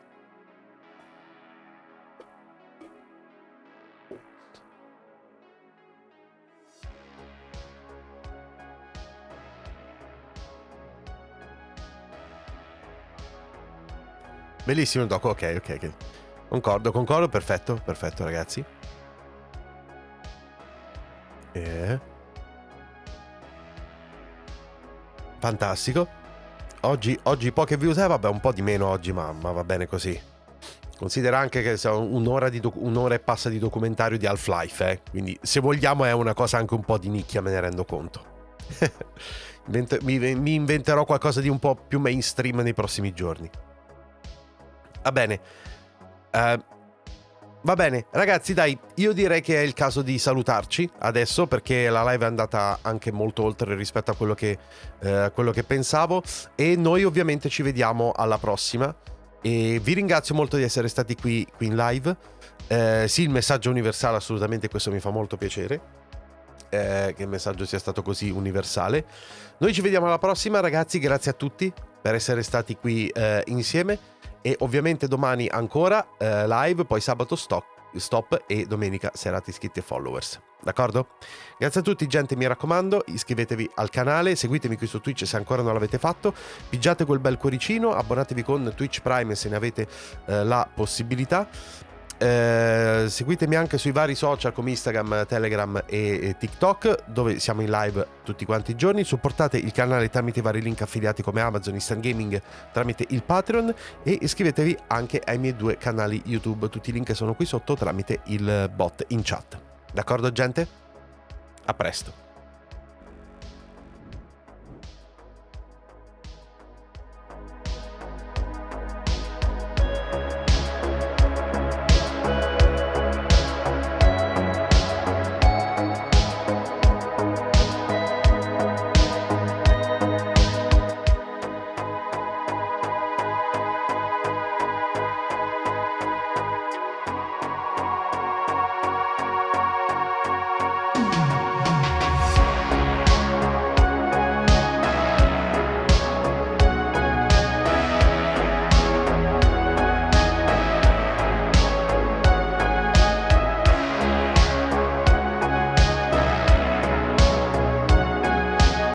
Bellissimo il doco, ok. Concordo, perfetto ragazzi. Fantastico. Oggi poche views, vabbè, un po' di meno oggi, ma va bene così. Considera anche che un'ora e passa di documentario di Half-Life, quindi se vogliamo è una cosa anche un po' di nicchia, me ne rendo conto. mi inventerò qualcosa di un po' più mainstream nei prossimi giorni. Va bene. Va bene, ragazzi, dai, io direi che è il caso di salutarci adesso, perché la live è andata anche molto oltre rispetto a quello che pensavo, e noi ovviamente ci vediamo alla prossima, e vi ringrazio molto di essere stati qui in live. Sì, il messaggio universale, assolutamente, questo mi fa molto piacere, che il messaggio sia stato così universale. Noi ci vediamo alla prossima, ragazzi, grazie a tutti per essere stati qui insieme. E ovviamente domani ancora live, poi sabato stop e domenica serate iscritti e followers. D'accordo? Grazie a tutti, gente, mi raccomando, iscrivetevi al canale, seguitemi qui su Twitch se ancora non l'avete fatto, pigiate quel bel cuoricino, abbonatevi con Twitch Prime se ne avete la possibilità. Seguitemi anche sui vari social come Instagram, Telegram e TikTok, dove siamo in live tutti quanti i giorni. Supportate il canale tramite i vari link affiliati come Amazon, Instant Gaming, tramite il Patreon, e iscrivetevi anche ai miei 2 canali YouTube. Tutti i link sono qui sotto tramite il bot in chat. D'accordo, gente? A presto.